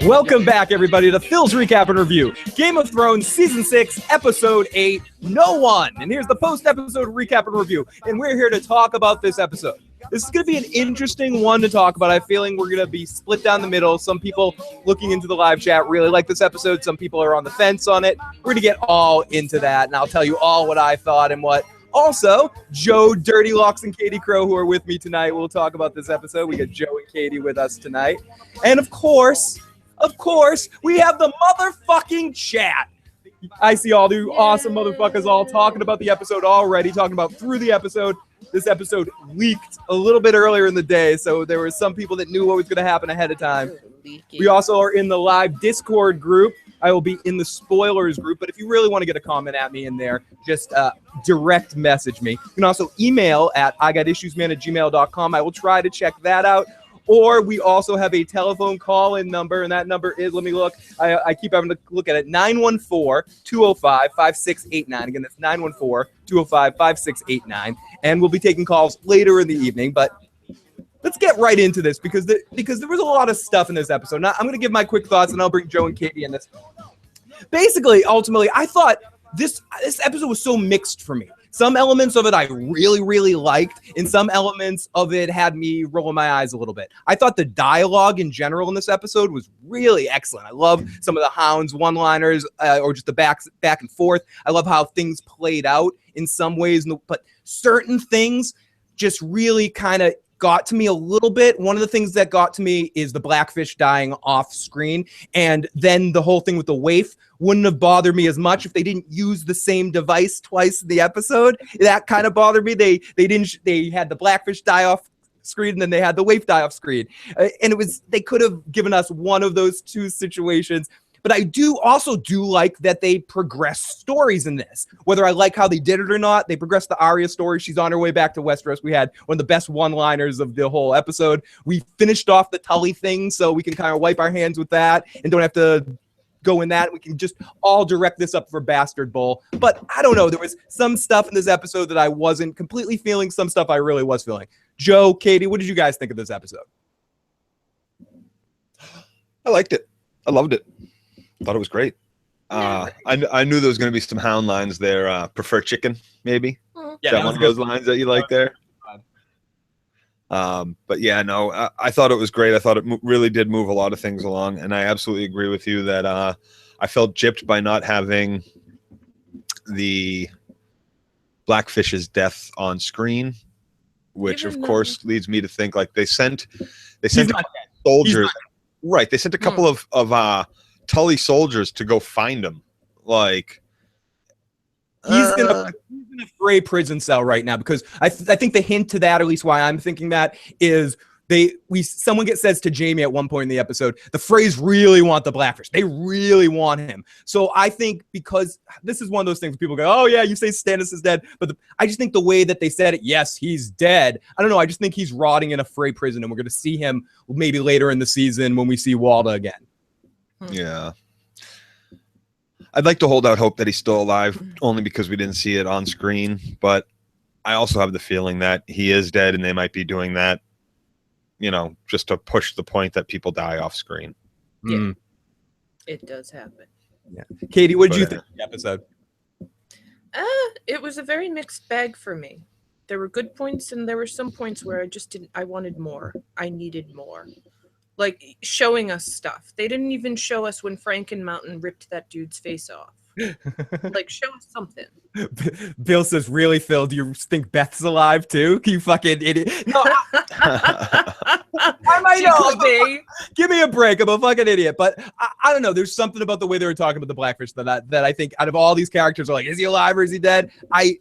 Welcome back, everybody, to Phil's Recap and Review. Game of Thrones, Season 6, Episode 8, No One. And here's the post-episode recap and review. And we're here to talk about this episode. This is going to be an interesting one to talk about. I'm feeling we're going to be split down the middle. Some people looking into the live chat really like this episode. Some people are on the fence on it. We're going to get all into that, and I'll tell you all what I thought and what. Also, Joe, Dirty Locks, and Katie Crow, who are with me tonight, we'll talk about this episode. We got Joe and Katie with us tonight. And of course, we have the motherfucking chat. I see all the awesome motherfuckers all talking about the episode already, talking about through the episode. This episode leaked a little bit earlier in the day, so there were some people that knew what was going to happen ahead of time. We also are in the live Discord group. I will be in the spoilers group, but if you really want to get a comment at me in there, just direct message me. You can also email at igotissuesman@gmail.com. I will try to check that out. Or we also have a telephone call-in number, and that number is, let me look. I keep having to look at it, 914-205-5689. Again, that's 914-205-5689. And we'll be taking calls later in the evening, but let's get right into this because there was a lot of stuff in this episode. Now, I'm going to give my quick thoughts, and I'll bring Joe and Katie in this. Basically, ultimately, I thought this episode was so mixed for me. Some elements of it I really, really liked, and some elements of it had me rolling my eyes a little bit. I thought the dialogue in general in this episode was really excellent. I love some of the Hound's one-liners or just the back and forth. I love how things played out in some ways, but certain things just really kind of got to me a little bit. One of the things that got to me is the Blackfish dying off screen, and then the whole thing with the waif wouldn't have bothered me as much if they didn't use the same device twice in the episode. That kind of bothered me. They had the Blackfish die off screen and then they had the waif die off screen, and they could have given us one of those two situations. But I also do like that they progress stories in this. Whether I like how they did it or not, they progressed the Arya story. She's on her way back to Westeros. We had one of the best one-liners of the whole episode. We finished off the Tully thing, so we can kind of wipe our hands with that and don't have to go in that. We can just all direct this up for Bastard Bowl. But I don't know. There was some stuff in this episode that I wasn't completely feeling. Some stuff I really was feeling. Joe, Katie, what did you guys think of this episode? I liked it. I loved it. Thought it was great. I knew there was going to be some Hound lines there. Prefer chicken, maybe. Yeah, that one of those lines that you like there. But yeah, no, I thought it was great. I thought it really did move a lot of things along, and I absolutely agree with you that I felt gypped by not having the Blackfish's death on screen, which of course leads me to think like they sent a couple soldiers, right? They sent a couple of Tully soldiers to go find him. Like he's in a gray prison cell right now, because I think the hint to that, or at least why I'm thinking that, is someone says to Jaime at one point in the episode, the Freys really want the Blackfish. They really want him. So I think, because this is one of those things people go, oh yeah, you say Stannis is dead, but I just think the way that they said it, yes, he's dead. I don't know. I just think he's rotting in a Frey prison, and we're going to see him maybe later in the season when we see Walda again. Yeah. I'd like to hold out hope that he's still alive, only because we didn't see it on screen. But I also have the feeling that he is dead, and they might be doing that, just to push the point that people die off screen. Yeah, it does happen. Yeah. Katie, what did you think of the episode? It was a very mixed bag for me. There were good points, and there were some points where I wanted more. I needed more. Like, showing us stuff. They didn't even show us when Frankenmountain ripped that dude's face off. Like, show us something. Bill says, really, Phil, do you think Beth's alive too? You fucking idiot. No, I might know. Give me a break. I'm a fucking idiot. But I don't know. There's something about the way they were talking about the Blackfish that I think out of all these characters are like, is he alive or is he dead? I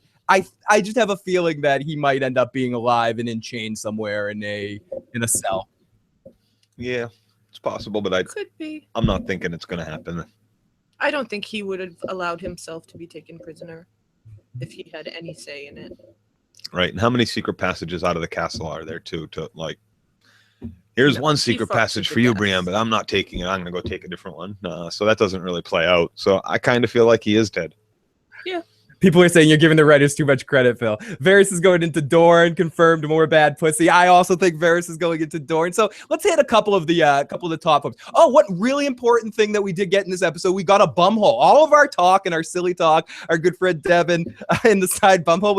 just have a feeling that he might end up being alive and in chains somewhere in a cell. Yeah, it's possible, but could be. I'm not thinking it's going to happen. I don't think he would have allowed himself to be taken prisoner if he had any say in it. Right, and how many secret passages out of the castle are there too? To like, here's one secret passage for you, Brienne, but I'm not taking it. I'm going to go take a different one. So that doesn't really play out. So I kind of feel like he is dead. Yeah. People are saying you're giving the writers too much credit, Phil. Varys is going into Dorne, confirmed more bad pussy. I also think Varys is going into Dorne. So let's hit a couple of the top ones. Oh, what really important thing that we did get in this episode? We got a bumhole. All of our talk and our silly talk, our good friend Devin in the side bumhole.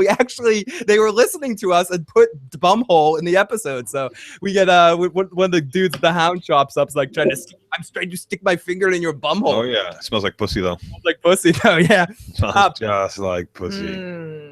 They were listening to us and put bumhole in the episode. So we get one of the dudes at the Hound chops up, like I'm trying to stick my finger in your bumhole. Oh yeah, it smells like pussy though. Smells like pussy though. Yeah. Just like pussy.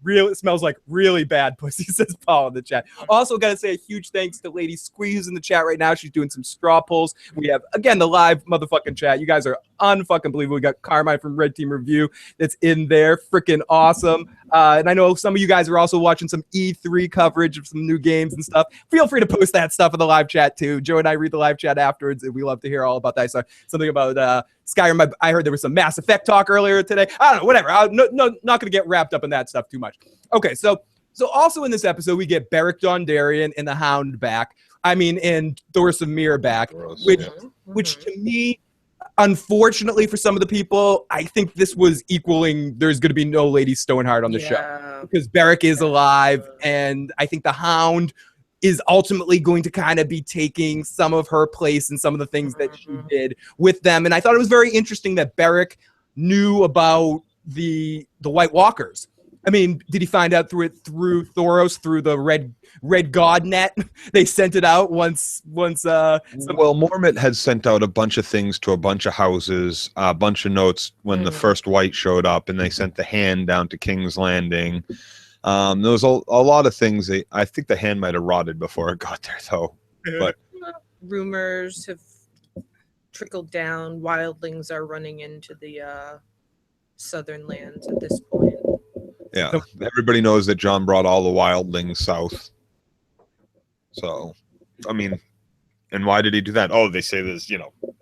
It smells like really bad pussy, says Paul in the chat. Also, got to say a huge thanks to Lady Squeeze in the chat right now. She's doing some straw pulls. We have, again, the live motherfucking chat. You guys are unfucking believable. We got Carmine from Red Team Review that's in there. Freaking awesome. And I know some of you guys are also watching some E3 coverage of some new games and stuff. Feel free to post that stuff in the live chat too. Joe and I read the live chat afterwards, and we love to hear all about that. So something about Skyrim. I heard there was some Mass Effect talk earlier today. I don't know, whatever. Not going to get wrapped up in that stuff too much. Okay, so also in this episode, we get Beric Dondarrion and the Hound back. And Thoros of Myr back, which to me, unfortunately for some of the people, I think this was equaling there's going to be no Lady Stoneheart on the show. Because Beric is alive, and I think the Hound is ultimately going to kind of be taking some of her place and some of the things that she did with them. And I thought it was very interesting that Beric knew about the White Walkers. Did he find out through Thoros, through the red god net? They sent it out once. Well, Mormont had sent out a bunch of things to a bunch of houses, a bunch of notes when the first White showed up, and they sent the Hand down to King's Landing. There was a lot of things. I think the Hand might have rotted before it got there, though. But rumors have trickled down. Wildlings are running into the southern lands at this point. Yeah, everybody knows that Jon brought all the wildlings south. So, and why did he do that? Oh, they say there's,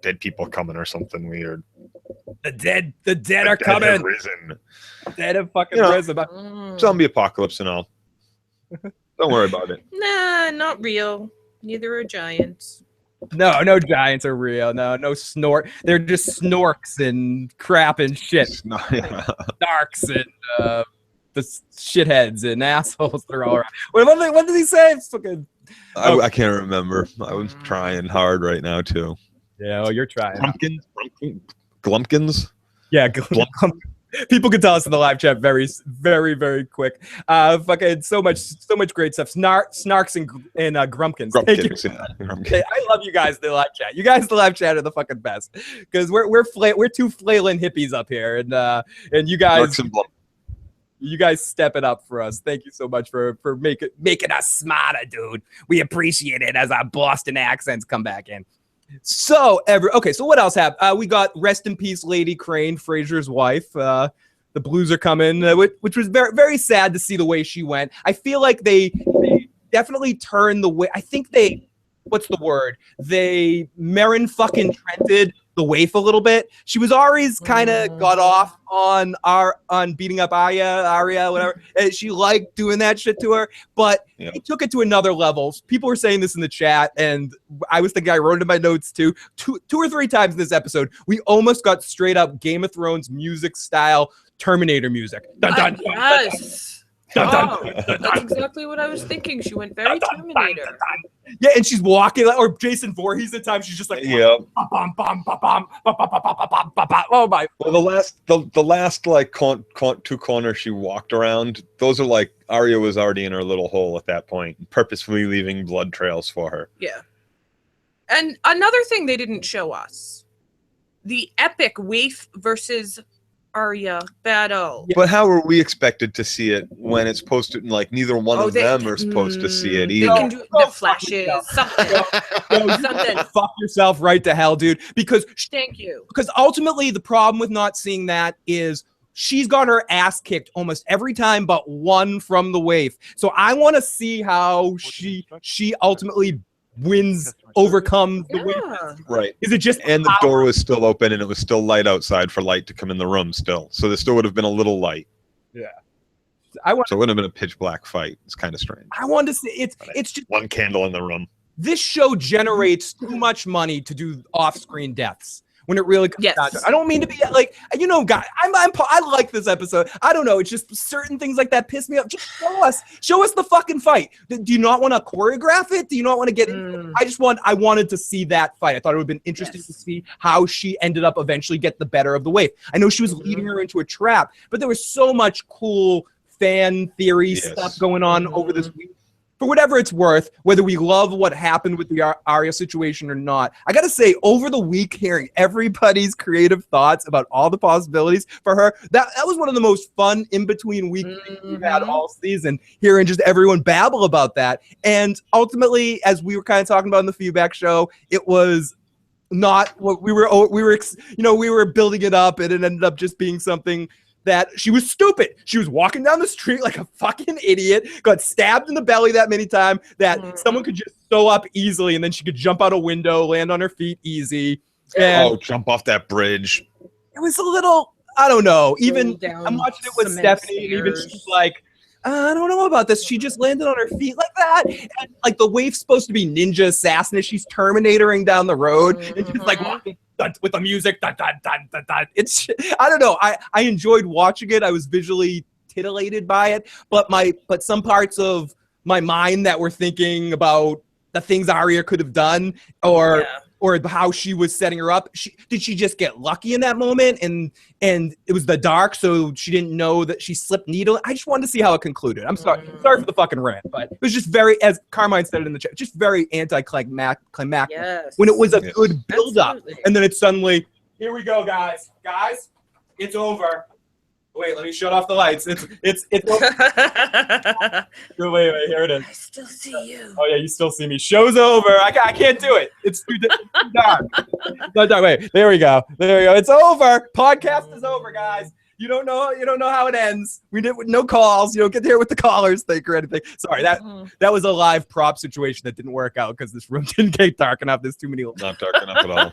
dead people coming or something weird. The dead are coming. Have risen. Dead have fucking risen. Zombie apocalypse and all. Don't worry about it. Nah, not real. Neither are giants. No giants are real. No snort. They're just snorks and crap and shit. Snarks and the shitheads and assholes. They're all right. What did he say? It's fucking. I can't remember. I was trying hard right now too. Yeah, you're trying. Glumpkins. Yeah, people can tell us in the live chat very, very, very quick. Fucking so much great stuff. Snarks and Grumpkins. Grumpkins, yeah. I love you guys in the live chat. You guys in the live chat are the fucking best because we're two flailing hippies up here, and you guys. You guys step it up for us. Thank you so much for making us smarter, dude. We appreciate it as our Boston accents come back in. So what else happened? We got rest in peace, Lady Crane, Fraser's wife. The blues are coming, which was very, very sad to see the way she went. I feel like they definitely turned the way. I think what's the word? They Merrin fucking Trented the waif a little bit. She was always kind of got off on beating up Arya, whatever. And she liked doing that shit to her, but he took it to another level. People were saying this in the chat, and I was thinking I wrote it in my notes too. Two or three times in this episode, we almost got straight up Game of Thrones music style Terminator music. Dun, dun, dun, yes. Dun, dun, dun, dun, dun, That's exactly what I was thinking. She went very Terminator. Yeah, and she's walking, or Jason Voorhees at times. She's just like, yeah. Oh my! Well, the last like two corners she walked around, those are like Arya was already in her little hole at that point, purposefully leaving blood trails for her. Yeah. And another thing they didn't show us: the epic waif versus Arya battle. But how are we expected to see it when it's supposed to, like, neither one of them are supposed to see it either? They can do the flashes, something. Fuck yourself right to hell, dude. Because thank you. Because ultimately, the problem with not seeing that is she's got her ass kicked almost every time, but one from the waif. So I want to see how she ultimately overcomes the waif. Right. Is it just and the door was still open and it was still light outside for light to come in the room still. So there still would have been a little light. Yeah. So it wouldn't have been a pitch black fight. It's kind of strange. I wanted to see it's just one candle in the room. This show generates too much money to do off-screen deaths. when it really comes down to it. I don't mean to be like, guy. I like this episode. I don't know. It's just certain things like that piss me off. Just show us the fucking fight. Do you not want to choreograph it? Do you not want to get into it? I wanted to see that fight. I thought it would have been interesting to see how she ended up eventually get the better of the Waif. I know she was leading her into a trap, but there was so much cool fan theory stuff going on over this week. For whatever it's worth, whether we love what happened with the Arya situation or not, I got to say, over the week, hearing everybody's creative thoughts about all the possibilities for her, that was one of the most fun in-between week we've had all season, hearing just everyone babble about that. And ultimately, as we were kind of talking about in the feedback show, it was not what we were building it up, and it ended up just being something that she was stupid. She was walking down the street like a fucking idiot, got stabbed in the belly that many times that someone could just sew up easily, and then she could jump out a window, land on her feet easy. And jump off that bridge. It was a little, I don't know. Even I'm watching it with Stephanie, and even she's like, I don't know about this. She just landed on her feet like that. And like the Waif's supposed to be ninja assassin as she's Terminatoring down the road, and she's like walking with the music. It's, I don't know. I enjoyed watching it. I was visually titillated by it, but some parts of my mind that were thinking about the things Arya could have done, or how she was setting her up. Did she just get lucky in that moment, and it was the dark, so she didn't know that she slipped needle? I just wanted to see how it concluded. I'm sorry for the fucking rant, but it was just very, as Carmine said it in the chat, just very anticlimactic when it was a good build-up, and then it's suddenly, here we go, guys, it's over. Wait, let me shut off the lights. It's wait, here it is. I still see you. Oh yeah, you still see me. Show's over. I can't do it. It's too dark. Wait, there we go. It's over. Podcast is over, guys. You don't know how it ends. We did no calls. You don't get there with the callers thing or anything. Sorry, that was a live prop situation that didn't work out because this room didn't get dark enough. There's too many. Not dark enough at all.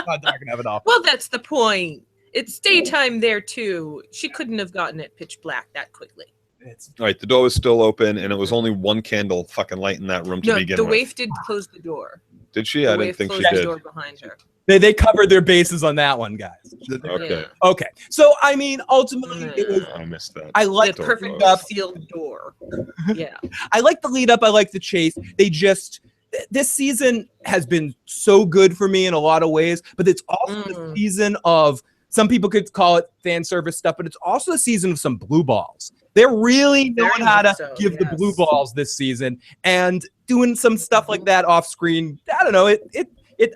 Not dark enough at all. Well, that's the point. It's daytime there too. She couldn't have gotten it pitch black that quickly. All right, the door was still open, and it was only one candle fucking light in that room to begin with. The Waif did close the door. Did she? I didn't think she did. The door behind her. They covered their bases on that one, guys. Okay. Okay. So I mean, ultimately, it was. I missed that. I like the perfect sealed door. Yeah. I like the lead up. I like the chase. This season has been so good for me in a lot of ways, but it's also the season of. Some people could call it fan service stuff, but it's also a season of some blue balls. They're really knowing how to give the blue balls this season, and doing some stuff like that off screen. I don't know.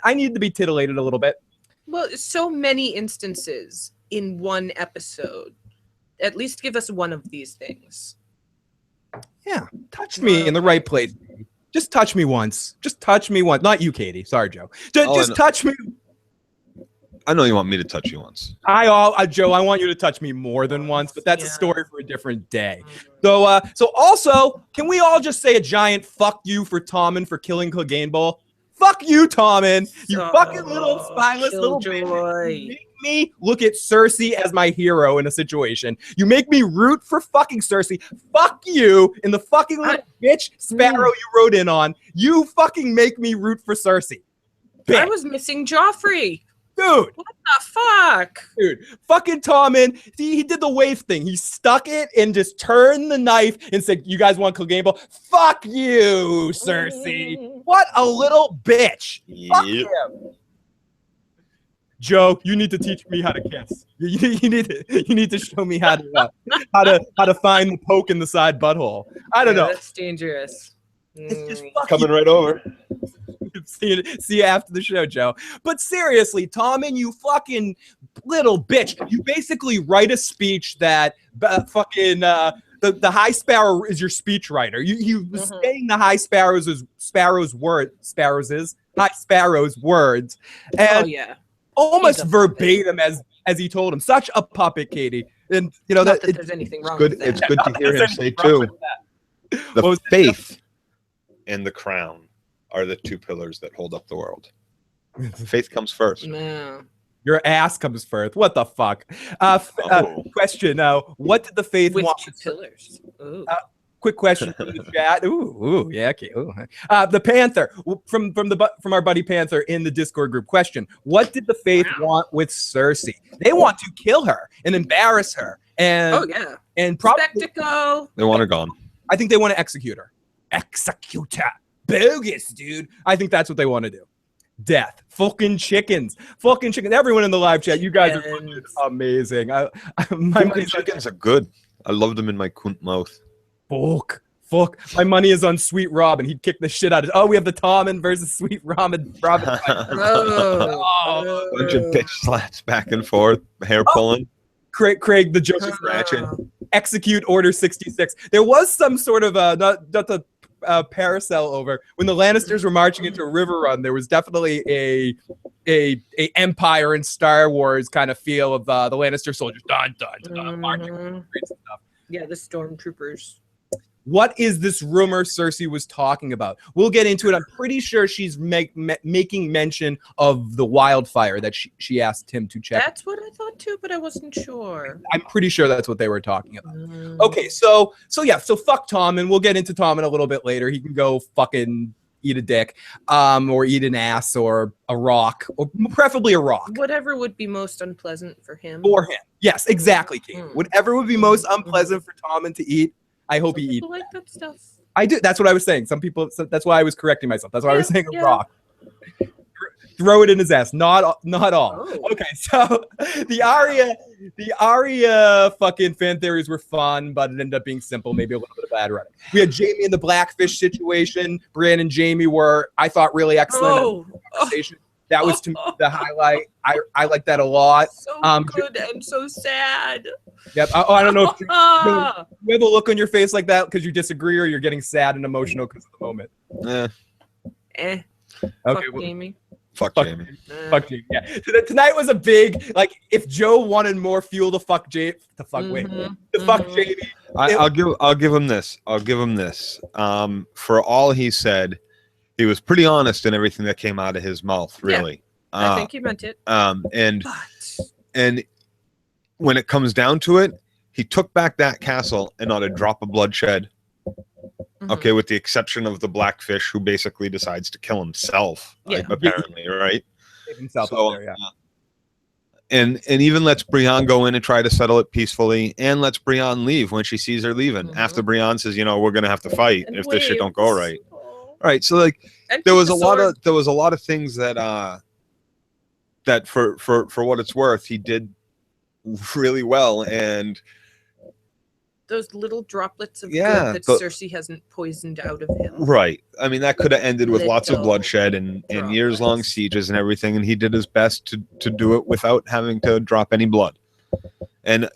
I need to be titillated a little bit. Well, so many instances in one episode. At least give us one of these things. Yeah, touch me in the right place. Just touch me once. Just touch me once. Not you, Katie. Sorry, Joe. Just touch me. I know you want me to touch you once. Joe, I want you to touch me more than once, but that's a story for a different day. So also, can we all just say a giant fuck you for Tommen for killing Clegane Bowl? Fuck you, Tommen. You fucking little spineless little bitch. You make me look at Cersei as my hero in a situation. You make me root for fucking Cersei. Fuck you in the fucking little bitch Sparrow you rode in on. You fucking make me root for Cersei. Bitch. I was missing Joffrey. Dude. What the fuck? Dude, fucking Tommen, he did the Waif thing. He stuck it and just turned the knife and said, you guys want Clegane Bowl? Fuck you, Cersei. What a little bitch. Fuck him. Joe, you need to teach me how to kiss. You need to show me how to find the poke in the side butthole. I don't know. That's dangerous. It's just coming right over. See you after the show, Joe. But seriously, Tommen, you fucking little bitch. You basically write a speech that the High Sparrow is your speech writer. You saying the High Sparrow's words, and almost verbatim as he told him. Such a puppet, Katie. And you know that there's anything wrong with that. It's good to hear him say too. The faith and the crown are the two pillars that hold up the world. Faith comes first. No. Your ass comes first. What the fuck? Question. What did the faith want? Two pillars. Quick question from the chat. Ooh, yeah, okay. Ooh. The Panther from our buddy Panther in the Discord group. Question: what did the Faith want with Cersei? They want to kill her and embarrass her, and and probably spectacle. They want her gone. I think they want to execute her. Execute her. Bogus, dude. I think that's what they want to do. Death. Fucking chickens. Everyone in the live chat, you guys are fucking amazing. My chickens are good. I love them in my cunt mouth. Fuck. My money is on Sweet Robin. He'd kick the shit out of it. Oh, we have the Tommen versus Sweet Robin. Bunch of bitch slaps back and forth, hair pulling. Craig, the joke is scratching. Execute Order 66. There was some sort of not the paracel over when the Lannisters were marching into a river run. There was definitely a Empire and Star Wars kind of feel of the Lannister soldiers marching through the streets and stuff. Yeah, the stormtroopers. What is this rumor Cersei was talking about? We'll get into it. I'm pretty sure she's making mention of the wildfire that she asked him to check. That's what I thought too, but I wasn't sure. I'm pretty sure that's what they were talking about. Okay, so fuck Tom, and we'll get into Tom in a little bit later. He can go fucking eat a dick, or eat an ass, or a rock, or preferably a rock. Whatever would be most unpleasant for him. Yes, exactly, King. Whatever would be most unpleasant for Tommen to eat. I hope he eats. People like that stuff. I do. That's what I was saying. Some people. That's why I was correcting myself. That's why I was saying a rock. Throw it in his ass. Not all. Oh. Okay. So the Arya fucking fan theories were fun, but it ended up being simple. Maybe a little bit of bad writing. We had Jaime and the Blackfish situation. Brienne and Jaime were, I thought, really excellent conversation. That was to me the highlight. I like that a lot. So good and so sad. Yep. I don't know if you have a look on your face like that because you disagree or you're getting sad and emotional because of the moment. Okay. Well, Jamie. Fuck Jaime. Fuck Jaime. Yeah. Tonight was a big if Joe wanted more fuel to fuck Jaime. Fuck Jaime. I'll give him this. For all he said, he was pretty honest in everything that came out of his mouth, really. Yeah, I think he meant it. And when it comes down to it, he took back that castle and not a drop of bloodshed. Okay, with the exception of the Blackfish, who basically decides to kill himself, apparently, right? Himself and even lets Brienne go in and try to settle it peacefully, and lets Brienne leave when she sees her leaving. After Brienne says, we're gonna have to fight if this shit don't go right. Right, so there was a lot of things that that for what it's worth, he did really well, and those little droplets of good that Cersei hasn't poisoned out of him. Right. I mean, that could have ended with lots of bloodshed and years-long sieges and everything, and he did his best to do it without having to drop any blood. And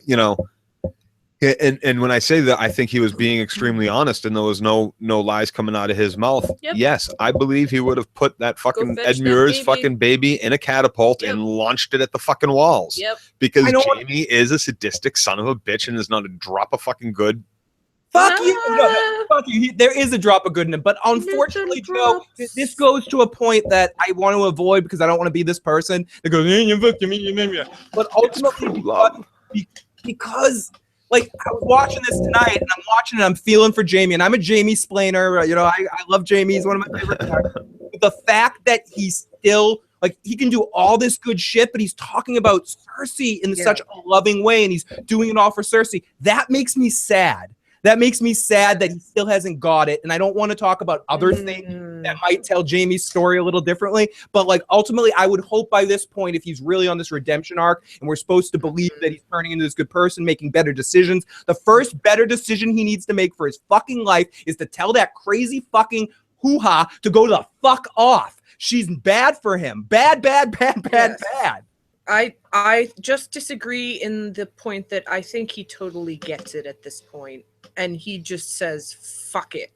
and when I say that, I think he was being extremely honest, and there was no lies coming out of his mouth. Yep. Yes, I believe he would have put that fucking Edmure's fucking baby in a catapult and launched it at the fucking walls. Yep. Because Jaime is a sadistic son of a bitch and is not a drop of fucking good. Fuck you. Fuck you. There is a drop of good in him, but unfortunately, Joe, this goes to a point that I want to avoid because I don't want to be this person that goes, but ultimately, because I was watching this tonight, and I'm watching it. I'm feeling for Jaime, and I'm a Jaime splainer. I love Jaime. He's one of my favorite characters. But the fact that he's still he can do all this good shit, but he's talking about Cersei in such a loving way, and he's doing it all for Cersei. That makes me sad. That makes me sad that he still hasn't got it, and I don't want to talk about other things that might tell Jaime's story a little differently. But ultimately, I would hope by this point, if he's really on this redemption arc, and we're supposed to believe that he's turning into this good person, making better decisions, the first better decision he needs to make for his fucking life is to tell that crazy fucking hoo-ha to go the fuck off. She's bad for him. Bad. I just disagree in the point that I think he totally gets it at this point. And he just says, fuck it.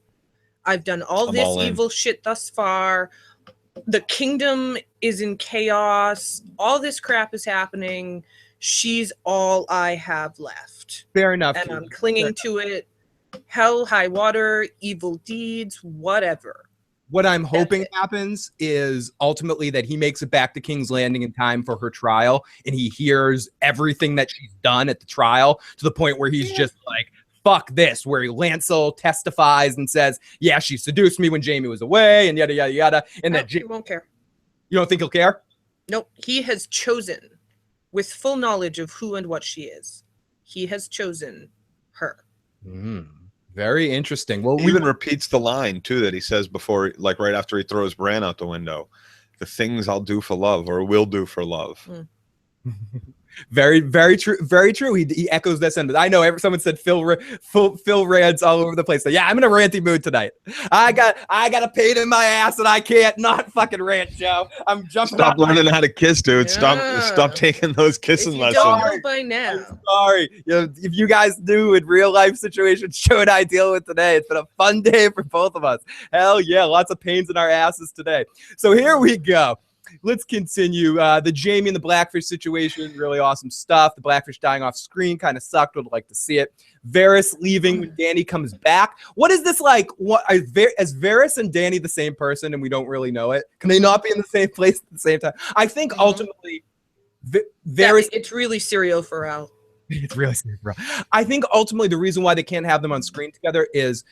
I've done all this evil shit thus far. The kingdom is in chaos. All this crap is happening. She's all I have left. Fair enough. And I'm clinging to it. Hell, high water, evil deeds, whatever. What I'm hoping happens is ultimately that he makes it back to King's Landing in time for her trial, and he hears everything that she's done at the trial to the point where he's just fuck this, where Lancel testifies and says, yeah, she seduced me when Jaime was away, and yada, yada, yada. And that He won't care. You don't think he'll care? Nope. He has chosen, with full knowledge of who and what she is, he has chosen her. Very interesting. Well, he even repeats the line too that he says before, like right after he throws Bran out the window, the things I'll do for love or will do for love. Very, very true. Very true. He echoes that sentiment. I know. Someone said Phil rants all over the place. So yeah, I'm in a ranty mood tonight. I got a pain in my ass, and I can't not fucking rant, Joe. I'm jumping. Stop learning how to kiss, dude. Yeah. Stop taking those kissing lessons. Don't know by now. I'm sorry. If you guys knew in real life situations Joe and I deal with today, it's been a fun day for both of us. Hell yeah, lots of pains in our asses today. So here we go. Let's continue. The Jaime and the Blackfish situation, really awesome stuff. The Blackfish dying off screen kind of sucked. Would like to see it. Varys leaving when Dany comes back. What is this like? What is Varys and Dany the same person and we don't really know it? Can they not be in the same place at the same time? I think ultimately Varys... It's really serial for Al. It's really serial for Al. I think ultimately the reason why they can't have them on screen together is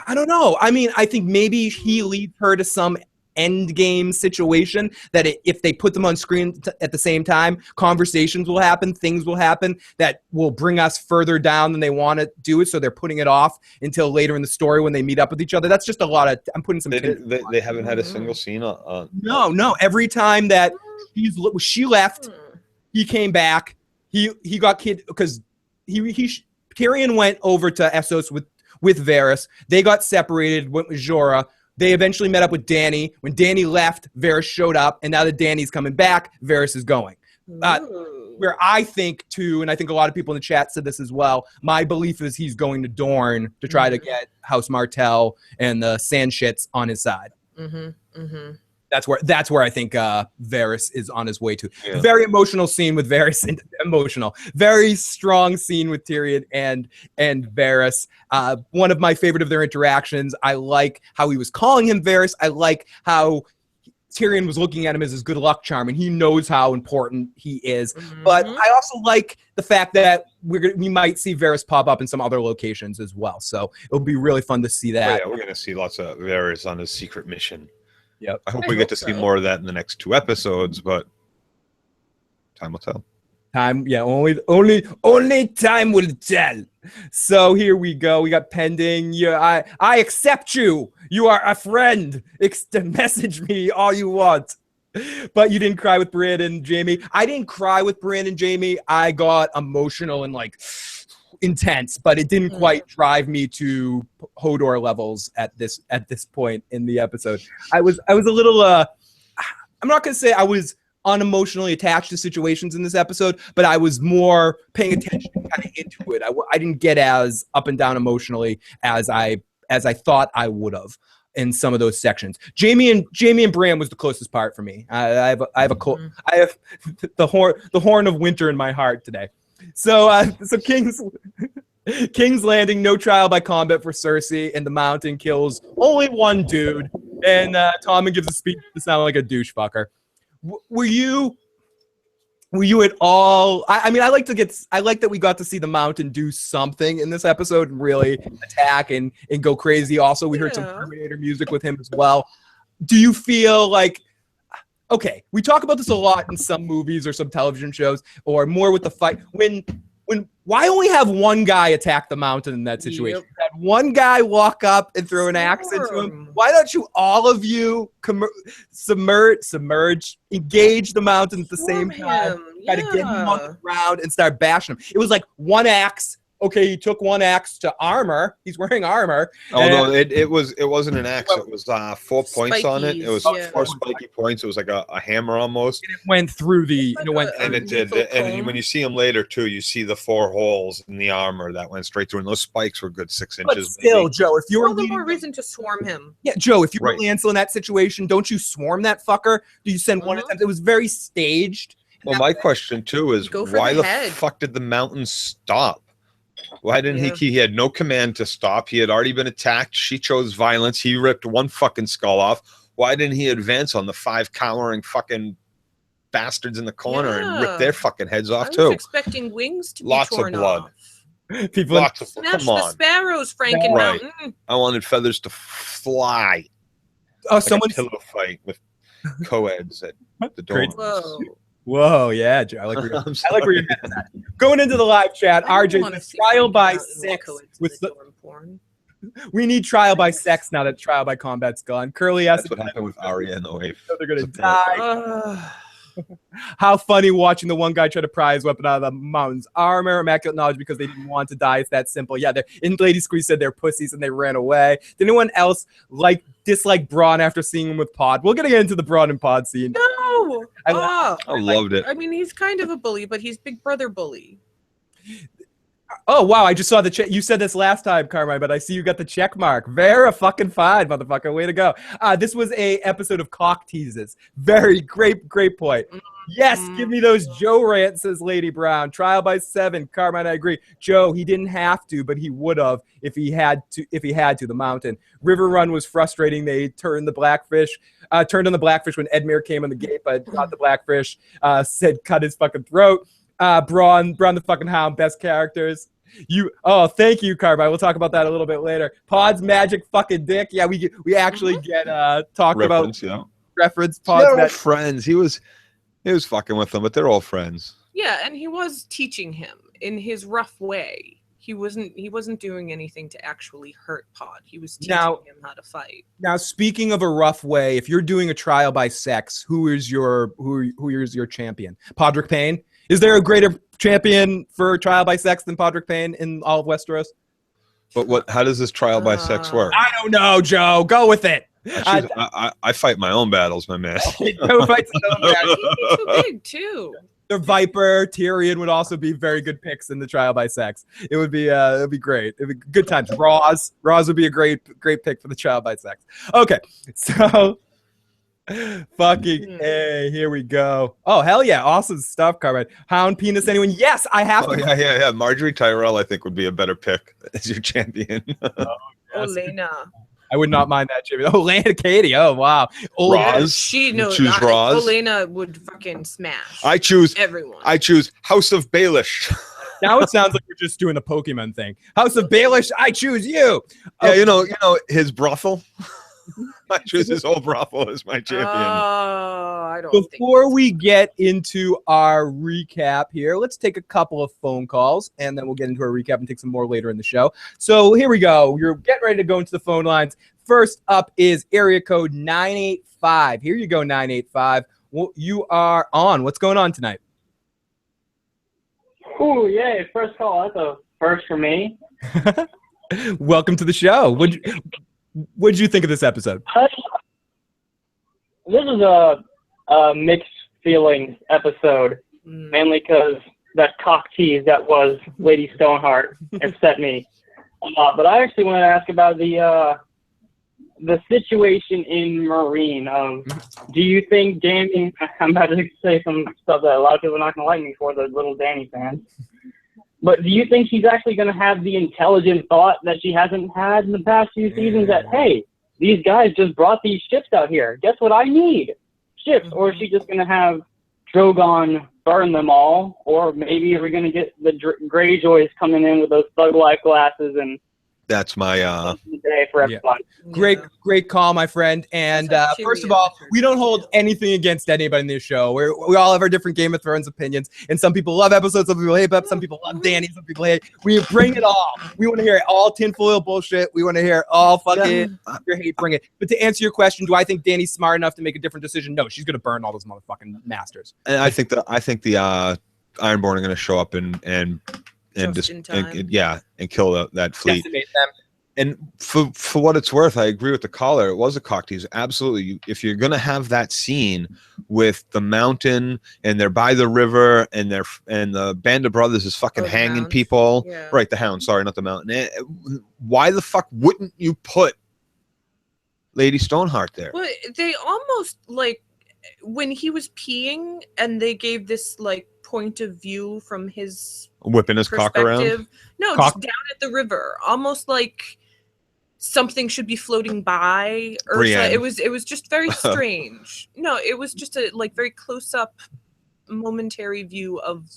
I don't know. I mean, I think maybe he leads her to some end game situation that if they put them on screen at the same time, conversations will happen, things will happen that will bring us further down than they want to do it. So they're putting it off until later in the story when they meet up with each other. That's just a lot of, I'm putting some. They haven't had a single scene on. No. Every time that she left, he came back. He got kid because Tyrion went over to Essos with Varys. They got separated, went with Jorah. They eventually met up with Dany. When Dany left, Varys showed up, and now that Dany's coming back, Varys is going. Where I think, too, and I think a lot of people in the chat said this as well, my belief is he's going to Dorne to try to get House Martell and the Sandshits on his side. That's where I think Varys is on his way to. Yeah. Very emotional scene with Varys. Very strong scene with Tyrion and Varys. One of my favorite of their interactions. I like how he was calling him Varys. I like how Tyrion was looking at him as his good luck charm, and he knows how important he is. But I also like the fact that we might see Varys pop up in some other locations as well. So it'll be really fun to see that. Oh, yeah, we're going to see lots of Varys on his secret mission. Yep. I hope we get to see more of that in the next 2 episodes, but time will tell. Only time will tell. So here we go. We got pending. I accept you. You are a friend. Message me all you want. But you didn't cry with Brienne and Jaime. I didn't cry with Brienne and Jaime. I got emotional and intense, but it didn't quite drive me to Hodor levels at this point in the episode. I was a little I'm not gonna say I was unemotionally attached to situations in this episode, but I was more paying attention kind of into it. I didn't get as up and down emotionally as I thought I would have in some of those sections. Jaime and Brienne was the closest part for me. I have the horn of winter in my heart today. So King's Landing, no trial by combat for Cersei, and the Mountain kills only one dude, and Tommen gives a speech to sound like a douche fucker. Were you at all? I mean, I like that we got to see the Mountain do something in this episode and really attack and go crazy. Also, we heard some Terminator music with him as well. Do you feel like? Okay, we talk about this a lot in some movies or some television shows, or more with the fight. Why only have one guy attack the Mountain in that situation? Yep. Had one guy walk up and throw an axe into him. Why don't you all of you submerge, engage the Mountain at the same time, try to get him on the ground and start bashing him? It was like one axe. Okay, he took one axe to armor. He's wearing armor. Oh no, it wasn't an axe. It was 4 points on it. It was 4 spiky points. It was like a hammer almost. And it went through the. And it did. And when you see him later too, you see the 4 holes in the armor that went straight through, and those spikes were good 6 inches. But still, maybe. Joe, if you were all the more reason to swarm him. Yeah, Joe, if you were Lancel in that situation, don't you swarm that fucker? Do you send one attempt? It was very staged. Well, my question too is why the fuck did the Mountain stop? Why didn't he had no command to stop. He had already been attacked. She chose violence. He ripped one fucking skull off. Why didn't he advance on the 5 cowering fucking bastards in the corner and rip their fucking heads off too? I was expecting wings to be torn off. People. Lots of Smash come the on. sparrows, Franken Right. Mountain. I wanted feathers to fly. Oh, Like someone. a pillow fight with co-eds at the Great. dorms. Whoa. Whoa, yeah, Joe. I like where you're, I'm I like where you're sorry. heading at. Going into the live chat, I don't RJ wanna says see trial Franken by Mountain with sex. co-eds With in the, the dorm porn. we need trial by sex now that trial by combat's gone. Curly That's asks what happened with Arya and the Wave. so they're gonna It's a pillow die. fight. How funny watching the one guy try to pry his weapon out of the mountains. Armor, immaculate knowledge because they didn't want to die. It's that simple. Yeah, in Lady Squeeze said they're pussies and they ran away. Did anyone else dislike Braun after seeing him with Pod? We're gonna get into the Braun and Pod scene. No. I loved it. I mean, he's kind of a bully, but he's Big Brother bully. Oh wow! I just saw the check. You said this last time, Carmine, but I see you got the check mark. Very fucking fine, motherfucker. Way to go. This was a episode of cock teases. Very great point. Yes, give me those Joe rants, says Lady Brown. Trial by 7, Carmine. I agree. Joe, he didn't have to, but he would have if he had to. The Mountain River Run was frustrating. They turned on the Blackfish when Edmure came on the gate, but not the Blackfish. Said cut his fucking throat. Braun the fucking Hound, best characters. Thank you, Carmine. We'll talk about that a little bit later. Pod's magic fucking dick. Yeah, we actually get talked Reference, about yeah. reference. Pod's They're all magic. friends. He was fucking with them, but they're all friends. Yeah, and he was teaching him in his rough way. He wasn't doing anything to actually hurt Pod. He was teaching him how to fight. Now, speaking of a rough way, if you're doing a trial by sex, who is your champion? Podrick Payne? Is there a greater champion for trial by sex than Podrick Payne in all of Westeros? But how does this trial by sex work? I don't know, Joe. Go with it. I fight my own battles, my man. Joe fights his own battle. He's too big too. The Viper, Tyrion would also be very good picks in the trial by sex. It would be great. It'd be good times. Roz would be a great pick for the trial by sex. Okay, so fucking hey, here we go. Oh hell yeah, awesome stuff, Carmine. Hound penis, anyone? Yes, I have. Oh yeah. Marjorie Tyrell, I think, would be a better pick as your champion. Lena. I would not mind that champion. Oh, Lena Katie. Oh wow. Roz. Choose Roz. Lena would fucking smash. I choose everyone. I choose House of Baelish. Now it sounds like we're just doing the Pokemon thing. House of Baelish, I choose you. Yeah, you know his brothel. I choose his whole brothel as my champion. I don't. Before we get into our recap here, let's take a couple of phone calls, and then we'll get into our recap and take some more later in the show. So here we go. You're getting ready to go into the phone lines. First up is area code 985. Here you go, 985. Well, you are on. What's going on tonight? Ooh, yay. First call. That's a first for me. Welcome to the show. What'd you think of this episode? This is a mixed feelings episode, mainly because that cock tease that was Lady Stoneheart upset me. But I actually want to ask about the situation in Marine. Do you think Dany, I'm about to say some stuff that a lot of people are not going to like me for, the little Dany fans. But do you think she's actually going to have the intelligent thought that she hasn't had in the past few seasons that, hey, these guys just brought these ships out here. Guess what I need? Ships. Or is she just going to have Drogon burn them all? Or maybe we're going to get the Greyjoys coming in with those thug-like glasses and that's my day for everyone. Yeah. Great call, my friend. And first of all, we don't hold anything against anybody in this show. We all have our different Game of Thrones opinions, and some people love episodes, some people hate episodes, some people love Dany, some people hate. We bring it all. We want to hear all tinfoil bullshit. We want to hear all fucking your hate. Bring it. But to answer your question, do I think Dany's smart enough to make a different decision? No, she's gonna burn all those motherfucking masters. And I think the Ironborn are gonna show up and kill that fleet. Decimate them. And for what it's worth, I agree with the caller. It was a cock tease. Absolutely. If you're going to have that scene with the mountain and they're by the river and the band of brothers is fucking hanging Hounds. people. Yeah. Right, the Hound. Sorry, not the mountain. Why the fuck wouldn't you put Lady Stoneheart there? Well, they almost when he was peeing and they gave this point of view from his Whipping his cock around? No, just down at the river. Almost like something should be floating by. Brienne. It was just very strange. No, it was just a very close up momentary view of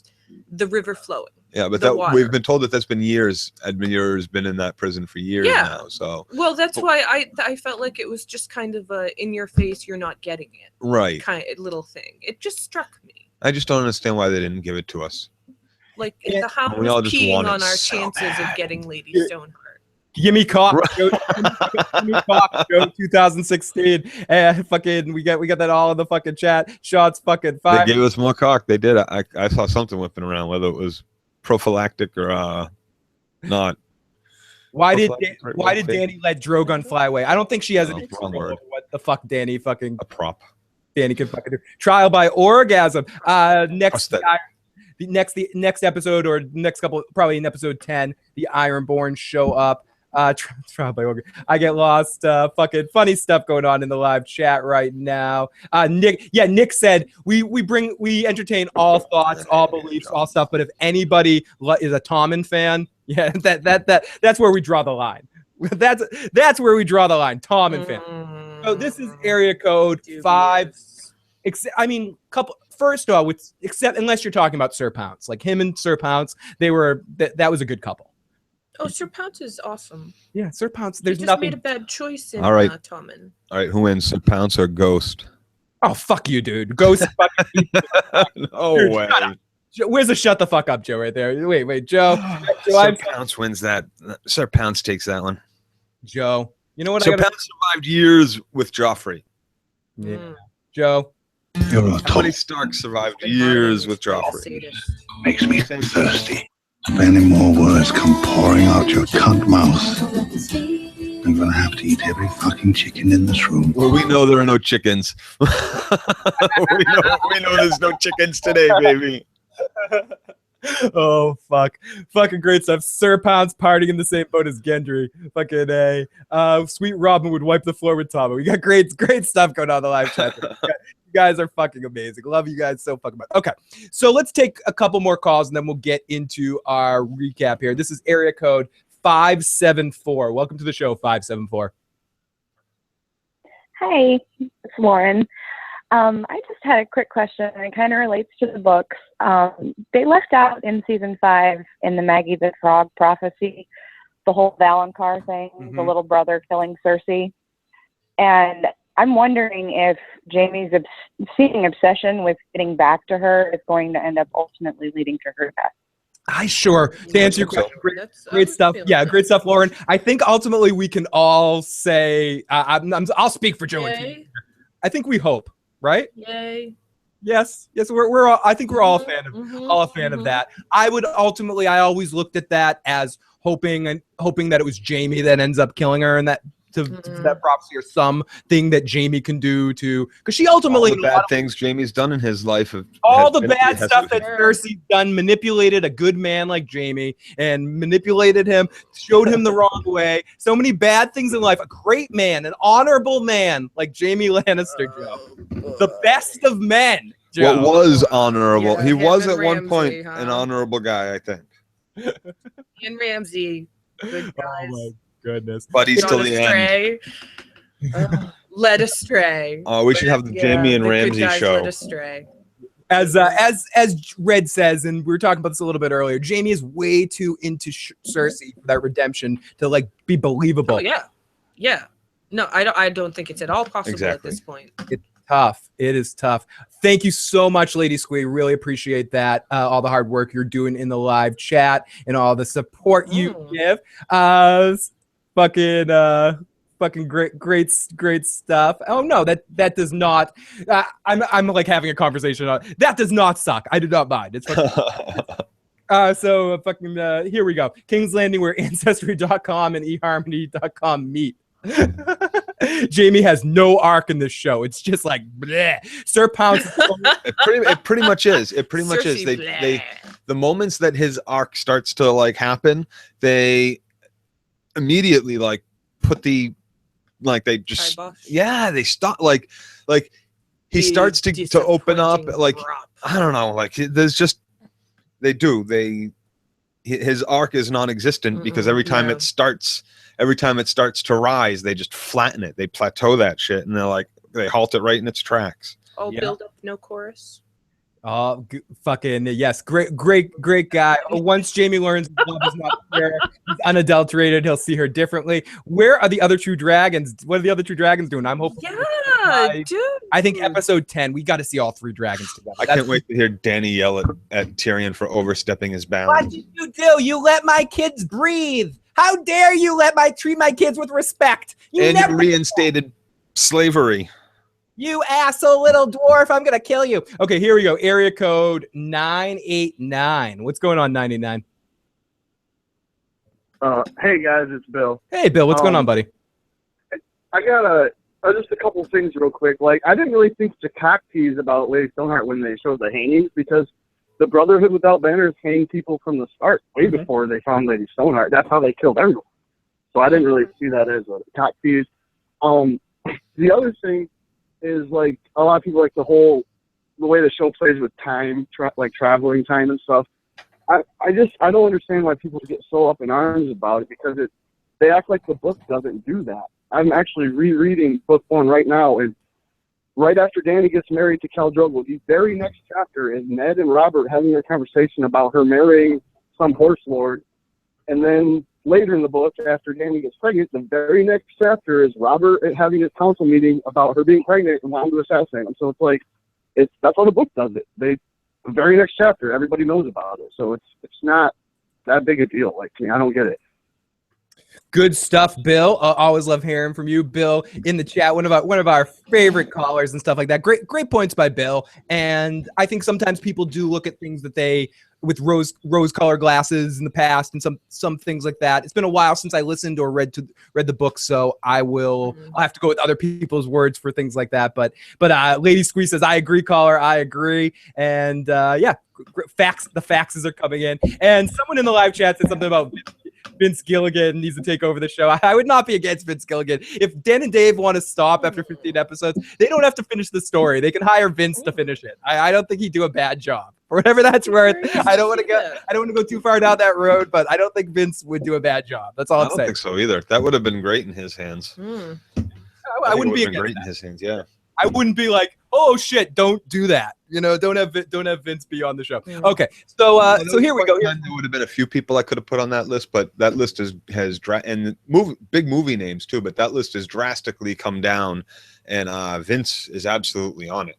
the river flowing. Yeah, but the water. we've been told that that's been years. Edmure's been in that prison for years now. So well, that's why I felt like it was just kind of a in your face, you're not getting it, right kind of little thing. It just struck me. I just don't understand why they didn't give it to us. Like the Hound we all was just peeing want it on our so chances bad. of getting Lady Stoneheart. Give me cock, Joe. Give me cock, Joe. 2016. Fucking, we got that all in the fucking chat. Shots fucking five. They gave us more cock. They did. I saw something whipping around, whether it was prophylactic or not. Why did Dany let Drogon fly away? I don't think she has any wrong word. What the fuck, Dany? Fucking A prop. Dany can fucking do. Trial by orgasm. Next. Trust The next episode or next couple, probably in episode 10, the Ironborn show up. Trial by orgasm. I get lost. Fucking funny stuff going on in the live chat right now. Nick said we entertain all thoughts, all beliefs, all stuff. But if anybody is a Tommen fan, yeah, that's where we draw the line. That's where we draw the line. Tommen fan. So this is area code 5. First off, except unless you're talking about Sir Pounce, like him and Sir Pounce, they were that was a good couple. Oh, Sir Pounce is awesome. Yeah, Sir Pounce. There's he just nothing. made a bad choice in Tommen. All right, who wins, Sir Pounce or Ghost? Oh, fuck you, dude. Ghost. No Dude, way. Where's the shut the fuck up, Joe? Right there. Wait, Joe. Sir Pounce wins that. Sir Pounce takes that one. Joe. You know what? Sir Pounce survived years with Joffrey. Yeah. Joe. You're a How many Starks survived years with Joffrey? Makes me thirsty. If any more words come pouring out your cunt mouth, I'm gonna have to eat every fucking chicken in this room. Well, we know there are no chickens. we know there's no chickens today, baby. Oh fuck, fucking great stuff. Sir Pounce partying in the same boat as Gendry. Fucking A. Sweet Robin would wipe the floor with Tommen. We got great stuff going on in the live chat. You guys are fucking amazing. Love you guys so fucking much. Okay, so let's take a couple more calls and then we'll get into our recap here. This is area code 574. Welcome to the show, 574. Hi, it's Lauren. I just had a quick question, and it kind of relates to the books. They left out in season 5 in the Maggie the Frog prophecy the whole Valonqar thing, the little brother killing Cersei. And I'm wondering if Jaime's seeming obsession with getting back to her is going to end up ultimately leading to her death. To answer your question, great stuff. Yeah, great stuff, Lauren. I think ultimately we can all say, I'll speak for Joe and T. I think we hope. Right? Yay. Yes. We're all, I think we're all a fan of that. I always looked at that as hoping that it was Jaime that ends up killing her, and that to that prophecy or something that Jaime can do to, because she ultimately all the bad things Jaime's done in his life. All the bad stuff that Cersei's done, manipulated a good man like Jaime and manipulated him, showed him the wrong way. So many bad things in life. A great man, an honorable man like Jaime Lannister, Joe. The best of men, Joe. What was honorable? Yeah, he was at Ramsay, one point an honorable guy, I think. And Ramsay, good guys. Oh my goodness. Buddies till the end. Led astray. Oh, we should have the Jaime and Ramsay show. Led astray. As Red says, and we were talking about this a little bit earlier, Jaime is way too into Cersei for that redemption to like be believable. Oh, yeah. No, I don't think it's at all possible at this point. It's tough. It is tough. Thank you so much, Lady Squee. Really appreciate that. All the hard work you're doing in the live chat and all the support you give. Fucking great stuff. Oh no, that does not. I'm like having a conversation on that. Does not suck. I do not mind. It's fucking. Here we go. King's Landing, where Ancestry.com and eHarmony.com meet. Jaime has no arc in this show. It's just like bleh. Sir Pounce. It pretty much is. It pretty much is. They the moments that his arc starts to like happen, they immediately like put the like they just they stop like he starts to open up like I don't know, like there's just his arc is non-existent because every time it starts to rise, they just flatten it. They plateau that shit and they halt it right in its tracks. Build up, no chorus. Oh, fucking yes. Great guy. Once Jaime learns love is not fair, he's unadulterated, he'll see her differently. Where are the other two dragons? What are the other two dragons doing? I'm hoping. Yeah, dude. I think episode 10, we got to see all three dragons together. I can't wait to hear Dany yell at Tyrion for overstepping his bounds. What did you do? You let my kids breathe. How dare you treat my kids with respect? You reinstated slavery. You asshole little dwarf, I'm going to kill you. Okay, here we go. Area code 989. What's going on, 989? Hey, guys, it's Bill. Hey, Bill, what's going on, buddy? I got just a couple things real quick. Like, I didn't really think to cock tease about Lady Stoneheart when they showed the hangings, because the Brotherhood without banners hanged people from the start, way before they found Lady Stoneheart. That's how they killed everyone. So I didn't really see that as a cock tease. The other thing is, like, a lot of people like the way the show plays with time, like traveling time and stuff. I don't understand why people get so up in arms about it, because they act like the book doesn't do that. I'm actually rereading book 1 right now, and right after Dany gets married to Khal Drogo, the very next chapter is Ned and Robert having a conversation about her marrying some horse lord, and then later in the book, after Dany gets pregnant, the very next chapter is Robert having his council meeting about her being pregnant and wanting to assassinate him. So it's like, that's how the book does it. The very next chapter, everybody knows about it. So it's not that big a deal. Like, I don't get it. Good stuff, Bill. Always love hearing from you, Bill, in the chat. One of our favorite callers and stuff like that. Great points by Bill. And I think sometimes people do look at things that with rose-colored glasses in the past, and some things like that. It's been a while since I listened or read the book, so I'll have to go with other people's words for things like that. But Lady Squeeze says, I agree, caller. I agree. And yeah, facts. The faxes are coming in. And someone in the live chat said something about Vince Gilligan needs to take over the show. I would not be against Vince Gilligan. If Dan and Dave want to stop after 15 episodes, they don't have to finish the story. They can hire Vince to finish it. I don't think he'd do a bad job. For whatever that's worth, I don't want to go too far down that road, but I don't think Vince would do a bad job. That's all I'm saying. I don't think so either. That would have been great in his hands. I wouldn't be against great that. in his hands. Yeah. I wouldn't be like, oh shit, don't do that. Don't have Vince be on the show. Okay, so here we go. There would have been a few people I could have put on that list, but that list big movie names too. But that list has drastically come down, and Vince is absolutely on it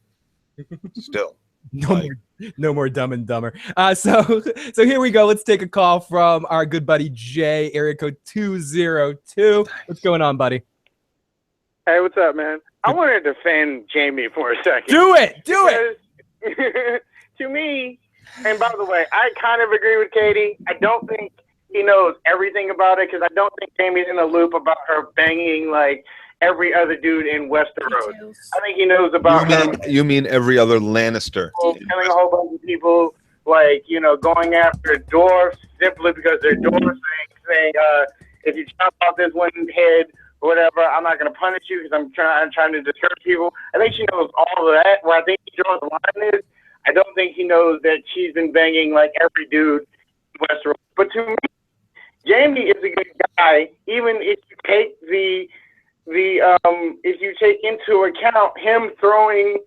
still. No more Dumb and Dumber. So here we go. Let's take a call from our good buddy Jay, area code 202. What's going on, buddy? Hey, what's up, man? I want to defend Jaime for a second. Do it. To me, and by the way, I kind of agree with Katie. I don't think he knows everything about it, because I don't think Jaime's in the loop about her banging like every other dude in Westeros. I think he knows about You mean every other Lannister? Killing a whole bunch of people, like, going after dwarfs simply because they're dwarfs, saying if you chop off this one head or whatever, I'm not going to punish you because I'm trying to discourage people. I think she knows all of that. Where I think he draws the line is, I don't think he knows that she's been banging like every dude in Westeros. But to me, Jaime is a good guy, even if you take if you take into account him throwing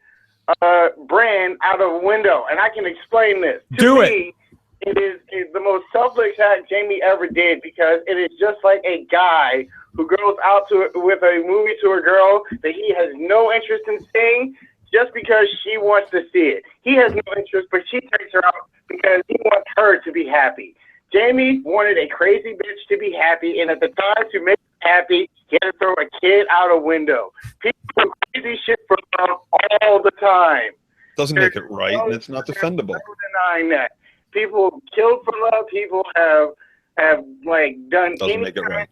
Bran out of a window. And I can explain this. To me, it is the most selfless act Jaime ever did, because it is just like a guy who goes out with a movie to a girl that he has no interest in seeing just because she wants to see it. He has no interest, but she takes her out because he wants her to be happy. Jaime wanted a crazy bitch to be happy, and at the time to make her happy, he had to throw a kid out a window. People do crazy shit for love all the time. Doesn't make it right, and it's not defendable. No denying that. People killed for love. People have like done Doesn't make it right.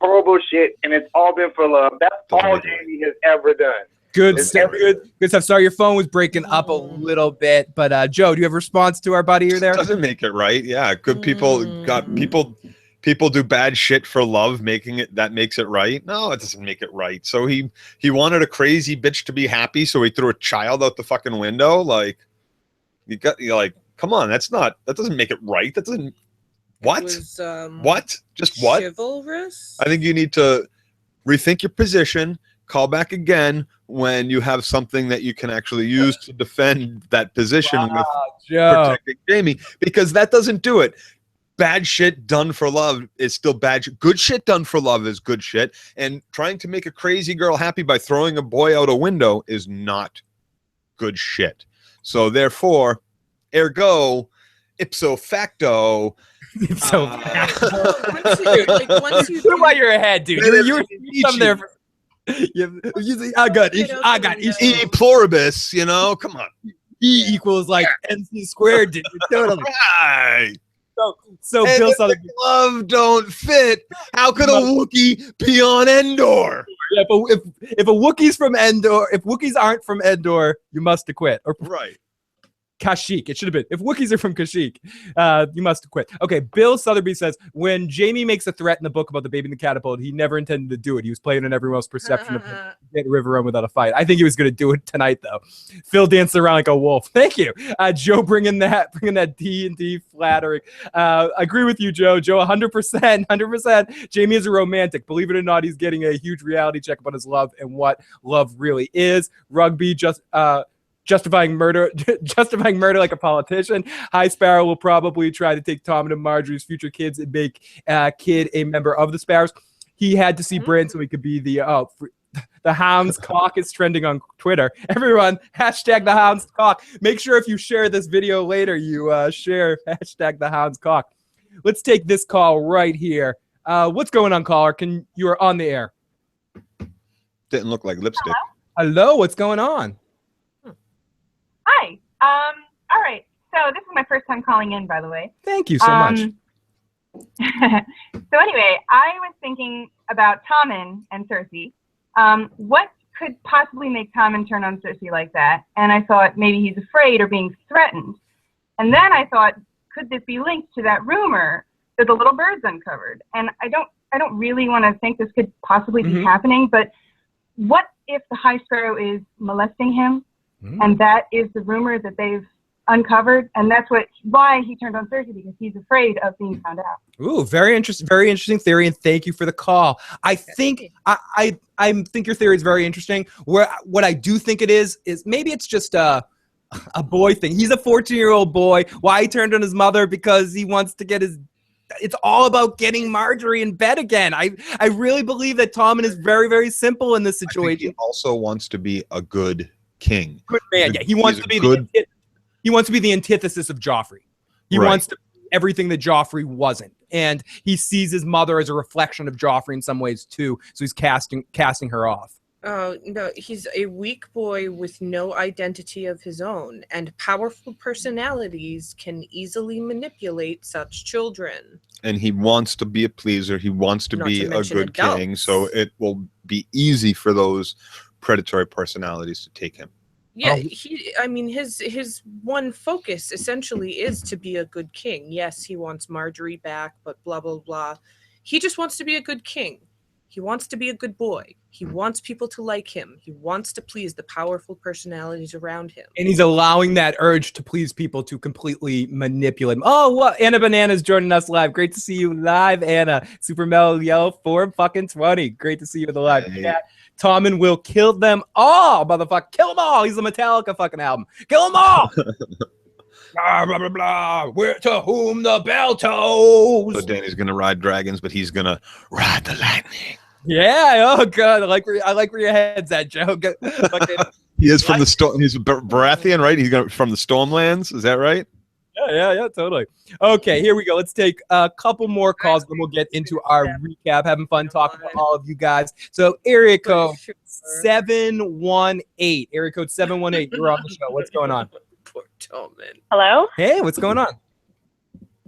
Horrible shit, and it's all been for love. That's all Jaime has ever done. Good stuff. Sorry, your phone was breaking up a little bit, but Joe, do you have a response to our buddy here? There doesn't make it right. Yeah, good people people do bad shit for love, that makes it right. No, it doesn't make it right. So he wanted a crazy bitch to be happy, so he threw a child out the fucking window. Like, you're like, come on, that doesn't make it right. That doesn't. What? What? Just what? Chivalrous? I think you need to rethink your position. call back again when you have something that you can actually use to defend that position with protecting Jaime, because that doesn't do it. Bad shit done for love is still bad shit. Good shit done for love is good shit. And trying to make a crazy girl happy by throwing a boy out a window is not good shit. So therefore, ergo, ipso facto. So once you put while you're ahead, dude. You were some there. I got E pluribus, you know. Come on. E equals like MC squared, dude. Totally. Right. So and Bill if Sutherland, the glove don't fit, how could a Wookiee be on Endor? Yeah, if a Wookiee's from Endor, if Wookiees aren't from Endor, you must acquit. Or right. Kashyyyk. It should have been. If Wookiees are from Kashyyyk, you must quit. Okay, Bill Sotheby says, when Jaime makes a threat in the book about the baby in the catapult, he never intended to do it. He was playing on everyone else's perception of get River Run without a fight. I think he was going to do it tonight, though. Phil danced around like a wolf. Thank you. Joe bringing that D&D flattering. Agree with you, Joe. Joe, 100%. Jaime is a romantic. Believe it or not, he's getting a huge reality check about his love and what love really is. Rugby justifying murder like a politician. High Sparrow will probably try to take Tommen and Marjorie's future kids and make Kid a member of the Sparrows. He had to see Bran so he could be the Hound's cock is trending on Twitter. Everyone, hashtag the Hound's cock. Make sure if you share this video later, you share hashtag the Hound's cock. Let's take this call right here. What's going on, caller? You are on the air. Didn't look like lipstick. Hello, what's going on? Hi. All right. So this is my first time calling in, by the way. Thank you so much. So anyway, I was thinking about Tommen and Cersei. What could possibly make Tommen turn on Cersei like that? And I thought maybe he's afraid or being threatened. And then I thought, could this be linked to that rumor that the little bird's uncovered? And I don't really want to think this could possibly be happening, but what if the High Sparrow is molesting him? And that is the rumor that they've uncovered, and that's why he turned on Cersei, because he's afraid of being found out. Ooh, very interesting theory, and thank you for the call. I think I think your theory is very interesting. What I do think it is maybe it's just a boy thing. He's a 14-year-old boy. Why he turned on his mother? Because he wants to get his. It's all about getting Marjorie in bed again. I really believe that Tommen is very, very simple in this situation. I think he also wants to be a good king. Good man, yeah. He wants to be the antithesis of Joffrey. He wants to be everything that Joffrey wasn't. And he sees his mother as a reflection of Joffrey in some ways too. So he's casting her off. Oh, no, he's a weak boy with no identity of his own, and powerful personalities can easily manipulate such children. And he wants to be a pleaser. He wants to be a good king. So it will be easy for those predatory personalities to take him. Yeah, his one focus essentially is to be a good king. Yes, he wants Marjorie back, but blah, blah, blah. He just wants to be a good king. He wants to be a good boy. He wants people to like him. He wants to please the powerful personalities around him. And he's allowing that urge to please people to completely manipulate him. Oh, what? Anna Banana's joining us live. Great to see you live, Anna. Super Mel Yellow 420. Great to see you in the live chat. Tommen will kill them all, motherfucker. Kill them all. He's a Metallica fucking album. Kill them all. Blah, blah, blah, blah. We're to whom the bell tolls. So Danny's going to ride dragons, but he's going to ride the lightning. Yeah. Oh, God. I like where your head's at, Joe. He is from the storm. He's Baratheon, right? He's from the Stormlands. Is that right? Yeah, totally. Okay, here we go. Let's take a couple more calls, then we'll get into our recap. Having fun talking to all of you guys. So, area code 718. Area code 718. You're on the show. What's going on? Poor Tommen. Hello? Hey, what's going on?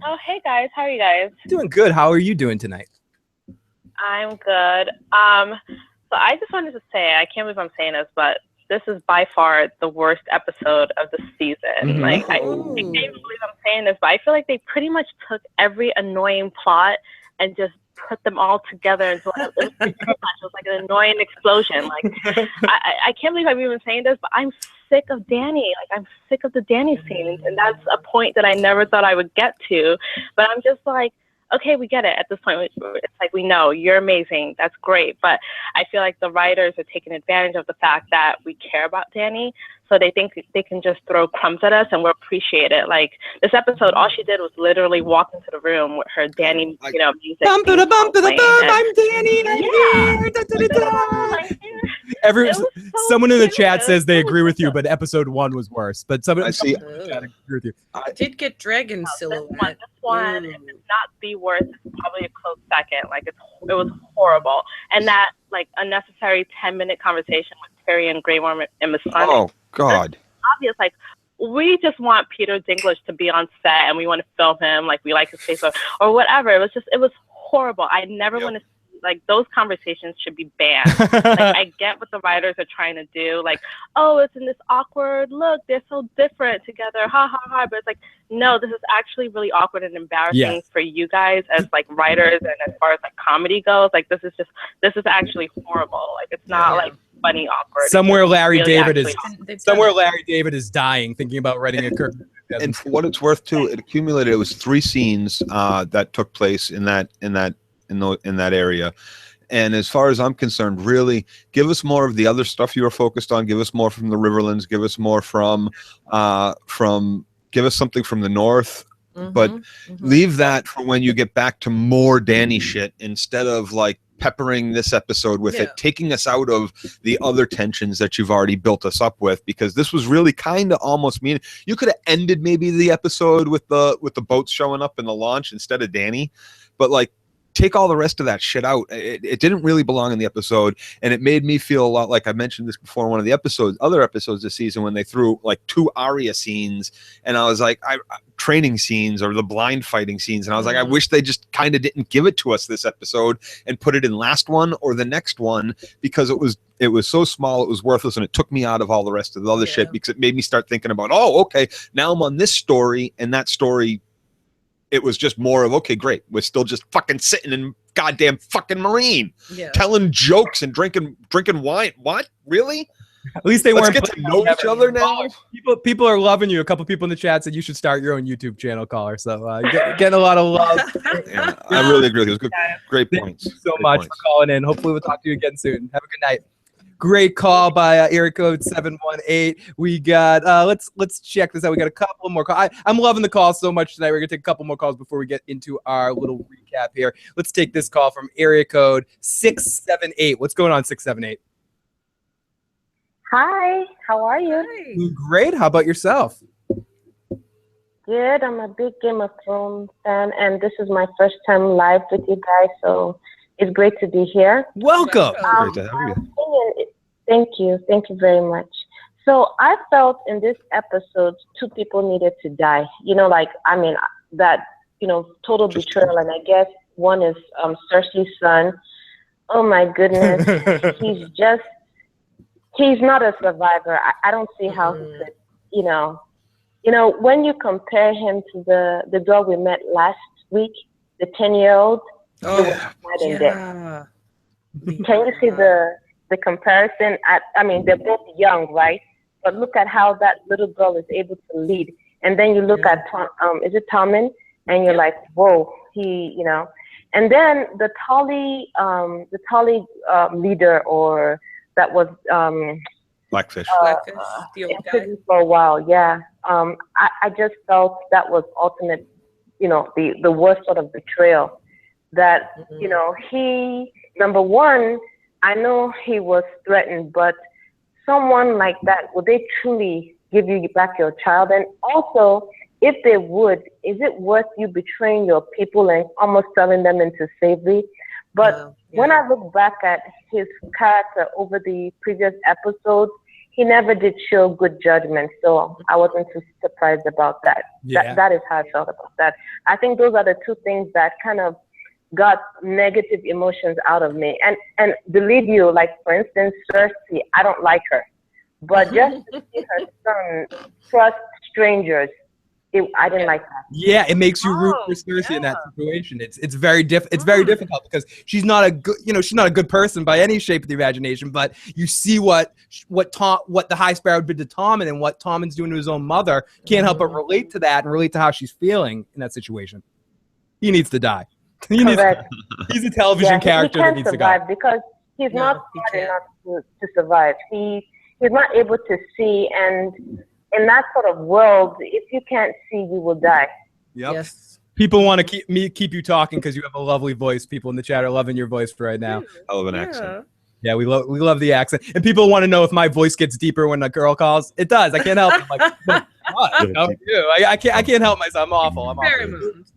Oh, hey, guys. How are you guys? Doing good. How are you doing tonight? I'm good. So I just wanted to say, I can't believe I'm saying this, but this is by far the worst episode of the season. I can't believe I'm saying this, but I feel like they pretty much took every annoying plot and just put them all together into it was like an annoying explosion. I can't believe I'm even saying this, but I'm sick of Danny. I'm sick of the Danny scenes, and that's a point that I never thought I would get to. But I'm just like, okay, we get it. At this point, it's like, we know you're amazing. That's great. But I feel like the writers are taking advantage of the fact that we care about Dany. So they think they can just throw crumbs at us and we'll appreciate it. Like this episode, all she did was literally walk into the room with her Dany, music. Bum, ba, da, bum, ba, da, bum, I'm Dany. I'm here. Da, da, da, da. Someone in the chat says they agree with you, but episode 1 was worse. But someone in the chat agree with you. I did get dragon silhouette. This one, if it's not the worst, it's probably a close second. Like it was horrible, and that like unnecessary 10-minute conversation with Tyrion, Grey Worm, and Miss Sunny. Oh God! Obvious, like we just want Peter Dinklage to be on set, and we want to film him, like we like his face or whatever. It was horrible. I never want to. Like those conversations should be banned. Like I get what the writers are trying to do. Like, oh, it's in this awkward look. They're so different together. Ha ha ha. But it's like, no, this is actually really awkward and embarrassing for you guys as like writers and as far as like comedy goes. Like this is actually horrible. Like it's not like funny awkward. Somewhere Larry David is dying thinking about writing a curtain. And for what it's worth, too, it accumulated. It was 3 scenes that took place in that area. And as far as I'm concerned, really give us more of the other stuff you were focused on. Give us more from the Riverlands. Give us more give us something from the North. But leave that for when you get back to more Dany shit instead of like peppering this episode with it, taking us out of the other tensions that you've already built us up with, because this was really kind of almost mean. You could have ended maybe the episode with the boats showing up in the launch instead of Dany, but like take all the rest of that shit out. It didn't really belong in the episode, and it made me feel a lot like I mentioned this before in one of the other episodes this season when they threw like 2 Arya scenes, and I was like, training scenes or the blind fighting scenes, and I was like, I wish they just kind of didn't give it to us this episode and put it in last one or the next one, because it was so small, it was worthless, and it took me out of all the rest of the other shit, because it made me start thinking about, oh, okay, now I'm on this story, and that story, it was just more of, okay, great, we're still just fucking sitting in goddamn fucking Marine, telling jokes and drinking wine. What? Really? At least they weren't get to know each other now. People are loving you. A couple people in the chat said you should start your own YouTube channel, caller. So getting a lot of love. I really agree with you. It was good, great points. Thank you so much for calling in. Hopefully we'll talk to you again soon. Have a good night. Great call by area code 718. We got let's check this out. We got a couple more calls. I'm loving the call so much tonight. We're gonna take a couple more calls before we get into our little recap here. Let's take this call from area code 678. What's going on, 678? Hi, how are you? Great. How about yourself? Good. I'm a big Game of Thrones fan, and this is my first time live with you guys, so it's great to be here. Welcome. Great to have you. Thank you. Thank you very much. So I felt in this episode 2 people needed to die. Total betrayal, and I guess one is Cersei's son. Oh my goodness, he's not a survivor. I don't see how he could, when you compare him to the girl we met last week, the 10-year-old, can you see the comparison? I mean, they're both young, right? But look at how that little girl is able to lead. And then you look at, is it Tommen? And you're like, whoa, And then the Tully leader, or that was Blackfish. The old guy. For a while, yeah. I just felt that was ultimate, the worst sort of betrayal. That he, number one, I know he was threatened, but someone like that, would they truly give you back your child? And also, if they would, is it worth you betraying your people and almost selling them into slavery? But when I look back at his character over the previous episodes, he never did show good judgment. So I wasn't too surprised about that. That is how I felt about that. I think those are the 2 things that kind of got negative emotions out of me. And believe you, like for instance, Cersei, I don't like her. But just to see her son trust strangers, I didn't like that. Yeah, it makes you root for Cersei in that situation. It's very very difficult because she's not a good person by any shape of the imagination. But you see what the High Sparrow did to Tommen and what Tommen's doing to his own mother. Can't help but relate to that and relate to how she's feeling in that situation. He needs to die. Correct. He's a television character he that can't needs to survive go. because he's No, not he smart can't. enough to survive. He's not able to see, and in that sort of world, if you can't see, you will die. Yep. Yes. People want to keep you talking because you have a lovely voice. People in the chat are loving your voice right now. Hell of an accent. Yeah, we love the accent. And people want to know if my voice gets deeper when a girl calls. It does. I can't help it. I'm like, what? No, I can't help myself. I'm awful.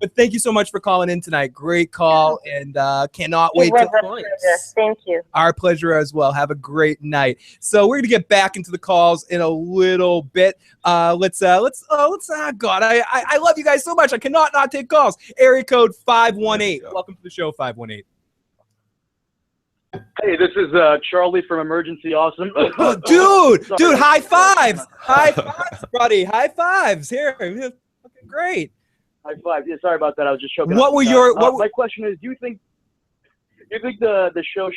But thank you so much for calling in tonight. Great call, and cannot wait. It was a pleasure. Thank you. Our pleasure as well. Have a great night. So we're gonna get back into the calls in a little bit. God, I love you guys so much. I cannot not take calls. Area code 518. Welcome to the show, 518. Hey, this is Charlie from Emergency Awesome. Dude, high fives, buddy, high fives. Here, okay, great. High five. Yeah, sorry about that. I was just choking. My question is, do you think the show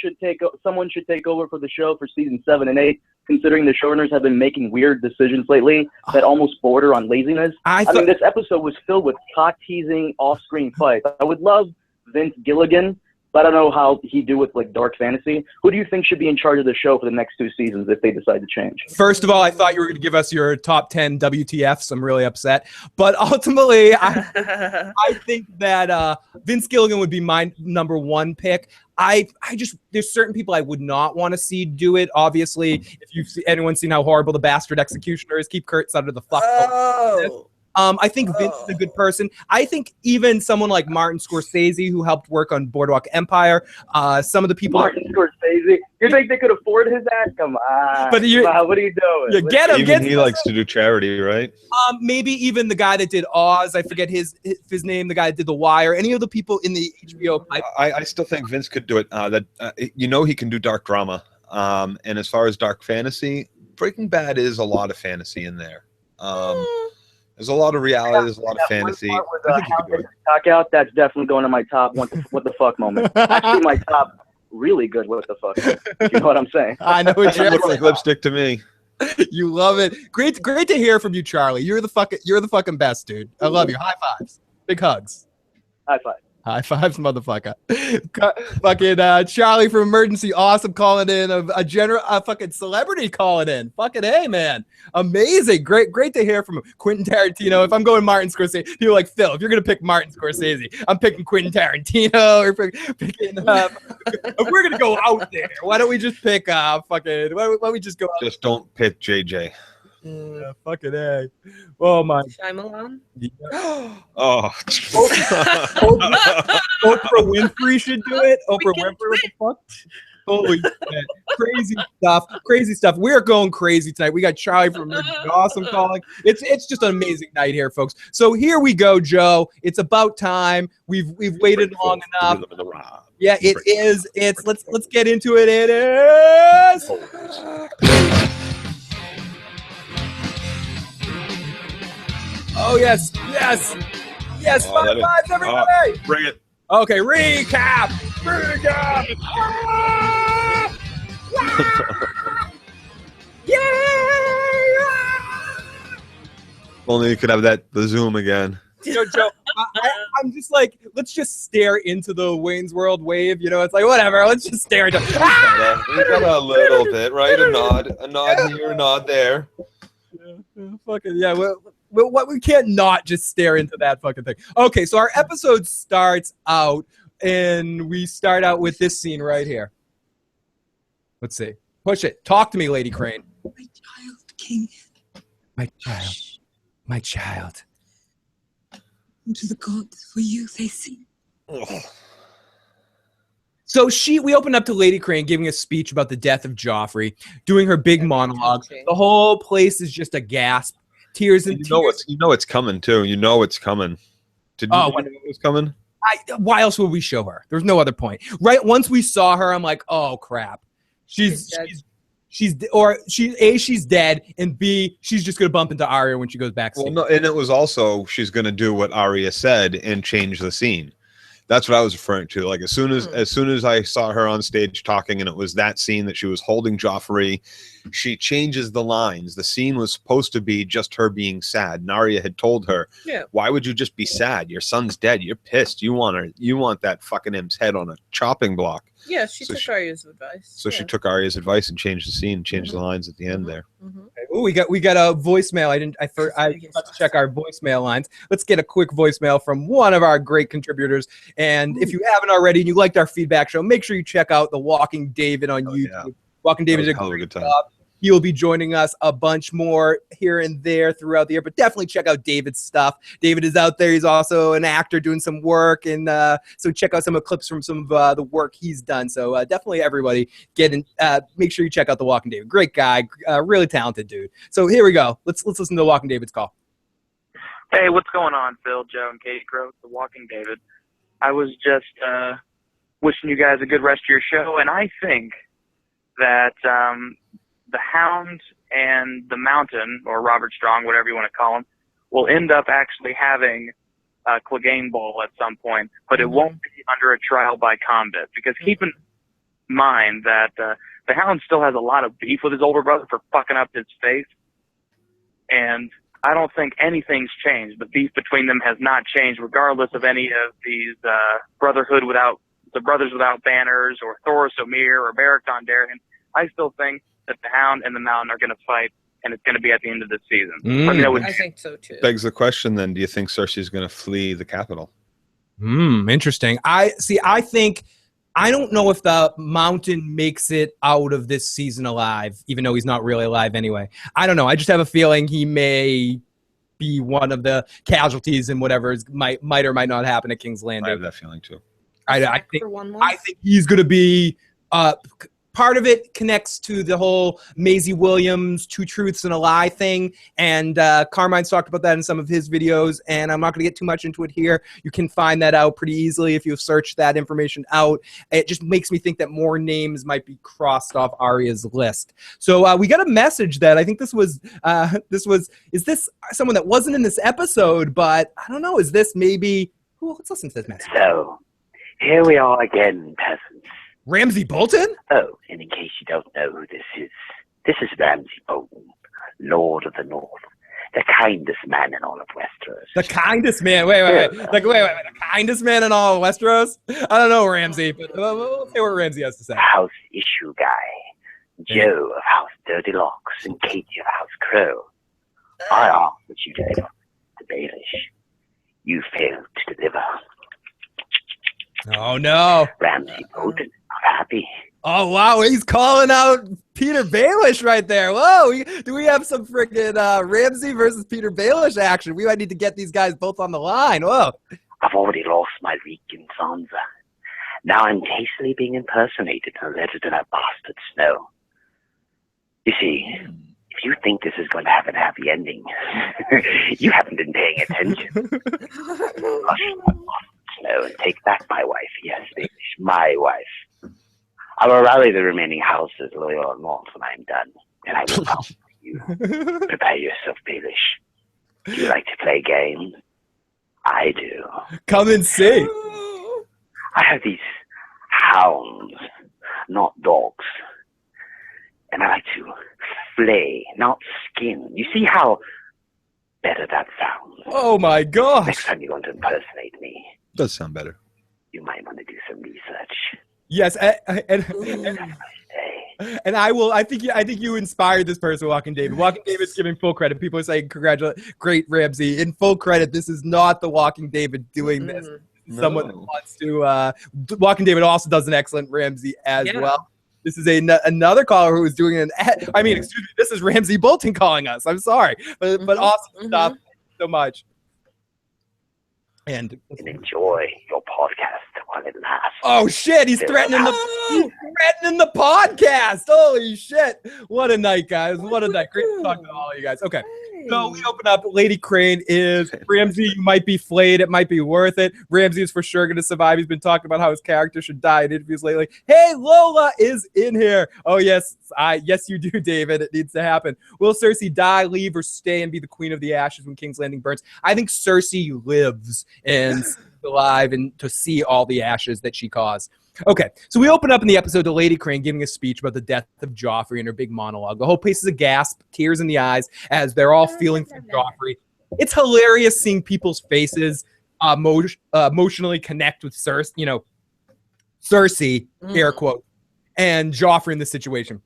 someone should take over for the show for season 7 and 8, considering the showrunners have been making weird decisions lately that almost border on laziness? I mean, this episode was filled with cock-teasing, off-screen fights. I would love Vince Gilligan, but I don't know how he'd do with like dark fantasy. Who do you think should be in charge of the show for the next 2 seasons if they decide to change? First of all, I thought you were going to give us your top 10 WTFs. I'm really upset. But ultimately, I think that Vince Gilligan would be my number 1 pick. There's certain people I would not want to see do it. Obviously, if anyone's seen how horrible The Bastard Executioner is, keep Kurt Sutter the fuck out. I think Vince is a good person. I think even someone like Martin Scorsese, who helped work on Boardwalk Empire, some of the people. Martin Scorsese? You think they could afford his ass? Come on. But what are you doing? You get him. Even he likes to do charity, right? Maybe even the guy that did Oz. I forget his name. The guy that did The Wire. Any of the people in the HBO pipe. I still think Vince could do it. He can do dark drama. And as far as dark fantasy, Breaking Bad is a lot of fantasy in there. There's a lot of reality. There's a lot of fantasy. I think you could do it. Talk out. That's definitely going to my top what the fuck moment. Actually, my top really good what the fuck. You know what I'm saying? I know what you're looks like lipstick to me. You love it. Great to hear from you, Charlie. You're the fucking best, dude. I love you. High fives. Big hugs. High five. High fives, motherfucker. Fucking Charlie from Emergency Awesome calling in, a fucking celebrity calling in. Fucking hey, man. Amazing. Great to hear from him. Quentin Tarantino. If I'm going Martin Scorsese, you're like, Phil, if you're going to pick Martin Scorsese, I'm picking Quentin Tarantino or picking if we're going to go out there, why don't we just pick why don't we just go out Just don't pick JJ. Yeah, fucking A. Oh my. Shyamalan? Yeah. Oh. Oprah Winfrey should do it. Oprah Winfrey, what the fuck? Holy shit. Crazy stuff. We're going crazy tonight. We got Charlie from Awesome calling. It's just an amazing night here, folks. So here we go, Joe. It's about time. We've waited long enough. Yeah, it is. Let's get into it. It is. Oh, yes. Five fives, everybody. Bring it. Okay, recap. Only you could have the Zoom again. Joe, I'm just like, let's just stare into the Wayne's World wave. It's like, whatever. Let's just stare into. We got a little bit, right? A nod here, a nod there. Fucking yeah. We can't not just stare into that fucking thing. Okay, so our episode starts out, and we start out with this scene right here. Let's see. Push it. Talk to me, Lady Crane. My child, King. My child. To the gods, for you they see. So we opened up to Lady Crane giving a speech about the death of Joffrey, doing her big monologue. The whole place is just a gasp. Tears and tears. You know it's coming too. You know it's coming. Did you know it was coming? Why else would we show her? There's no other point. Right? Once we saw her, I'm like, oh crap. She's dead, and B, she's just gonna bump into Arya when she goes back. Well, no, and it was also she's gonna do what Arya said and change the scene. That's what I was referring to. Like as soon as I saw her on stage talking, and it was that scene that she was holding Joffrey, she changes the lines. The scene was supposed to be just her being sad. And Arya had told her, "Why would you just be sad? Your son's dead. You're pissed. You want that fucking im's head on a chopping block." Yeah, she took Arya's advice. So she took Arya's advice and changed the scene, changed the lines at the end there. Oh, we got a voicemail. I forgot to check our voicemail lines. Let's get a quick voicemail from one of our great contributors. And if you haven't already and you liked our feedback show, make sure you check out The Walking David on YouTube. Yeah. Walking David did a great job. He will be joining us a bunch more here and there throughout the year, but definitely check out David's stuff. David is out there. He's also an actor doing some work, and so check out some of clips from some of the work he's done. So definitely everybody make sure you check out The Walking David. Great guy, really talented dude. So here we go. Let's listen to The Walking David's call. Hey, what's going on, Phil, Joe, and Katie Crow? The Walking David. I was just wishing you guys a good rest of your show, and I think that the Hound and the Mountain, or Robert Strong, whatever you want to call him, will end up actually having a Clegane Bowl at some point, but it won't be under a trial by combat, because keep in mind that the Hound still has a lot of beef with his older brother for fucking up his face, and I don't think anything's changed. The beef between them has not changed, regardless of any of these Brothers Without Banners, or Thoros O'Meara, or Beric Dondarrion. I still think that the Hound and the Mountain are going to fight, and it's going to be at the end of the season. Let me know what I think so too. Begs the question then, do you think Cersei's going to flee the capital? Interesting. I don't know if the Mountain makes it out of this season alive, even though he's not really alive anyway. I don't know. I just have a feeling he may be one of the casualties in whatever might or might not happen at King's Landing. I have that feeling too. I think he's going to be part of it connects to the whole Maisie Williams, 2 truths and a lie thing. And Carmine's talked about that in some of his videos, and I'm not going to get too much into it here. You can find that out pretty easily if you search that information out. It just makes me think that more names might be crossed off Arya's list. So we got a message that I think is this someone that wasn't in this episode, but I don't know, is this maybe, let's listen to this message. So, here we are again, peasants. Ramsay Bolton? Oh, and in case you don't know who this is Ramsay Bolton, Lord of the North, the kindest man in all of Westeros. The kindest man? Wait. The kindest man in all of Westeros? I don't know, Ramsay, but we'll see what Ramsay has to say. House Issue Guy, Joe of House Dirty Locks, and Katie of House Crow. I ask that you deliver to Baelish. You failed to deliver. Oh, no. Ramsay Bolton. Happy. Oh, wow. He's calling out Peter Baelish right there. Whoa. Do we have some freaking Ramsay versus Peter Baelish action? We might need to get these guys both on the line. Whoa. I've already lost my reek in Sansa. Now I'm tastily being impersonated and led to that bastard Snow. You see, if you think this is going to have a happy ending, you haven't been paying attention. Hush, Snow, and take back my wife. Yes, Baelish, my wife. I will rally the remaining houses loyal or north when I am done, and I will come for you. Prepare yourself, Baelish. Do you like to play games? I do. Come and see. I have these hounds, not dogs. And I like to flay, not skin. You see how better that sounds? Oh my gosh. Next time you're going to impersonate me. Does sound better. You might want to do some research. Yes, and I will. I think you inspired this person, Walking David. Walking David's giving full credit. People are saying, "Congratulate, great Ramsay." In full credit, this is not the Walking David doing this. No. Someone that wants to. Walking David also does an excellent Ramsay as well. This is another caller who is doing an. Excuse me. This is Ramsay Bolton calling us. I'm sorry, but awesome stuff. Thank you so much. And enjoy your podcast while it lasts. Oh shit, he's threatening the podcast. Holy shit. What a night, guys. What a night. Great to talk to all of you guys. Okay. So we open up. Lady Crane is Ramsay. You might be flayed. It might be worth it. Ramsay is for sure going to survive. He's been talking about how his character should die in interviews lately. Hey, Lola is in here. Oh, yes. Yes, you do, David. It needs to happen. Will Cersei die, leave, or stay and be the Queen of the Ashes when King's Landing burns? I think Cersei lives and alive and to see all the ashes that she caused. Okay, so we open up in the episode to Lady Crane giving a speech about the death of Joffrey in her big monologue. The whole place is a gasp, tears in the eyes as they're all feeling for Joffrey. It's hilarious seeing people's faces emotionally connect with Cersei, air quote, and Joffrey in this situation.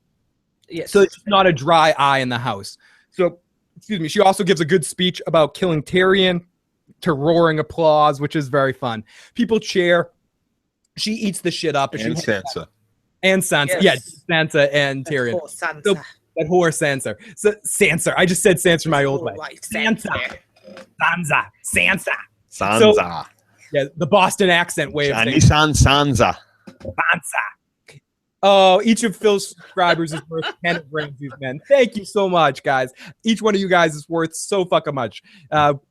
Yes. So it's not a dry eye in the house. So, excuse me, she also gives a good speech about killing Tyrion to roaring applause, which is very fun. People cheer. She eats the shit up. And Sansa. And Sansa. Yes. Yeah, Sansa and Tyrion. Sansa. So, that whore Sansa. So, Sansa. I just said Sansa my old way. Sansa. Sansa. Sansa. Sansa. So, yeah, the Boston accent way of saying Sansa. Sansa. Oh, each of Phil's subscribers is worth 10 of Ramsay's men. Thank you so much, guys. Each one of you guys is worth so fucking much.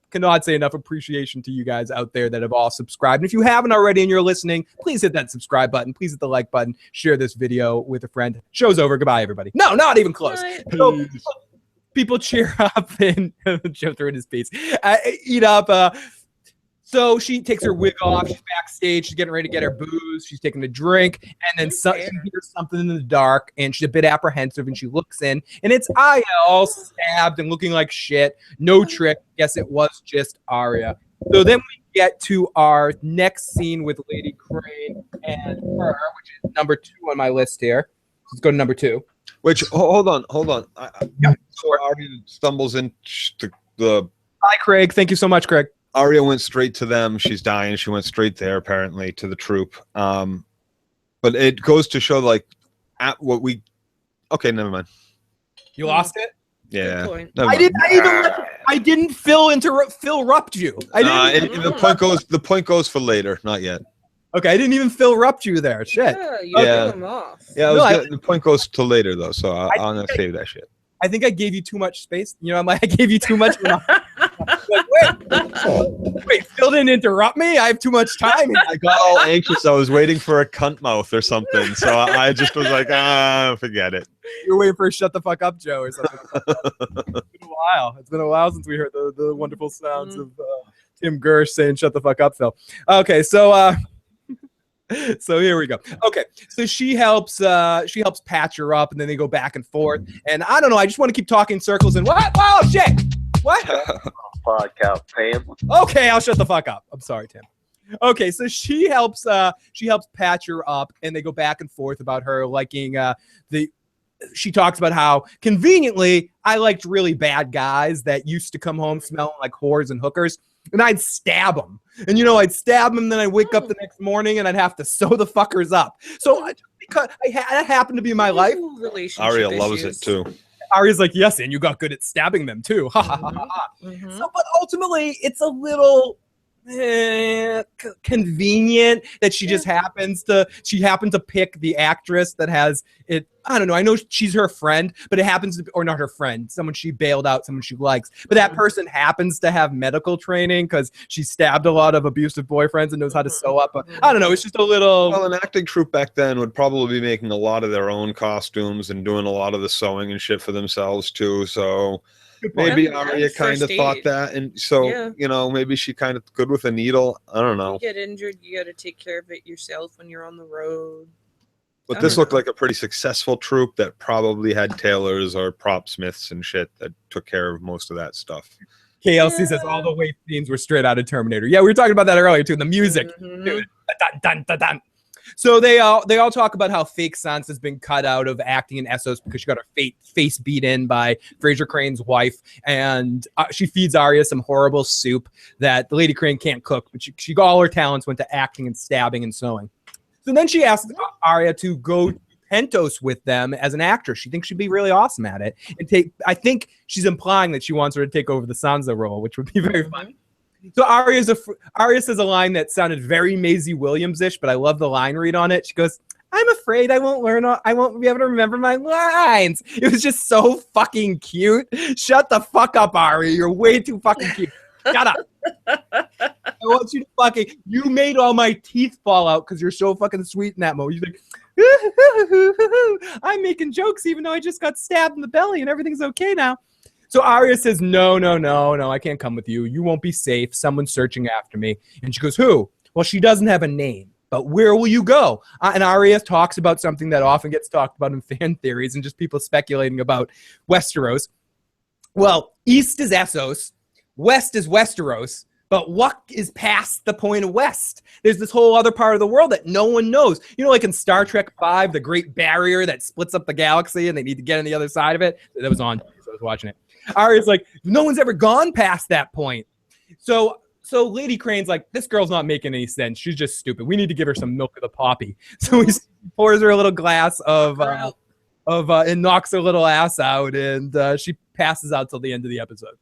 Cannot say enough appreciation to you guys out there that have all subscribed. And if you haven't already and you're listening, please hit that subscribe button. Please hit the like button. Share this video with a friend. Show's over. Goodbye, everybody. No, not even close. So, people cheer up and Joe threw in his piece. Eat up. So she takes her wig off. She's backstage. She's getting ready to get her booze. She's taking a drink. And then she hears something in the dark. And she's a bit apprehensive. And she looks in. And it's Arya all stabbed and looking like shit. No trick. Guess it was just Arya. So then we get to our next scene with Lady Crane and her, which is number 2 on my list here. Let's go to number 2. Which, hold on. So Arya stumbles into the... Hi, Craig. Thank you so much, Craig. Arya went straight to them. She's dying. She went straight there, apparently, to the troop. But it goes to show, like, at what we... Okay, never mind. You lost it? Yeah. I didn't Phil interrupt you. The point goes for later, not yet. Okay, I didn't even Phil-rupt you there. Shit. Yeah, you threw him off. Yeah, the point goes to later, though, so I'm going to save that shit. I think I gave you too much space. You know, I gave you too much. Wait, Phil didn't interrupt me? I have too much time. I got all anxious. I was waiting for a cunt mouth or something, so I just was like, forget it. You were waiting for a shut the fuck up, Joe, or something. It's been a while since we heard the wonderful sounds of Tim Gersh saying shut the fuck up, Phil. Okay, so so here we go. Okay, so she helps patch her up, and then they go back and forth. And I don't know. I just want to keep talking in circles. And what? Wow, shit! What? Fuck out, Tim. Okay, I'll shut the fuck up. I'm sorry, Tim. Okay, so she helps patch her up, and they go back and forth about her liking She talks about how conveniently I liked really bad guys that used to come home smelling like whores and hookers. And I'd stab them. And, I'd stab them, then I'd wake up the next morning, and I'd have to sew the fuckers up. So, because that happened to be my life. Arya loves it, too. Arya's like, yes, and you got good at stabbing them, too. Ha, ha, ha, ha, ha. So, but ultimately, it's a little convenient that she just happened to pick the actress that has it. I don't know. I know she's her friend, but it happens to be, or not her friend, someone she bailed out, someone she likes. But that person happens to have medical training because she stabbed a lot of abusive boyfriends and knows how to sew up. I don't know. It's just a little. Well, an acting troupe back then would probably be making a lot of their own costumes and doing a lot of the sewing and shit for themselves too. So maybe Arya kind of thought that, and so maybe she kind of good with a needle. I don't know. You get injured, you got to take care of it yourself when you're on the road. But this looked like a pretty successful troupe that probably had tailors or prop smiths and shit that took care of most of that stuff. KLC says all the way scenes were straight out of Terminator. Yeah, we were talking about that earlier too. The music. Dude. Dun, dun, dun, dun. So they all talk about how fake Sansa's been cut out of acting in Essos because she got her face beat in by Fraser Crane's wife, and she feeds Arya some horrible soup that the Lady Crane can't cook, but she got all her talents went to acting and stabbing and sewing. So then she asks Arya to go to Pentos with them as an actress. She thinks she'd be really awesome at it. And I think she's implying that she wants her to take over the Sansa role, which would be very fun. So Arya says a line that sounded very Maisie Williams-ish, but I love the line read on it. She goes, "I'm afraid I won't be able to remember my lines." It was just so fucking cute. Shut the fuck up, Arya. You're way too fucking cute. Shut up. I want you to you made all my teeth fall out because you're so fucking sweet in that moment. You're like, I'm making jokes even though I just got stabbed in the belly and everything's okay now. So Arya says, no, I can't come with you. You won't be safe. Someone's searching after me. And she goes, who? Well, she doesn't have a name, but where will you go? And Arya talks about something that often gets talked about in fan theories and just people speculating about Westeros. Well, east is Essos, west is Westeros, but what is past the point of west? There's this whole other part of the world that no one knows. You know, like in Star Trek V, the Great Barrier that splits up the galaxy and they need to get on the other side of it. That was on, so I was watching it. Arya's like, no one's ever gone past that point. So Lady Crane's like, this girl's not making any sense. She's just stupid. We need to give her some milk of the poppy. So he pours her a little glass of and knocks her little ass out, and she passes out till the end of the episode.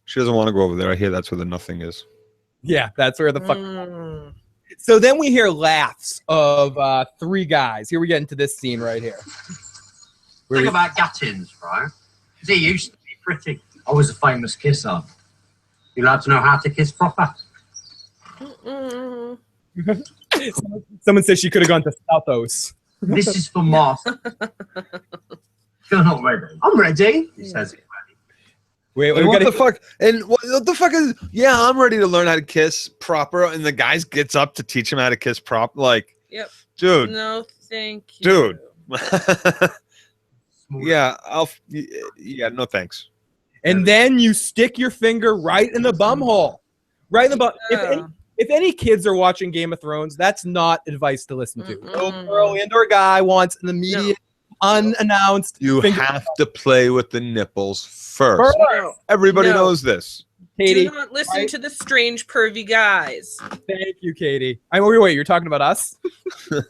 She doesn't want to go over there. I hear that's where the nothing is. Yeah, that's where the fuck. So then we hear laughs of three guys. Here we get into this scene right here. Think about Gattins, bro. He used to be pretty. I was a famous kisser. You allowed to know how to kiss proper? Someone said she could have gone to Southos. This is for Mark. You're not ready. I'm ready. He says it. Wait, what the fuck? And what the fuck is? Yeah, I'm ready to learn how to kiss proper. And the guy gets up to teach him how to kiss proper. Like, yep. Dude. No, thank you. Dude. Yeah, no thanks. And then you stick your finger right in the bum hole. Right in the bum. If any kids are watching Game of Thrones, that's not advice to listen to. No girl and or guy wants an immediate, unannounced. You have to play with the nipples first. Everybody knows this. Katie, do not listen to the strange, pervy guys. Thank you, Katie. Wait, you're talking about us? Wait,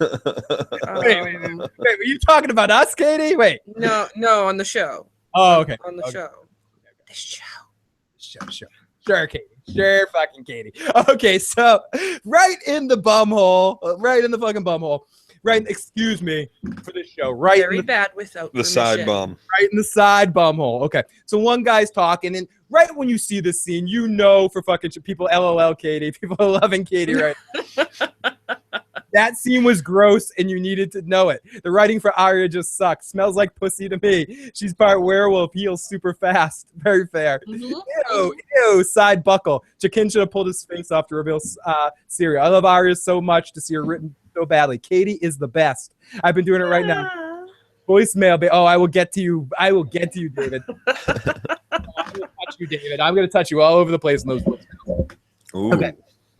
were you talking about us, Katie? Wait. No, on the show. Oh, okay. On the show. The show. Sure, Katie. Sure, fucking Katie. Okay, so right in the bum hole, right in the fucking bum hole. Right, excuse me for this show. Right, very bad without the side bum. Right in the side bum hole. Okay, so one guy's talking, and right when you see this scene, you know for fucking people, LOL, Katie. People are loving Katie, right? That scene was gross, and you needed to know it. The writing for Arya just sucks. Smells like pussy to me. She's part werewolf, heals super fast. Very fair. Ew, side buckle. Jakin should have pulled his face off to reveal Syria. I love Arya so much to see her written so badly. Katie is the best. I've been doing it right now. Voicemail. Oh, I will get to you. I will get to you, David. I'm going to touch you, David. I'm going to touch you all over the place in those voicemails. Okay.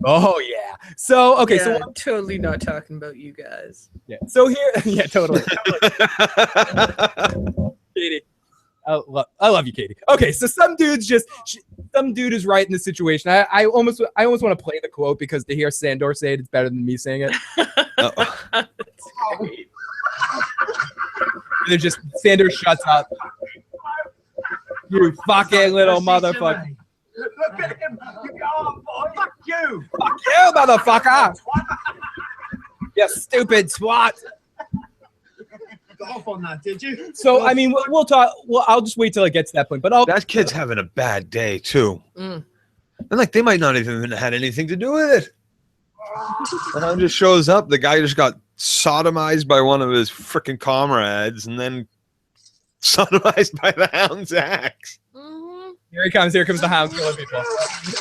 Oh yeah. So okay. Yeah, so I'm totally not talking about you guys. Yeah. So here. Yeah. Totally. Katie. I love you, Katie. Okay. So some dude is right in the situation. I almost want to play the quote because to hear Sandor say it, it's better than me saying it. They're just Sandor shuts up. You fucking little motherfucker. Look at him. You go on, boy. Fuck you. Fuck you, motherfucker. You stupid swat. Got off on that, did you? So, I mean, we'll talk. Well, I'll just wait till it gets to that point. But that kid's having a bad day, too. And, like, they might not even have had anything to do with it. The Hound just shows up. The guy just got sodomized by one of his freaking comrades and then sodomized by the Hound's axe. Here he comes. Here comes the Hound killing people.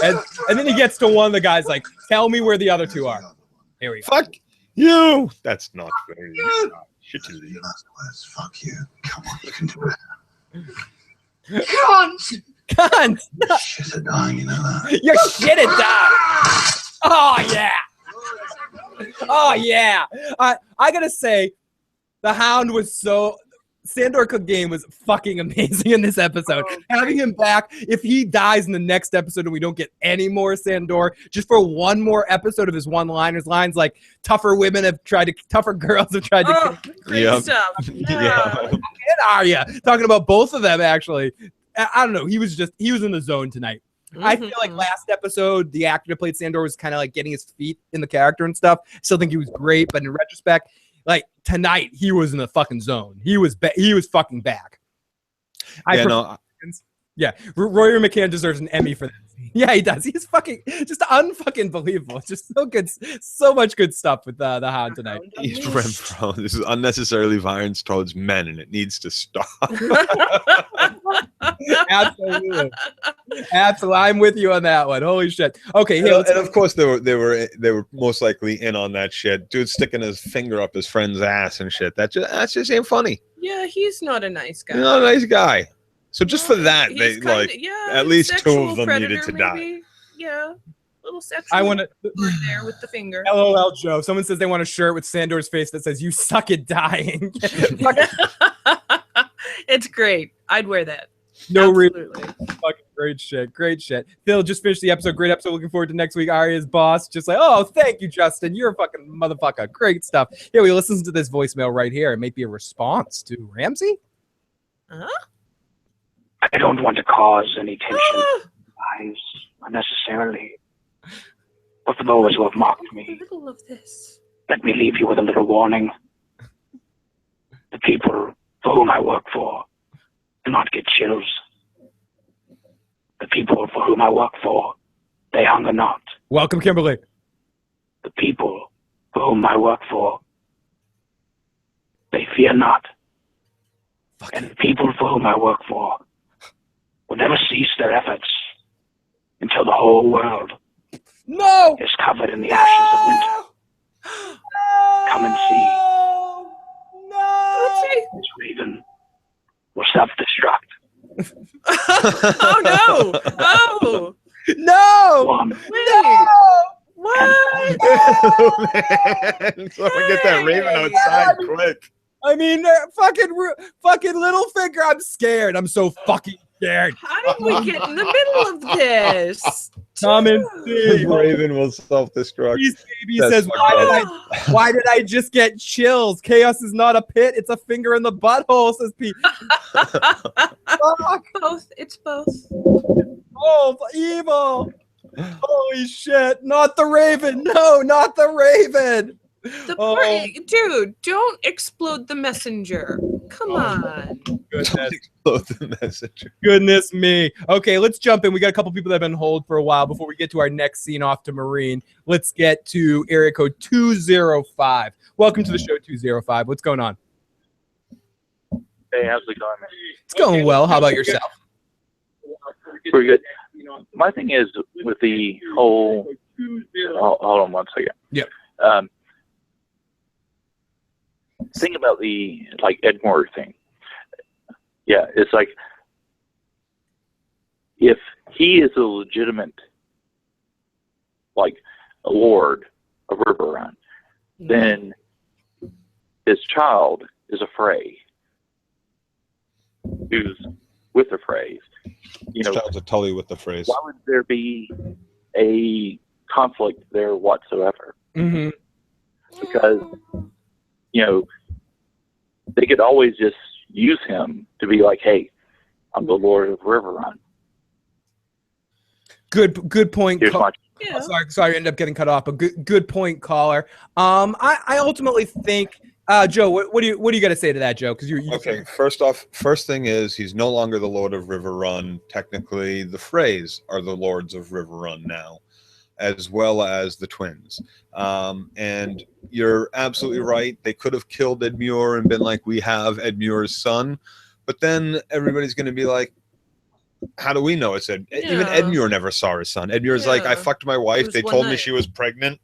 And then he gets to one of the guys like, tell me where the other two are. Here we go. Fuck you. That's not fair. Shit. Fuck you. Come on, you can do it. Cunt. Shit at dying, you know that. You're shit at dying. Oh, yeah. Oh, yeah. I got to say, the Hound was so... Sandor Clegane was fucking amazing in this episode. Having him back, if he dies in the next episode and we don't get any more Sandor, just for one more episode of his one-liners, lines like tougher girls have tried to great stuff. And Arya, talking about both of them actually. I don't know. He was in the zone tonight. I feel like last episode, the actor that played Sandor was kind of like getting his feet in the character and stuff. Still think he was great, but in retrospect, like tonight, he was in the fucking zone. He was fucking back. Yeah, Rory McCann deserves an Emmy for that. Yeah, he does. He's fucking just unfucking believable. Just so good, so much good stuff with the Hound tonight. East Renfro. This is unnecessarily violence towards men, and it needs to stop. Absolutely, absolutely. I'm with you on that one. Holy shit. Okay, and of course they were most likely in on that shit. Dude sticking his finger up his friend's ass and shit. That just ain't funny. Yeah, he's not a nice guy. He's not a nice guy. So just for that, He's they kinda- like yeah, at least two sexual of them predator, needed to die. maybe. Yeah, little sexual. I want to there with the finger. LOL Joe. Someone says they want a shirt with Sandor's face that says "You suck at dying." It's great. I'd wear that. No reason. Fucking great shit. Great shit. Phil just finished the episode. Great episode. Looking forward to next week. Arya's boss. Just like, oh, thank you, Justin. You're a fucking motherfucker. Great stuff. Yeah, we listen to this voicemail right here. It may be a response to Ramsay. Huh? I don't want to cause any tension in your lives unnecessarily. But for those who have mocked me, Middle of this. let me leave you with a little warning. The people for whom I work for do not get chills. The people for whom I work for, they hunger not. Welcome, Kimberly. The people for whom I work for, they fear not. And the people for whom I work for will never cease their efforts until the whole world is covered in the ashes of winter. Come and see. This raven will self-destruct. Oh no! Oh no! One. Wait. What? Man, someone get that raven outside quick. I mean, fucking Littlefinger. I'm scared. I'm so fucking scared. How did we get in the middle of this? Come and see. The raven will self-destruct. Baby says, why did I just get chills? Chaos is not a pit. It's a finger in the butthole, says Pete. Both. It's both. Oh, evil. Holy shit. Not the raven. No, not the raven. Dude, don't explode the messenger. Come on. Goodness. Explode the messenger. Goodness me. Okay, let's jump in. We got a couple people that have been hold for a while before we get to our next scene off to Marine. Let's get to area code 205. Welcome to the show, 205. What's going on? Hey, how's it going, man? It's going well. How about yourself? Pretty good. My thing is with the whole. Hold on 1 second. Yep. Thing about the Edmure thing. Yeah, it's like if he is a legitimate a lord of Riverrun, then his child is a Frey who's with the Freys. Child's a Tully with the phrase. Why would there be a conflict there whatsoever? Mm-hmm. Because they could always just use him to be like, hey, I'm the Lord of Riverrun. Good point. Yeah. Sorry, I ended up getting cut off. But good point, caller. I ultimately think, Joe, what do you got to say to that, Joe? Because you okay. First thing is he's no longer the Lord of Riverrun. Technically, the Freys are the Lords of Riverrun now, as well as the twins. And you're absolutely right. They could have killed Edmure and been like, we have Edmure's son. But then everybody's going to be like, how do we know it's Ed? Yeah. Even Edmure never saw his son. Edmure's like, I fucked my wife. They told me she was pregnant.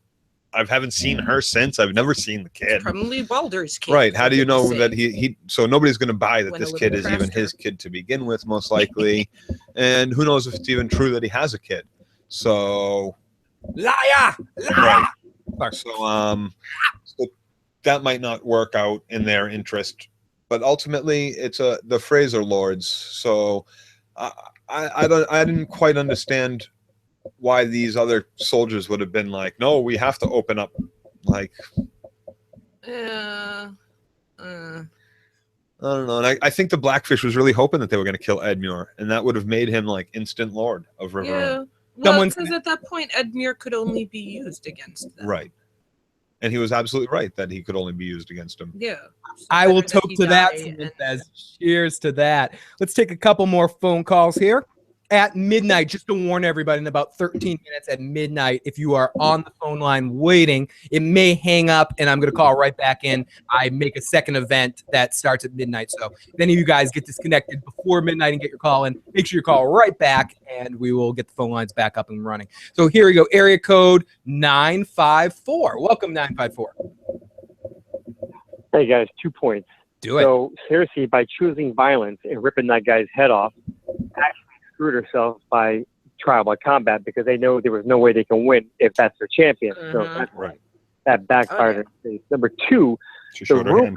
I haven't seen her since. I've never seen the kid. Probably Baldur's kid. Right. How do you know that he so nobody's going to buy that Went a this little kid is even faster. his kid to begin with, most likely. And who knows if it's even true that he has a kid. So liar. Right. So that might not work out in their interest, but ultimately it's the Fraser lords. So I didn't quite understand why these other soldiers would have been like, no, we have to open up. Like, Yeah. I don't know. And I think the Blackfish was really hoping that they were going to kill Edmure, and that would have made him like instant lord of Riverrun. Yeah. Well, because at that point, Edmure could only be used against them. Right. And he was absolutely right that he could only be used against him. Yeah. I will toke to that. Someone says, cheers to that. Let's take a couple more phone calls here. At midnight, just to warn everybody, in about 13 minutes at midnight, if you are on the phone line waiting, it may hang up and I'm going to call right back in. I make a second event that starts at midnight. So if any of you guys get disconnected before midnight and get your call in, make sure you call right back and we will get the phone lines back up and running. So here we go. Area code 954. Welcome, 954. Hey, guys, 2 points. Do it. So Cersei, by choosing violence and ripping that guy's head off, actually screwed herself by trial by combat because they know there was no way they can win if that's their champion. So that's right. That backfired in her face. Number two, the room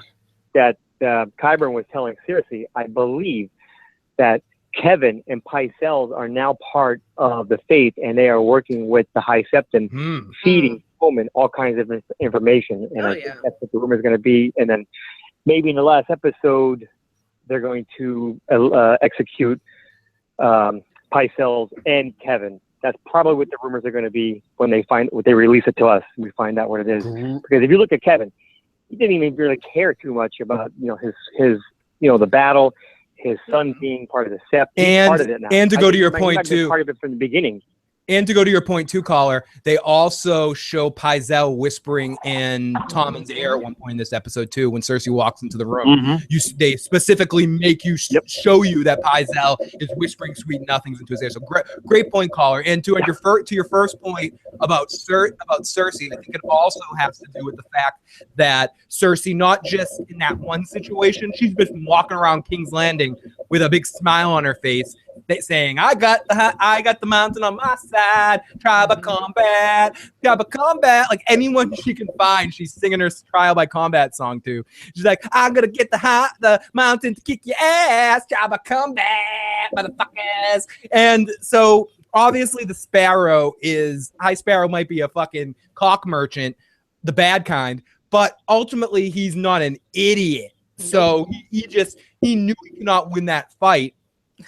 that Qyburn was telling Cersei, I believe that Kevin and Pycelles are now part of the Faith, and they are working with the High Septon, feeding Tommen all kinds of information. And I think that's what the rumor is going to be. And then maybe in the last episode, they're going to execute Pycelles and Kevin. That's probably what the rumors are going to be when they release it to us. We find out what it is. Because if you look at Kevin, he didn't even really care too much about his the battle, his son being part of the Sept. He's part of it now. And to go to your point too, part of it from the beginning. And to go to your point too, caller, they also show Pycelle whispering in Tommen's ear at one point in this episode too, when Cersei walks into the room. They specifically make you show you that Pycelle is whispering sweet nothings into his ear. So great point, caller. And to your first point about Cersei, I think it also has to do with the fact that Cersei, not just in that one situation, she's been walking around King's Landing with a big smile on her face, saying, I got the mountain on my side, trial by combat. Like anyone she can find, she's singing her trial by combat song to. She's like, I'm gonna get the mountain to kick your ass, trial by combat, motherfuckers. And so obviously High Sparrow might be a fucking cock merchant, the bad kind, but ultimately he's not an idiot. So he knew he could not win that fight.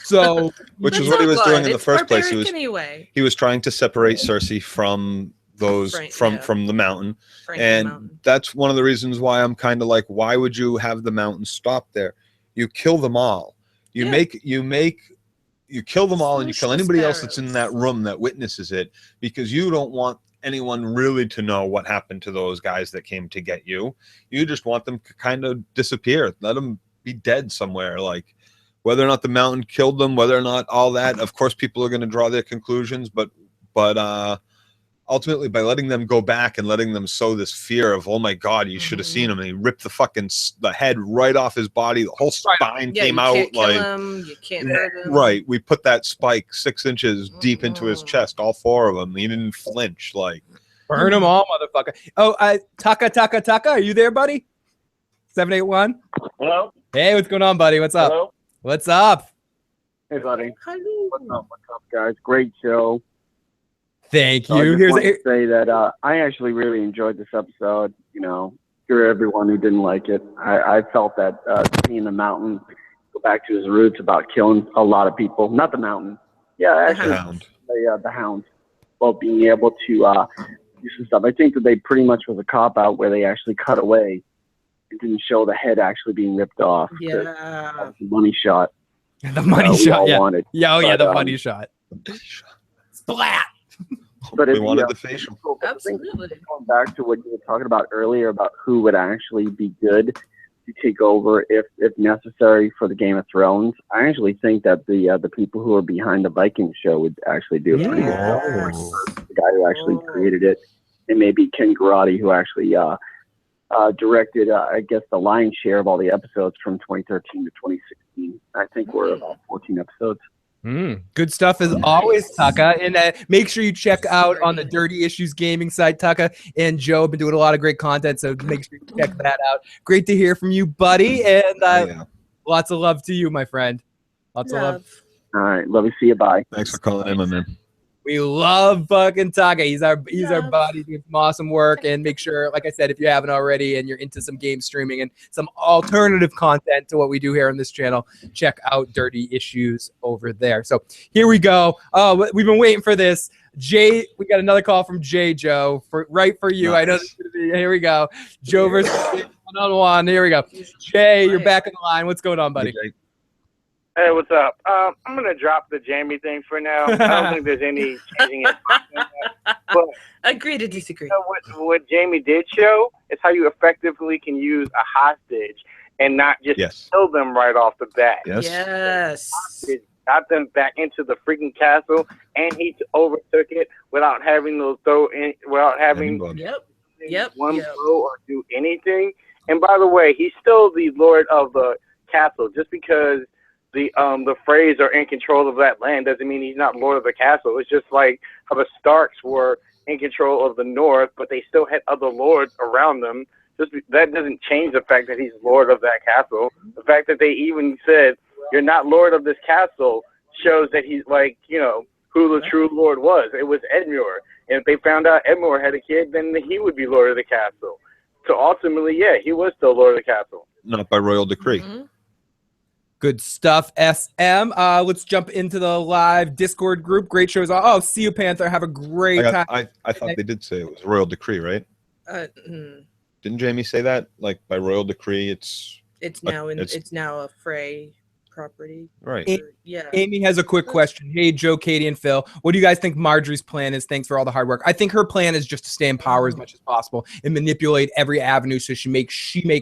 So, which is what he was doing in the first place. He was trying to separate Cersei from from the mountain, that's one of the reasons why I'm kind of like, why would you have the mountain stop there? You kill them all. You kill them all, and you kill anybody else that's in that room that witnesses it, because you don't want anyone really to know what happened to those guys that came to get you. You just want them to kind of disappear, let them be dead somewhere. Like, whether or not the mountain killed them, whether or not all that, of course, people are going to draw their conclusions. But ultimately, by letting them go back and letting them sow this fear of, oh my God, you should have seen him, and he ripped the head right off his body, the whole spine came out. Can't kill him, you can't hurt him. Right, we put that spike 6 inches deep into his chest, all 4 of them. He didn't flinch. Like, burn them all, motherfucker. Oh, Taka, are you there, buddy? 781. Hello. Hey, what's going on, buddy? What's up? Hello. What's up? Hey, buddy. What's up, guys? Great show. Thank you. I just want to say that I actually really enjoyed this episode. For everyone who didn't like it, I felt that seeing the mountain go back to his roots about killing a lot of people. Not the mountain. Yeah, actually, the Hound. Well, being able to do some stuff. I think that they pretty much was a cop-out where they actually cut away. It didn't show the head actually being ripped off. Yeah. The money shot. The money shot. We Yeah. all wanted. The money shot. Splat. But we wanted the facial. Absolutely. Going back to what you were talking about earlier about who would actually be good to take over if necessary for the Game of Thrones, I actually think that the people who are behind the Viking show would actually do a pretty good job. The guy who actually created it, and maybe Ken Garate, who actually directed, I guess, the lion's share of all the episodes from 2013 to 2016. I think we're about 14 episodes. Good stuff as always, Taka. And make sure you check out on the Dirty Issues Gaming site. Taka and Joe have been doing a lot of great content, so make sure you check that out. Great to hear from you, buddy. And lots of love to you, my friend. Lots of love. All right. Love to see you. Bye. Thanks for calling in, my man. We love fucking Taka. He's our buddy. He's doing some awesome work. And make sure, like I said, if you haven't already and you're into some game streaming and some alternative content to what we do here on this channel, check out Dirty Issues over there. So here we go. Oh, we've been waiting for this. Jay, we got another call from Jay, Joe, right for you. Nice. I know this is gonna be, here we go. Joe versus Jay, one-on-one. Here we go. Jay, you're back in the line. What's going on, buddy? Hey, what's up? I'm gonna drop the Jaime thing for now. I don't think there's any changing it. But agree to disagree. What Jaime did show is how you effectively can use a hostage and not just kill them right off the bat. Yes. It got them back into the freaking castle, and he overtook it without having one blow or do anything. And by the way, he's still the lord of the castle. Just because the Freys are in control of that land doesn't mean he's not lord of the castle. It's just like how the Starks were in control of the north, but they still had other lords around them. That doesn't change the fact that he's lord of that castle. The fact that they even said you're not lord of this castle shows that he's like, who the true lord was. It was Edmure. And if they found out Edmure had a kid, then he would be lord of the castle. So ultimately, he was still lord of the castle. Not by royal decree. Good stuff, SM. Let's jump into the live Discord group. Great shows. Oh, see you, Panther. Have a great time. I thought they did say it was royal decree, right? Didn't Jaime say that? Like by royal decree, it's now a Frey property. Right. Amy has a quick question. Hey, Joe, Katie, and Phil. What do you guys think Marjorie's plan is? Thanks for all the hard work. I think her plan is just to stay in power as much as possible and manipulate every avenue so she makes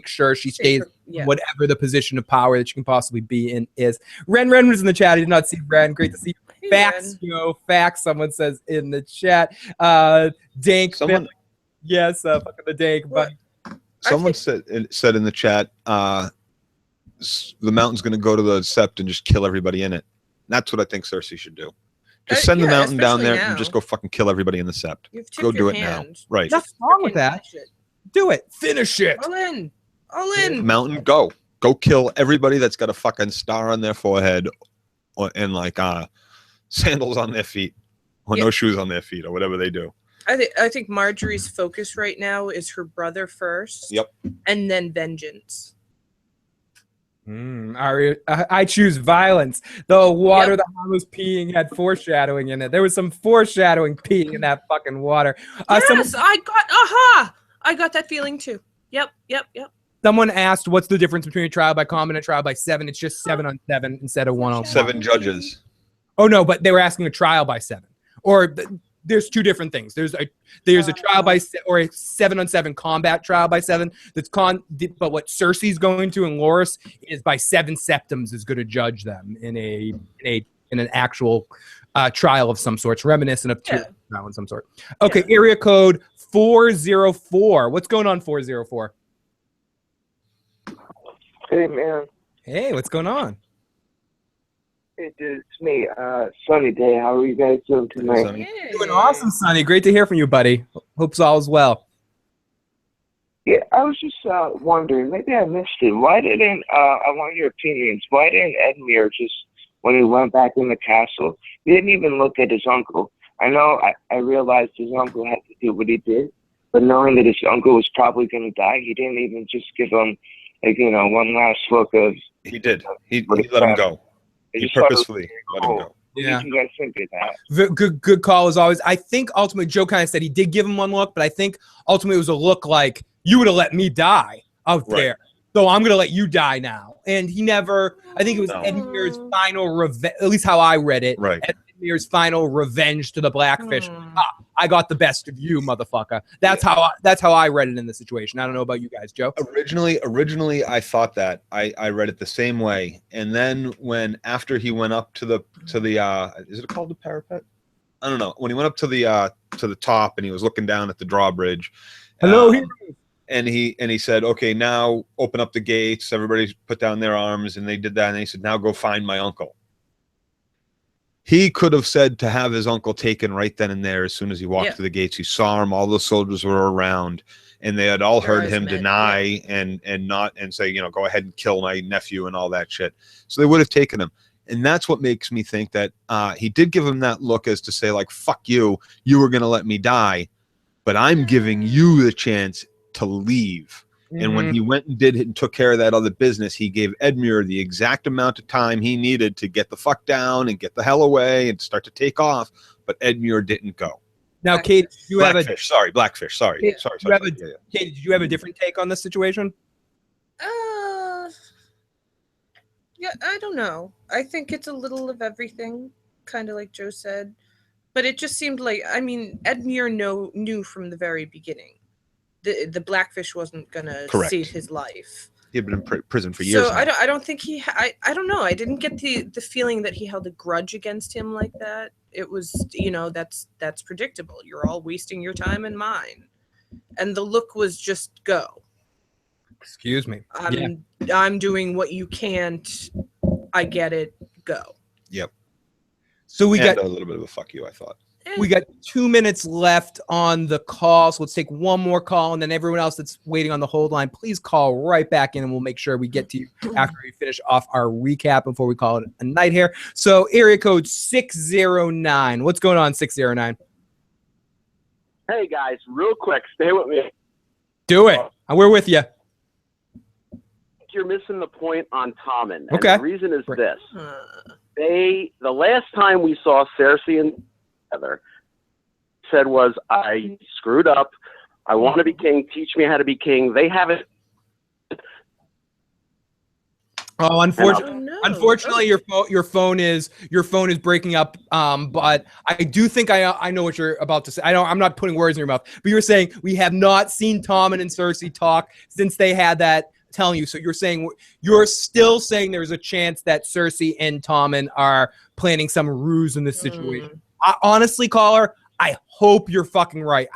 sure she stays whatever the position of power that she can possibly be in is. Ren was in the chat. I did not see Ren. Great to see you. Hey, Facts, facts. Someone says in the chat. Dank. Someone. Yes, fucking the Dank. But someone said in the chat. The mountain's going to go to the Sept and just kill everybody in it. That's what I think Cersei should do. Just send the mountain down there and just go fucking kill everybody in the Sept. Go do it now. Right. Nothing wrong with that. Do it. Finish it. All in. Mountain, go. Go kill everybody that's got a fucking star on their forehead and like sandals on their feet or no shoes on their feet or whatever they do. I think Marjorie's focus right now is her brother first. Yep. And then vengeance. Arya, I choose violence. The water that I was peeing had foreshadowing in it. There was some foreshadowing peeing in that fucking water. Yes, I got that feeling too. Yep. Someone asked what's the difference between a trial by combat and a trial by 7. It's just 7 on 7 instead of 1 on 1. 7 judges. Oh no, but they were asking a trial by 7. Or there's two different things. There's a trial by or a 7 on 7 combat trial by 7. But what Cersei's going to and Loras is by 7 septums is going to judge them in an actual trial of some sort, reminiscent of trial in some sort. Okay, area code 404. What's going on 404? Hey man. Hey, what's going on? It's me, Sunny Day. How are you guys doing tonight? Doing awesome, Sonny. Great to hear from you, buddy. Hope all is well. Yeah, I was just wondering, maybe I missed it. Why didn't, I want your opinions, why didn't Edmure just, when he went back in the castle, he didn't even look at his uncle? I know I realized his uncle had to do what he did, but knowing that his uncle was probably going to die, he didn't even just give him, one last look of... He did. He let him go. He purposefully let him go. Yeah. You guys think of that? Good call as always. I think ultimately Joe kind of said he did give him one look, but I think ultimately it was a look like you would have let me die out there. So I'm going to let you die now. And he never, I think it was Edmure's final revenge, at least how I read it. Right. Edmure's final revenge to the Blackfish. I got the best of you, motherfucker. That's how I read it in the situation. I don't know about you guys, Joe. Originally, I thought that I read it the same way, and then after he went up to the is it called the parapet? I don't know. When he went up to the top and he was looking down at the drawbridge. Hello. And he said, okay, now open up the gates. Everybody put down their arms, and they did that. And he said, now go find my uncle. He could have said to have his uncle taken right then and there as soon as he walked to the gates. He saw him. All the soldiers were around, and they had all heard him deny and say, go ahead and kill my nephew and all that shit. So they would have taken him. And that's what makes me think that he did give him that look as to say, like, fuck you. You were going to let me die, but I'm giving you the chance to leave. And when he went and did it and took care of that other business, he gave Edmure the exact amount of time he needed to get the fuck down and get the hell away and start to take off but Edmure didn't go. Now, Kate, you have Blackfish. Sorry, Blackfish. Sorry. Kate, Sorry. Kate, did you have a different take on this situation? Yeah, I don't know. I think it's a little of everything, kind of like Joe said. But it just seemed like, I mean, Edmure knew from the very beginning the Blackfish wasn't going to save his life. He had been in prison for years. So I don't think I don't know. I didn't get the feeling that he held a grudge against him like that. It was, that's predictable. You're all wasting your time and mine. And the look was just go. Excuse me. I'm doing what you can't. I get it. Go. Yep. So we got a little bit of a fuck you, I thought. We got 2 minutes left on the call, so let's take one more call, and then everyone else that's waiting on the hold line, please call right back in, and we'll make sure we get to you after we finish off our recap before we call it a night here. So area code 609. What's going on, 609? Hey, guys, real quick, stay with me. Do it. We're with you. You're missing the point on Tommen. Okay. And the reason is this. The last time we saw Cersei and together said was, I screwed up. I want to be king. Teach me how to be king. They haven't. Oh, unfortunately, your phone is breaking up. But I do think I know what you're about to say. I'm not putting words in your mouth, but you're saying we have not seen Tommen and Cersei talk since they had that telling you. So you're still saying there's a chance that Cersei and Tommen are planning some ruse in this situation. Honestly, caller, I hope you're fucking right.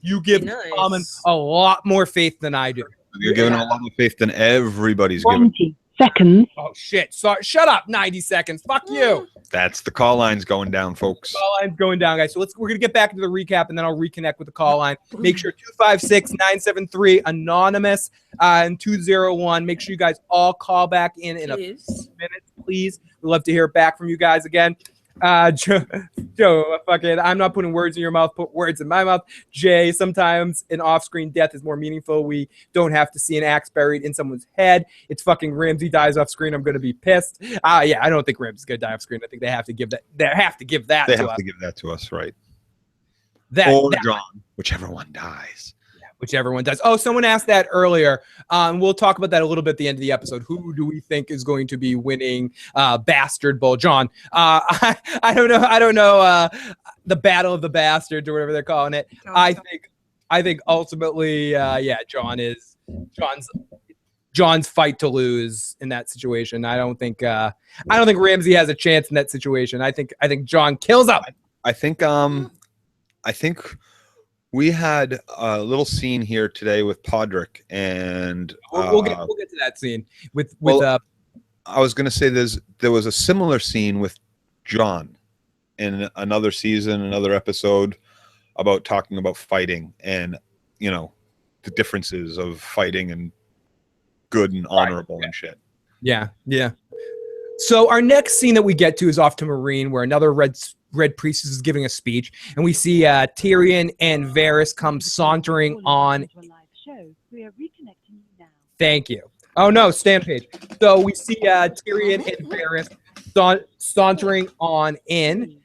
You give Tommen a lot more faith than I do. You're giving a lot of faith than everybody's giving. 20 seconds. Oh shit! Sorry. Shut up. 90 seconds. Fuck you. That's the call lines going down, folks. Call line's going down, guys. So we're gonna get back into the recap, and then I'll reconnect with the call line. Make sure 256-973 anonymous and 201. Make sure you guys all call back in a few minutes, please. We'd love to hear back from you guys again. Joe, fucking, I'm not putting words in your mouth, put words in my mouth. Jay, sometimes an off-screen death is more meaningful. We don't have to see an axe buried in someone's head. It's fucking Ramsay dies off-screen. I'm going to be pissed. Yeah, I don't think Ramsay's going to die off-screen. I think they have to give that. They have to give that to us. Give that to us, right? Or John, whichever one dies. Whichever one does. Oh, someone asked that earlier. We'll talk about that a little bit at the end of the episode. Who do we think is going to be winning Bastard Bowl? John, I don't know. I don't know the Battle of the Bastards or whatever they're calling it. I think ultimately, John's fight to lose in that situation. I don't think Ramsay has a chance in that situation. I think John kills up. I think we had a little scene here today with Podrick, and we'll get to that scene with. I was going to say there was a similar scene with John in another season, another episode, about talking about fighting and the differences of fighting and good and honorable and shit. Yeah. So our next scene that we get to is off to Marine, where another Red Priestess is giving a speech, and we see Tyrion and Varys come sauntering on. Thank you. Oh no, stand page. So we see Tyrion and Varys sauntering on in,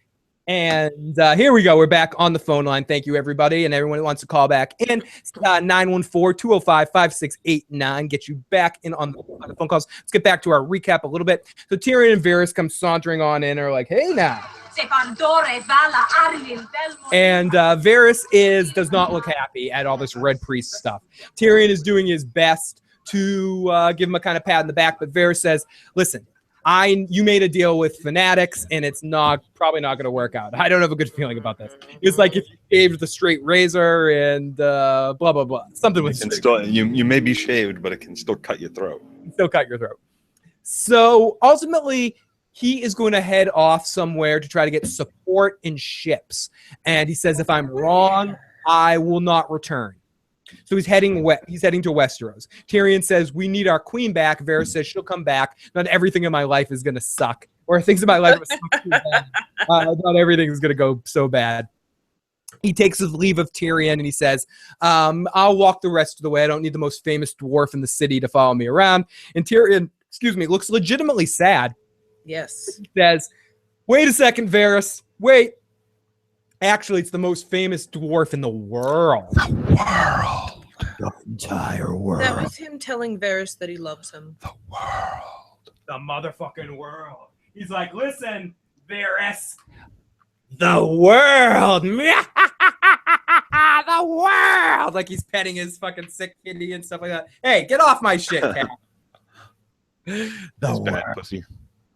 and here we go. We're back on the phone line. Thank you, everybody, and everyone who wants to call back in. 914-205-5689. Get you back in on the phone calls. Let's get back to our recap a little bit. So Tyrion and Varys come sauntering on in, and are like, "Hey now." And Varys does not look happy at all this Red Priest stuff. Tyrion is doing his best to give him a kind of pat in the back, but Varys says, "Listen, you made a deal with fanatics, and it's probably not going to work out. I don't have a good feeling about this." It's like if you shaved the straight razor and blah blah blah, something with you may be shaved, but it can still cut your throat. So ultimately, he is going to head off somewhere to try to get support in ships. And he says, if I'm wrong, I will not return. So he's heading to Westeros. Tyrion says, we need our queen back. Varys says, she'll come back. Not everything in my life is going to suck. Or things in my life are suck too bad. Not everything is going to go so bad. He takes his leave of Tyrion and he says, I'll walk the rest of the way. I don't need the most famous dwarf in the city to follow me around. And Tyrion, looks legitimately sad. Yes. He says, wait a second, Varys. Wait. Actually, it's the most famous dwarf in the world. The entire world. That was him telling Varys that he loves him. The motherfucking world. He's like, listen, Varys. The world. The world. Like he's petting his fucking sick kitty and stuff like that. Hey, get off my shit, cat. That's bad pussy.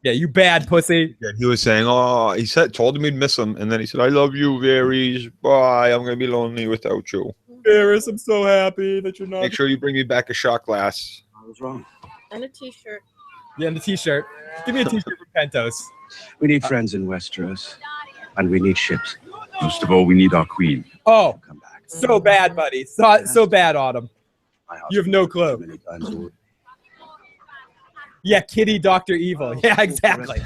Yeah, you bad pussy. Yeah, he was saying, oh, told him he'd miss him, and then he said, I love you, Varys. Bye, I'm gonna be lonely without you. Varys, I'm so happy that you're not. Make sure you bring me back a shot glass. I was wrong. And a t-shirt. Yeah, and the t-shirt. Give me a t-shirt for Pentos. We need friends in Westeros, and we need ships. Most of all, we need our queen. Oh, so bad, buddy. So bad, Autumn. You have no clue. Yeah, Kitty, Dr. Evil. Yeah, exactly.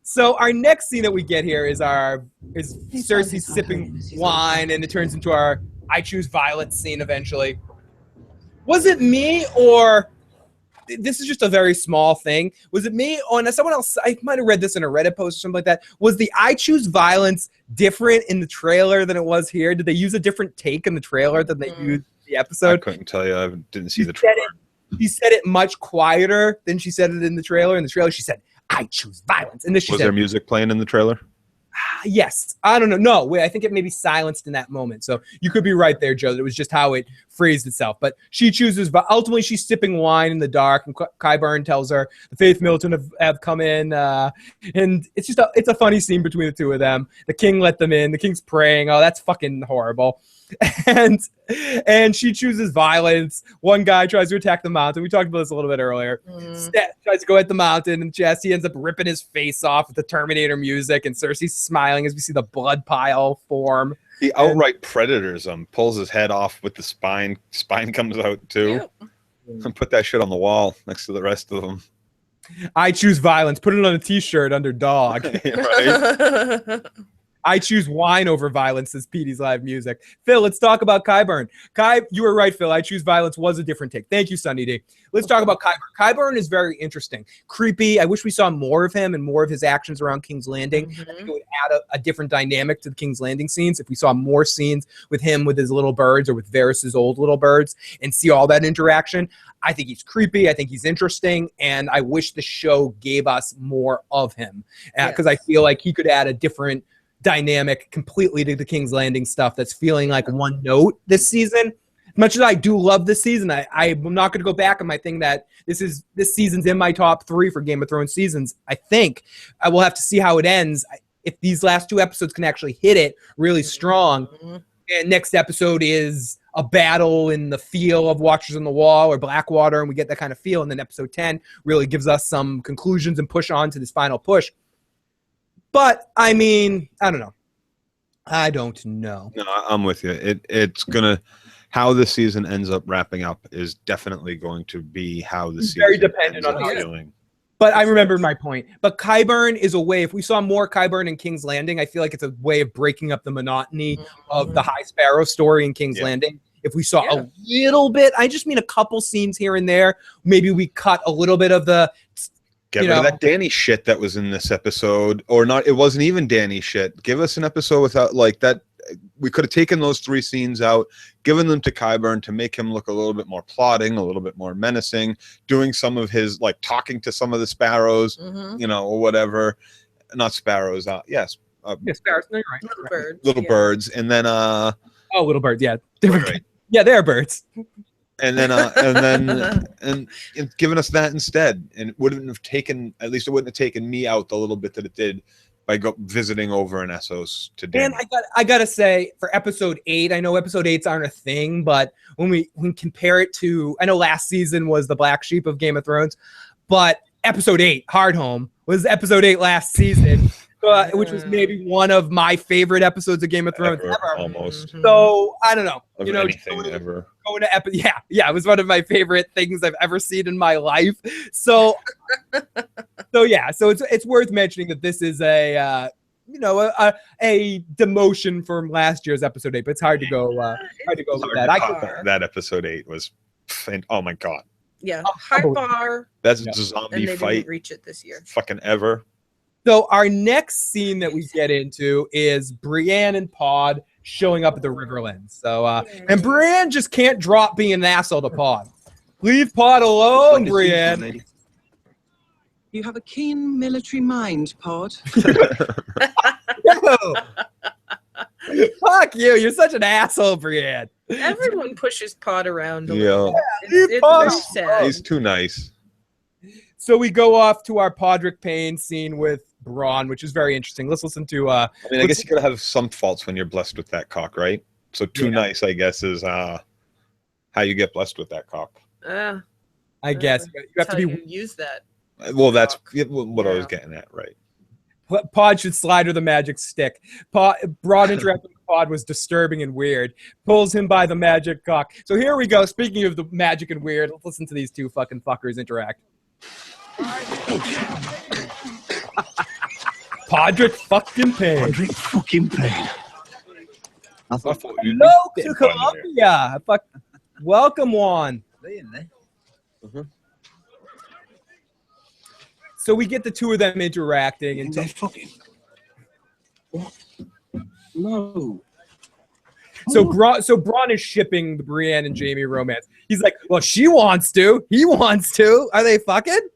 So our next scene that we get here is Cersei sipping wine, and it turns into our I choose violence scene eventually. Was it me, or this is just a very small thing? Was it me, or someone else? I might have read this in a Reddit post or something like that. Was the I choose violence different in the trailer than it was here? Did they use a different take in the trailer than they used in the episode? I couldn't tell you. I didn't see the trailer. She said it much quieter than she said it in the trailer. In the trailer, she said, I choose violence. And this she was said, there music playing in the trailer? Yes. I don't know. No, wait, I think it may be silenced in that moment. So you could be right there, Joe. That it was just how it phrased itself. But she chooses, but ultimately she's sipping wine in the dark. And Qyburn tells her the Faith Militant have come in. And it's just it's a funny scene between the two of them. The king let them in. The king's praying. Oh, that's fucking horrible. And she chooses violence. One guy tries to attack the mountain. We talked about this a little bit earlier. Tries to go at the mountain, and Jesse ends up ripping his face off with the Terminator music, and Cersei's smiling as we see the blood pile form. He outright predators him, pulls his head off with the spine. Spine comes out too. And put that shit on the wall next to the rest of them. I choose violence. Put it on a t-shirt under dog. Right? I choose wine over violence, says Petey's live music. Phil, let's talk about Qyburn. You were right, Phil. I choose violence was a different take. Thank you, Sunny D. Let's talk about Qyburn. Qyburn is very interesting. Creepy. I wish we saw more of him and more of his actions around King's Landing. I think it would add a different dynamic to the King's Landing scenes if we saw more scenes with him with his little birds or with Varys' old little birds and see all that interaction. I think he's creepy. I think he's interesting. And I wish the show gave us more of him because I feel like he could add a different dynamic completely to the King's Landing stuff that's feeling like one note this season. As much as I do love this season, I'm not going to go back on my thing that this season's in my top 3 for Game of Thrones seasons. I think I will have to see how it ends. If these last 2 episodes can actually hit it really strong, and next episode is a battle in the feel of Watchers on the Wall or Blackwater, and we get that kind of feel, and then episode 10 really gives us some conclusions and push on to this final push. But, I mean, I don't know. I don't know. No, I'm with you. It's going to... How the season ends up wrapping up is definitely going to be how the season very dependent on how feeling. But I remember my point. But Qyburn is a way... If we saw more Qyburn in King's Landing, I feel like it's a way of breaking up the monotony of the High Sparrow story in King's Landing. If we saw a little bit... I just mean a couple scenes here and there. Maybe we cut a little bit of the... Get rid of that Danny shit that was in this episode, or not. It wasn't even Danny shit. Give us an episode without like that. We could have taken those 3 scenes out, given them to Qyburn to make him look a little bit more plotting, a little bit more menacing, doing some of his like talking to some of the sparrows, you know, or whatever. Not sparrows. Yes. Sparrows. No, you're right. Little birds. Little birds, and then little birds. Yeah, different. Right. Yeah, they're birds. And then and giving us that instead, and it wouldn't have taken, at least it wouldn't have taken me out the little bit that it did by visiting over in Essos to Dan. And I gotta say, for episode 8, I know episode 8s aren't a thing, but when we compare it to, I know last season was the black sheep of Game of Thrones, but episode 8, Hardhome, was episode 8 last season. Which was maybe one of my favorite episodes of Game of Thrones ever. Almost. So I don't know. Of you know, anything ever. Going to it was one of my favorite things I've ever seen in my life. So, so it's worth mentioning that this is a demotion from last year's episode 8, but it's hard to go with that. That episode 8 was, oh my god. Yeah, high bar. That's a zombie and they fight. didn't reach it this year. Fucking ever. So our next scene that we get into is Brienne and Pod showing up at the Riverlands. So and Brienne just can't drop being an asshole to Pod. Leave Pod alone, Brienne. You have a keen military mind, Pod. Fuck you. You're such an asshole, Brienne. Everyone pushes Pod around a Yeah. little bit. It's very sad. He's too nice. So we go off to our Podrick Payne scene with Bronn, which is very interesting. Let's listen to I guess you gotta have some faults when you're blessed with that cock, right? So too nice, I guess, is how you get blessed with that cock. I guess you have to be. You use that. Well, that's what I was getting at, right? Pod should slide with a magic stick. Bronn interacting with Pod was disturbing and weird. Pulls him by the magic cock. So here we go. Speaking of the magic and weird, let's listen to these two fucking fuckers interact. Podrick fucking Payne. Podrick fucking Payne. Hello to Columbia. Welcome, Juan. So we get the two of them interacting, and they're fucking. No. So Bronn is shipping the Brienne and Jaime romance. He's like, well, she wants to. He wants to. Are they fucking?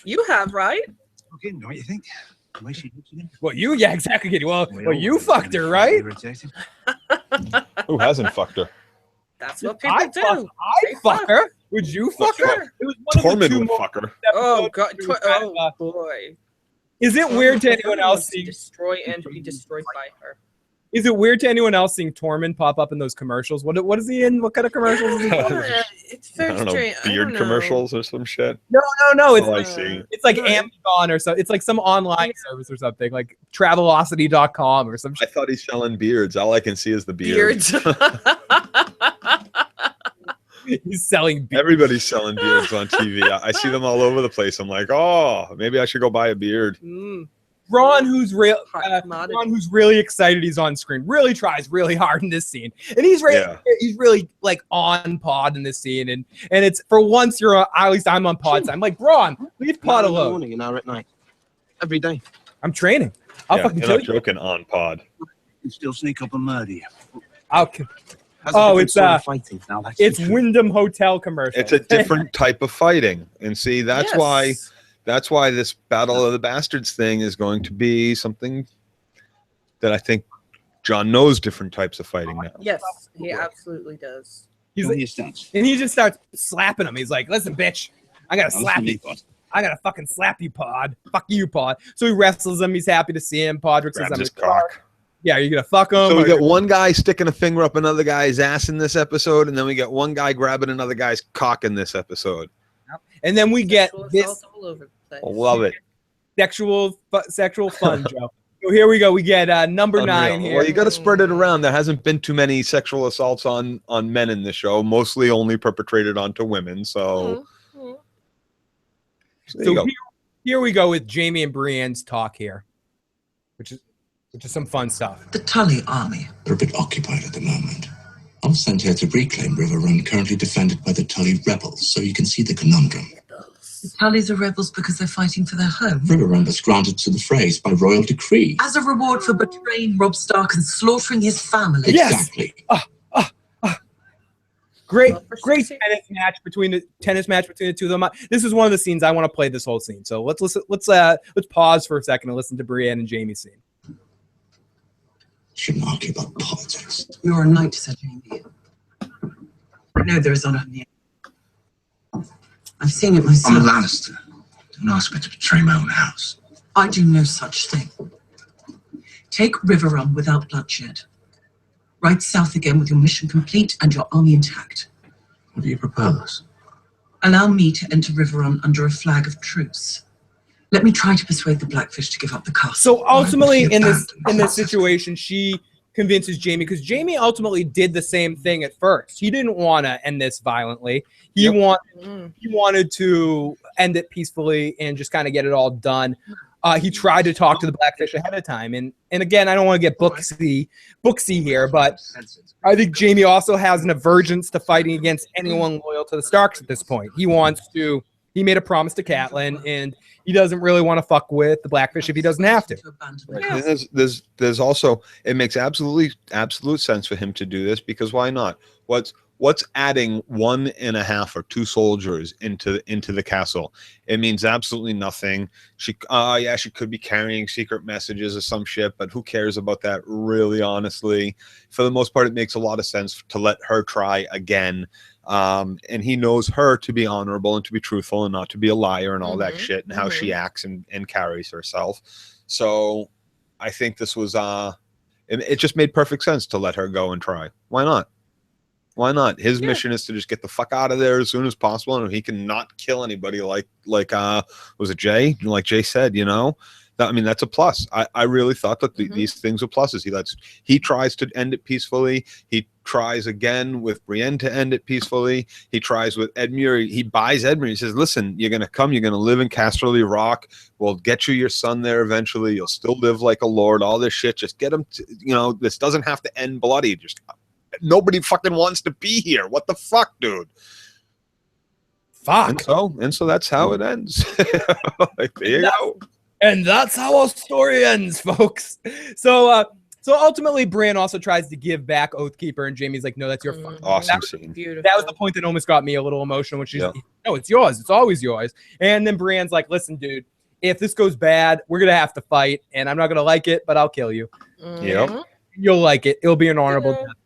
You have, right? Fucking, don't you think? Well, yeah, exactly. Kitty. Well, you fucked her, right? Who hasn't fucked her? That's what people do. I fuck her. Would you fuck her? It was one Tormund would fuck her. Oh god! Oh boy! Is it weird to anyone else seeing destroy and be destroyed by her? Is it weird to anyone else seeing Tormund pop up in those commercials? What is he in? What kind of commercials is he in? It's very I don't know, strange. beard commercials or some shit. No. It's I see. It's like Amazon or so. It's like some online service or something, like Travelocity.com or some shit. I thought he's selling beards. All I can see is the beards. He's selling beards. Everybody's selling beards on TV. I see them all over the place. I'm like, oh, maybe I should go buy a beard. Ron, who's really excited he's on screen, really tries really hard in this scene, and he's really like on Pod in this scene, and it's for once at least I'm on Pod side. I'm like, Ron, leave Pod alone. Morning and hour at night, every day. I'm training. I'll fucking you're kill not you. joking on Pod. You can still sneak up and murder you. It's Wyndham Hotel commercial. It's a different type of fighting, and see that's why this Battle of the Bastards thing is going to be something that I think John knows different types of fighting now. Yes, he absolutely does. He's like, and he just starts slapping him. He's like, "Listen, bitch, I gotta slap you. I gotta fucking slap you, Pod. Fuck you, Pod." So he wrestles him. He's happy to see him. Podrick says, "I'm his cock." Yeah, you're gonna fuck him. So we got one guy sticking a finger up another guy's ass in this episode, and then we got one guy grabbing another guy's cock in this episode. And then we get this. All over the place. I love it. Sexual fun, Joe. So here we go. We get number 9 here. Well, you got to spread it around. There hasn't been too many sexual assaults on men in the show, mostly only perpetrated onto women. So, here we go with Jaime and Brienne's talk here, which is some fun stuff. The Tully army. They're a bit occupied at the moment. I was sent here to reclaim River Run, currently defended by the Tully rebels, so you can see the conundrum. The Tullys are rebels because they're fighting for their home. River Run was granted to the Freys by royal decree. As a reward for betraying Robb Stark and slaughtering his family. Exactly. Great tennis match between the two of them. This is one of the scenes I want to play this whole scene. So let's listen. Let's pause for a second and listen to Brienne and Jaime's scene. Shouldn't argue about politics. You're a knight, said Jaime. No, there is honor in the end. I've seen it myself. I'm a Lannister. Don't ask me to betray my own house. I do no such thing. Take River Run without bloodshed. Ride south again with your mission complete and your army intact. What do you propose? Allow me to enter River Run under a flag of truce. Let me try to persuade the Blackfish to give up the castle. So ultimately, in this situation, she convinces Jaime, because Jaime ultimately did the same thing at first. He didn't want to end this violently. He wanted to end it peacefully and just kind of get it all done. He tried to talk to the Blackfish ahead of time, and again, I don't want to get booksy here, but I think Jaime also has an aversion to fighting against anyone loyal to the Starks at this point. He wants to he made a promise to Catelyn, and he doesn't really want to fuck with the Blackfish if he doesn't have to. Right. And there's also, it makes absolute sense for him to do this, because why not? What's adding 1.5 or 2 soldiers into the castle? It means absolutely nothing. She could be carrying secret messages of some shit, but who cares about that, really, honestly? For the most part, it makes a lot of sense to let her try again. And he knows her to be honorable and to be truthful and not to be a liar and all that shit, and how she acts and carries herself. So I think this was it just made perfect sense to let her go and try. Why not? Why not? His mission is to just get the fuck out of there as soon as possible, and he can not kill anybody like was it Jay? Like Jay said, you know? I mean, that's a plus. I really thought that these things were pluses. He tries to end it peacefully. He tries again with Brienne to end it peacefully. He tries with Edmure. He buys Edmure. He says, listen, you're going to come. You're going to live in Casterly Rock. We'll get you your son there eventually. You'll still live like a lord. All this shit. Just get him to, you know, this doesn't have to end bloody. Just nobody fucking wants to be here. What the fuck, dude? Fuck. And so that's how it ends. Like, there you go. And that's how our story ends, folks. So ultimately, Brienne also tries to give back Oathkeeper, and Jaime's like, no, that's your fucking awesome scene. That was the point that almost got me a little emotional when she's no, it's yours. It's always yours. And then Brienne's like, listen, dude, if this goes bad, we're going to have to fight, and I'm not going to like it, but I'll kill you. Yep. You'll like it. It'll be an honorable death.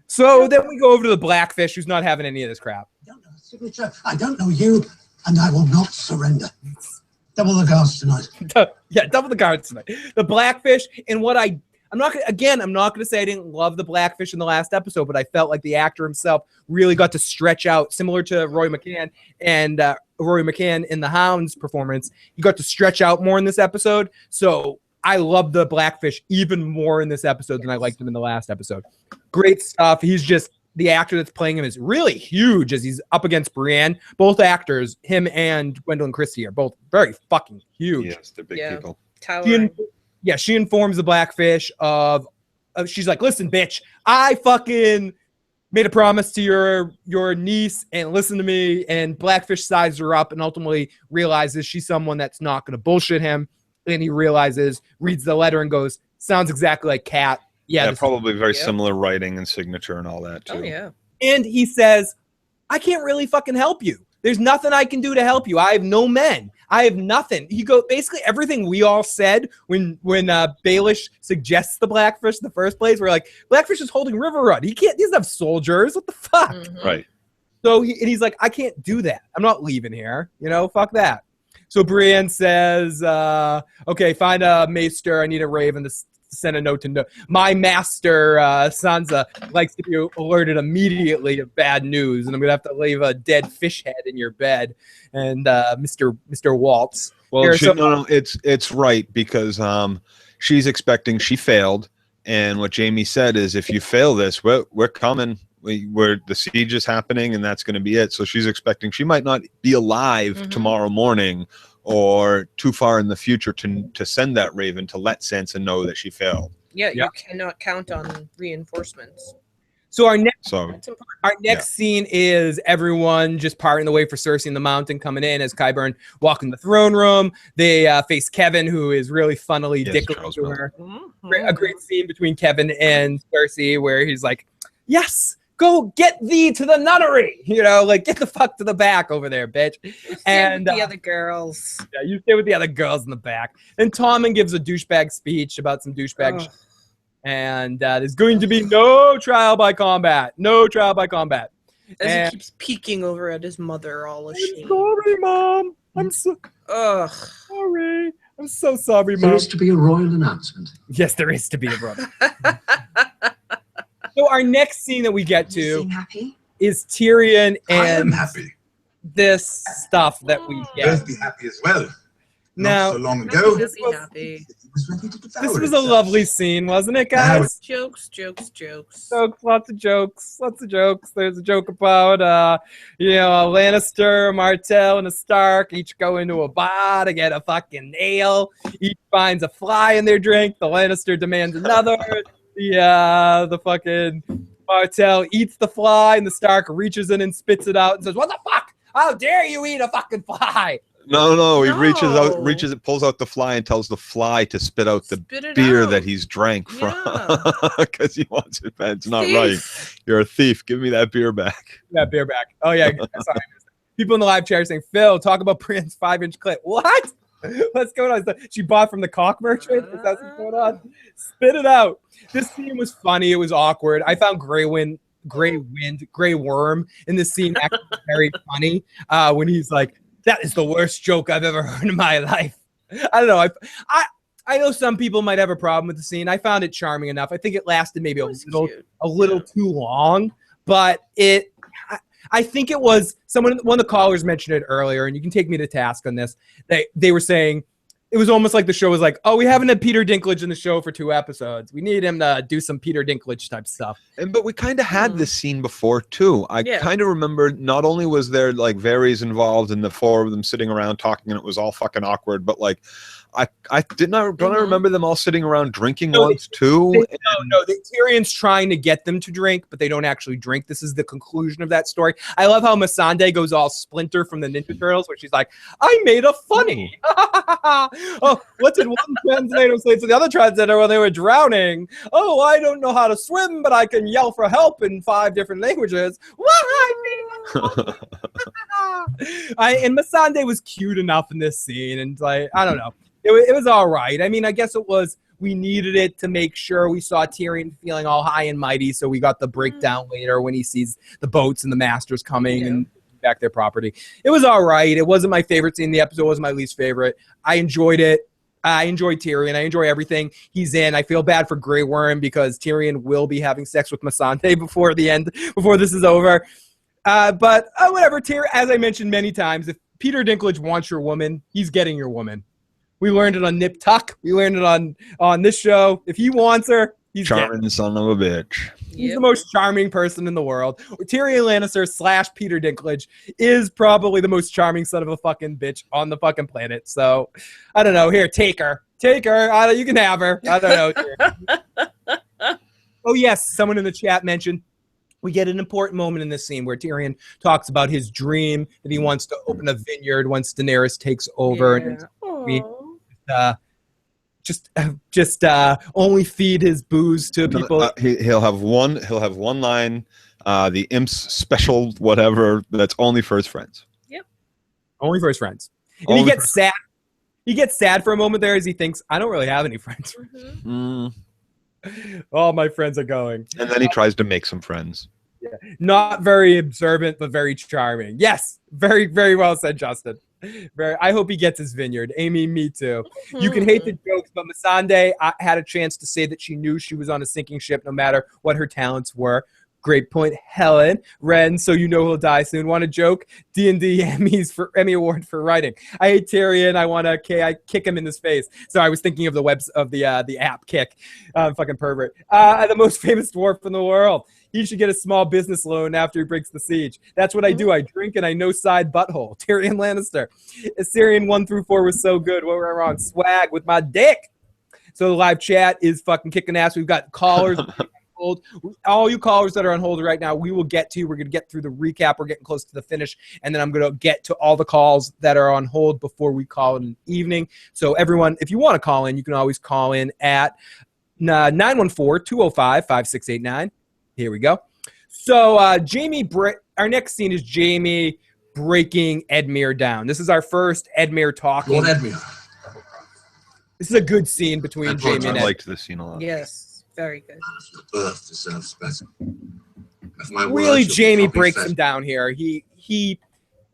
So then we go over to the Blackfish, who's not having any of this crap. Signature. I don't know you, and I will not surrender. Double the guards tonight. Yeah, double the guards tonight. The Blackfish, and what I'm not going to say I didn't love the Blackfish in the last episode, but I felt like the actor himself really got to stretch out, similar to Roy McCann and Roy McCann in the Hound's performance. He got to stretch out more in this episode, so I love the Blackfish even more in this episode than I liked him in the last episode. Great stuff. He's just, the actor that's playing him is really huge as he's up against Brienne. Both actors, him and Gwendolyn Christie, are both very fucking huge. Yes, they're big people. She informs the Blackfish of she's like, listen, bitch, I fucking made a promise to your niece, and listen to me. And Blackfish sizes her up and ultimately realizes she's someone that's not going to bullshit him. And he realizes, reads the letter and goes, sounds exactly like Kat. Yeah, probably very similar writing and signature and all that too. Oh yeah. And he says, I can't really fucking help you. There's nothing I can do to help you. I have no men. I have nothing. He goes, basically everything we all said when Baelish suggests the Blackfish in the first place. We're like, Blackfish is holding River Run. He doesn't have soldiers. What the fuck? Right. So he's like, I can't do that. I'm not leaving here. You know, fuck that. So Brienne says, okay, find a maester. I need a raven to send a note to my master. Sansa likes to be alerted immediately of bad news, and I'm gonna have to leave a dead fish head in your bed. And Mr. Waltz. Well, no, it's right, because she's expecting, she failed, and what Jaime said is, if you fail this, we're coming. Where the siege is happening, and that's going to be it. So she's expecting she might not be alive tomorrow morning or too far in the future to send that raven to let Sansa know that she failed. Yeah, you cannot count on reinforcements. So our next scene is everyone just parting the way for Cersei in the mountain, coming in as Qyburn walk in the throne room. They face Kevin, who is really funnily dickling to her. A great scene between Kevin and Cersei where he's like, yes, go get thee to the nunnery, you know, like get the fuck to the back over there, bitch. And the other girls. Yeah, you stay with the other girls in the back. And Tommen gives a douchebag speech about some douchebag shit. And there's going to be no trial by combat. No trial by combat. As he keeps peeking over at his mother, all ashamed. Sorry, Mom. I'm so sorry. I'm so sorry, Mom. There is to be a royal announcement. Yes, there is to be a royal. So our next scene that we get to is Tyrion and this stuff that we get. Both be happy as well. Now, not so long ago, this was a lovely scene, wasn't it, guys? Jokes. Lots of jokes. There's a joke about, a Lannister, a Martell, and a Stark each go into a bar to get a fucking ale. Each finds a fly in their drink. The Lannister demands another. The fucking Martell eats the fly, and the Stark reaches in and spits it out and says, "What the fuck? How dare you eat a fucking fly? No. He reaches, pulls out the fly and tells the fly to spit out the beer that he's drank from because he wants it back. It's not right. You're a thief. Give me that beer back. That beer back. Oh yeah. Sorry. People in the live chat are saying, Phil, talk about Brienne's 5-inch clit. What? What's going on? She bought from the cock merchant? Is that what's going on? Spit it out. This scene was funny. It was awkward. I found Grey Worm in this scene actually very funny when he's like, that is the worst joke I've ever heard in my life. I don't know. I know some people might have a problem with the scene. I found it charming enough. I think it lasted maybe a little too long, but I think it was one of the callers mentioned it earlier, and you can take me to task on this. They were saying it was almost like the show was like, oh, we haven't had Peter Dinklage in the show for 2 episodes. We need him to do some Peter Dinklage type stuff. But we kind of had this scene before too. I kind of remember not only was there like Varys involved and the 4 of them sitting around talking and it was all fucking awkward, but like I remember them all sitting around drinking once too. Tyrion's trying to get them to drink, but they don't actually drink. This is the conclusion of that story. I love how Missandei goes all Splinter from the Ninja Turtles, where she's like, I made a funny. Oh, what did one translator say to the other translator when they were drowning? Oh, I don't know how to swim, but I can yell for help in 5 different languages. And Missandei was cute enough in this scene, and like, I don't know. It was all right. I mean, I guess it was, we needed it to make sure we saw Tyrion feeling all high and mighty, so we got the breakdown later when he sees the boats and the masters coming and back their property. It was all right. It wasn't my favorite scene. The episode was my least favorite. I enjoyed it. I enjoy Tyrion. I enjoy everything he's in. I feel bad for Grey Worm because Tyrion will be having sex with Missandei before this is over. But whatever. As I mentioned many times, if Peter Dinklage wants your woman, he's getting your woman. We learned it on Nip Tuck. We learned it on this show. If he wants her, he's charming son of a bitch. He's the most charming person in the world. Tyrion Lannister / Peter Dinklage is probably the most charming son of a fucking bitch on the fucking planet. So, I don't know. Here, take her. You can have her. I don't know. Oh, yes. Someone in the chat mentioned we get an important moment in this scene where Tyrion talks about his dream that he wants to open a vineyard once Daenerys takes over. And just only feed his booze to people. He'll have one line, the imp's special whatever that's only for his friends. Yep. Only for his friends. And he gets sad. He gets sad for a moment there as he thinks, I don't really have any friends. All my friends are going. And then he tries to make some friends. Yeah. Not very observant, but very charming. Yes. Very, very well said, Justin. I hope he gets his vineyard. Amy, me too. You can hate the jokes, but Missandei had a chance to say that she knew she was on a sinking ship no matter what her talents were. Great point, Helen. Ren, so you know he'll die soon. Want a joke? D&D Emmy Award for writing. I hate Tyrion. I kick him in his face. So I was thinking of the app Kick. Fucking pervert. The most famous dwarf in the world. He should get a small business loan after he breaks the siege. That's what I do. I drink and I no side butthole. Tyrion Lannister. Assyrian 1 through 4 was so good. What were I wrong? Swag with my dick. So the live chat is fucking kicking ass. We've got callers. Hold. All you callers that are on hold right now, we will get to. We're going to get through the recap. We're getting close to the finish. And then I'm going to get to all the calls that are on hold before we call it an evening. So everyone, if you want to call in, you can always call in at 914-205-5689. Here we go. So our next scene is Jaime breaking Edmure down. This is our first Edmure talking. Lord Edmure. This is a good scene between Jaime and Edmure. I liked this scene a lot. Yes, very good. Your birth deserves better. Really, Jaime breaks him down here.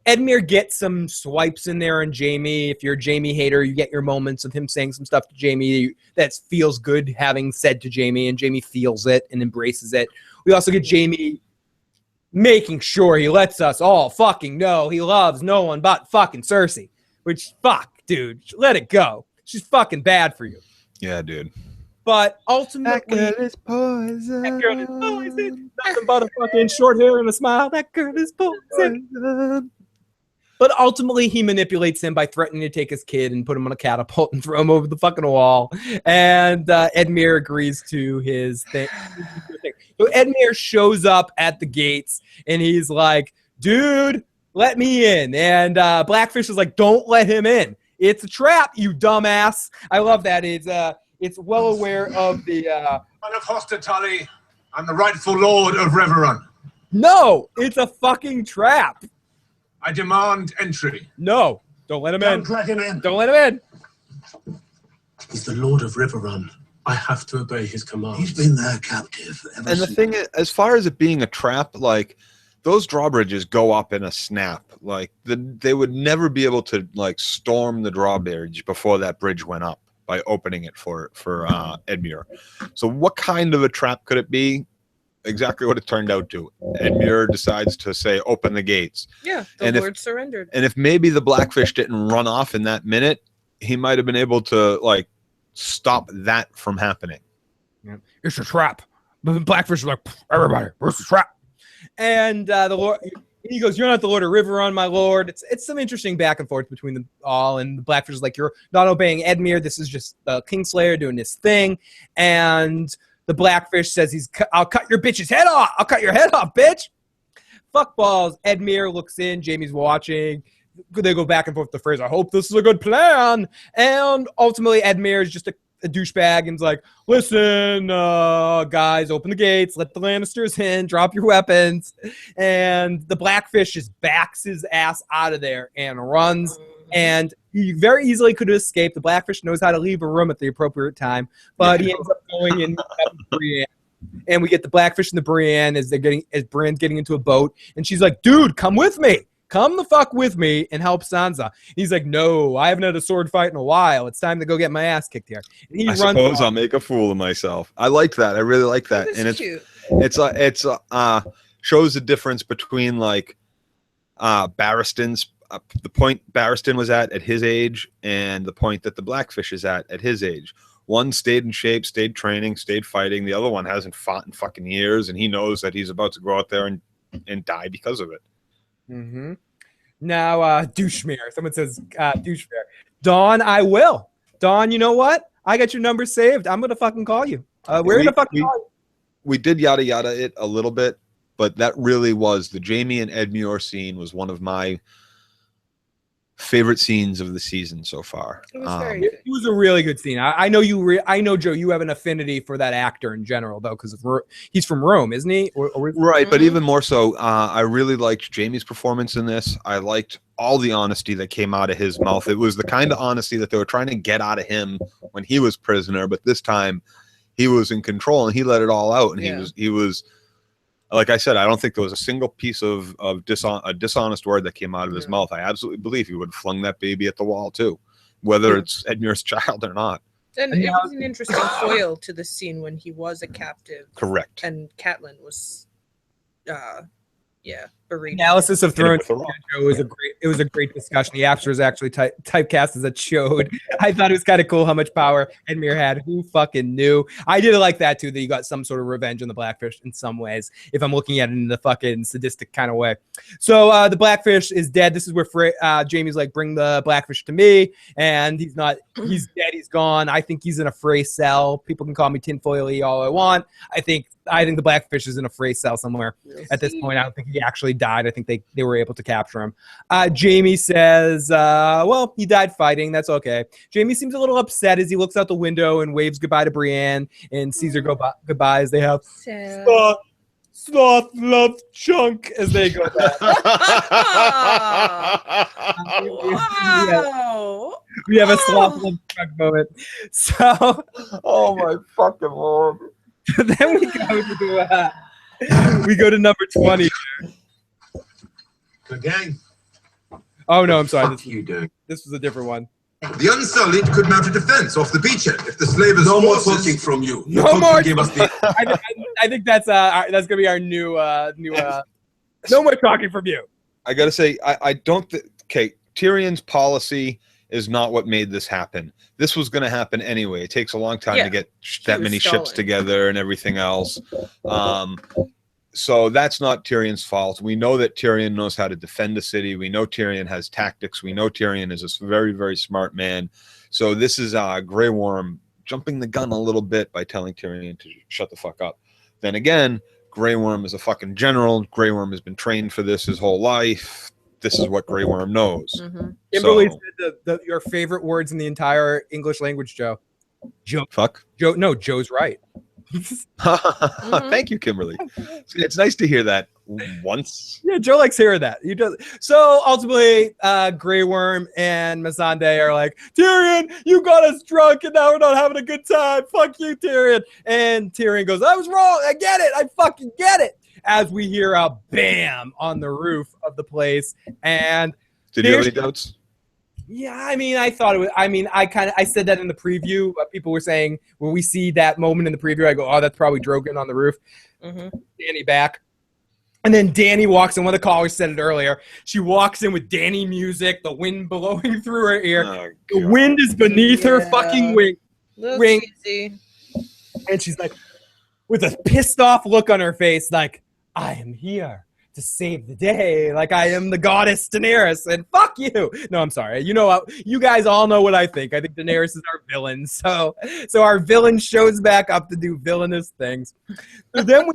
Edmure gets some swipes in there on Jaime. If you're a Jaime hater, you get your moments of him saying some stuff to Jaime that feels good having said to Jaime, and Jaime feels it and embraces it. We also get Jaime making sure he lets us all fucking know he loves no one but fucking Cersei. Which, fuck, dude, let it go. She's fucking bad for you. Yeah, dude. But ultimately, that girl is poison. That girl is poison. Nothing but a fucking short hair and a smile. That girl is poison. But ultimately, he manipulates him by threatening to take his kid and put him on a catapult and throw him over the fucking wall. And Edmure agrees to his thing. So Edmure shows up at the gates, and he's like, dude, let me in. And Blackfish is like, don't let him in. It's a trap, you dumbass. I love that. It's well aware of the... Man of hospitality, I'm the rightful lord of Riverrun. No, it's a fucking trap. I demand entry. No, don't let him in. Don't let him in. Don't let him in. He's the lord of Riverrun. I have to obey his commands. He's been there captive ever And the thing is, as far as it being a trap, like, those drawbridges go up in a snap. Like, they would never be able to, like, storm the drawbridge before that bridge went up by opening it for Edmure. So what kind of a trap could it be? Exactly what it turned out to. Edmure decides to say, open the gates. Yeah, the Lord surrendered. And if maybe the Blackfish didn't run off in that minute, he might have been able to, like, stop that from happening. Yeah. It's a trap. But the Blackfish is like, everybody, where's the trap? And the Lord, he goes, you're not the Lord of Riverrun, my lord. It's some interesting back and forth between them all. And the Blackfish is like, you're not obeying Edmure. This is just the Kingslayer doing this thing. And the Blackfish says, I'll cut your bitch's head off. I'll cut your head off, bitch. Fuck balls. Edmure looks in. Jaime's watching. They go back and forth with the phrase, I hope this is a good plan. And ultimately, Edmure is just a douchebag and's like, listen, guys, open the gates, let the Lannisters in, drop your weapons. And the Blackfish just backs his ass out of there and runs. And he very easily could have escaped. The Blackfish knows how to leave a room at the appropriate time, but he ends up going in with Brienne. And we get the Blackfish and the Brienne as Brienne's getting into a boat, and she's like, dude, come with me. Come the fuck with me and help Sansa. He's like, no, I haven't had a sword fight in a while. It's time to go get my ass kicked here. And he I suppose I'll make a fool of myself. I like that. I really like that. And it's shows the difference between like Barristan's the point Barristan was at his age and the point that the Blackfish is at his age. One stayed in shape, stayed training, stayed fighting. The other one hasn't fought in fucking years, and he knows that he's about to go out there and die because of it. Mm-hmm. Now, douchemere. Someone says douchemere. Dawn, I will. Dawn, you know what? I got your number saved. I'm gonna fucking call you. We're gonna fucking call you. We did yada yada it a little bit, but that really was the Jaime and Edmure scene was one of my favorite scenes of the season so far. It was a really good scene. I know you. I know, Joe. You have an affinity for that actor in general, though, because he's from Rome, isn't he? Right, but even more so, I really liked Jaime's performance in this. I liked all the honesty that came out of his mouth. It was the kind of honesty that they were trying to get out of him when he was prisoner, but this time he was in control and he let it all out. And he was. Like I said, I don't think there was a single piece of dishonest word that came out of his mouth. I absolutely believe he would have flung that baby at the wall too, whether it's Edmure's child or not. And it was an interesting foil to the scene when he was a captive. Correct. And Catelyn was, bereaved. Analysis of Thrones was a great discussion. The actor was actually typecast as a chode. I thought it was kind of cool how much power Edmure had. Who fucking knew? I did like that too, that you got some sort of revenge on the Blackfish in some ways, if I'm looking at it in the fucking sadistic kind of way. So the Blackfish is dead. This is where Jaime's like, bring the Blackfish to me, and he's not. He's dead. He's gone. I think he's in a Frey cell. People can call me tinfoil-y all I want. I think the Blackfish is in a Frey cell somewhere at this point. I don't think he actually died. I think they were able to capture him. Jaime says, well, he died fighting. That's okay. Jaime seems a little upset as he looks out the window and waves goodbye to Brienne and sees her go goodbye as they have sloth love chunk as they go back. We have a sloth love chunk moment. So, oh my fucking lord. Then we go to number 20 here. Again. Oh no, I'm sorry. This was a different one. The Unsullied could mount a defense off the beachhead if the slavers. No more talking from you. No more. I think that's gonna be our new. No more talking from you. I gotta say, I don't think. Okay, Tyrion's policy is not what made this happen. This was going to happen anyway. It takes a long time to get that many ships together and everything else. So that's not Tyrion's fault. We know that Tyrion knows how to defend the city. We know Tyrion has tactics. We know Tyrion is a very, very smart man. So this is Grey Worm jumping the gun a little bit by telling Tyrion to shut the fuck up. Then again, Grey Worm is a fucking general. Grey Worm has been trained for this his whole life. this is what Grey Worm knows. Kimberly So, said your favorite words in the entire English language, Joe. fuck. Joe's right. Thank you, Kimberly. It's nice to hear that once. Yeah, Joe likes hearing that. He does. So ultimately, Grey Worm and Missandei are like, Tyrion, you got us drunk, and now we're not having a good time. Fuck you, Tyrion. And Tyrion goes, I was wrong. I get it. I fucking get it. As we hear a bam on the roof of the place, and did you have any doubts? Yeah, I mean, I thought it was. I mean, I said that in the preview. People were saying when we see that moment in the preview, I go, "Oh, that's probably Drogon on the roof." Dany back, and then Dany walks in. One of the callers said it earlier. She walks in with Dany music, the wind blowing through her ear. The wind is beneath her fucking wing. Cheesy. And she's like, with a pissed off look on her face, like, "I am here to save the day, like I am the goddess Daenerys, and fuck you." No, I'm sorry. You know, you guys all know what I think. I think Daenerys is our villain. So our villain shows back up to do villainous things. So then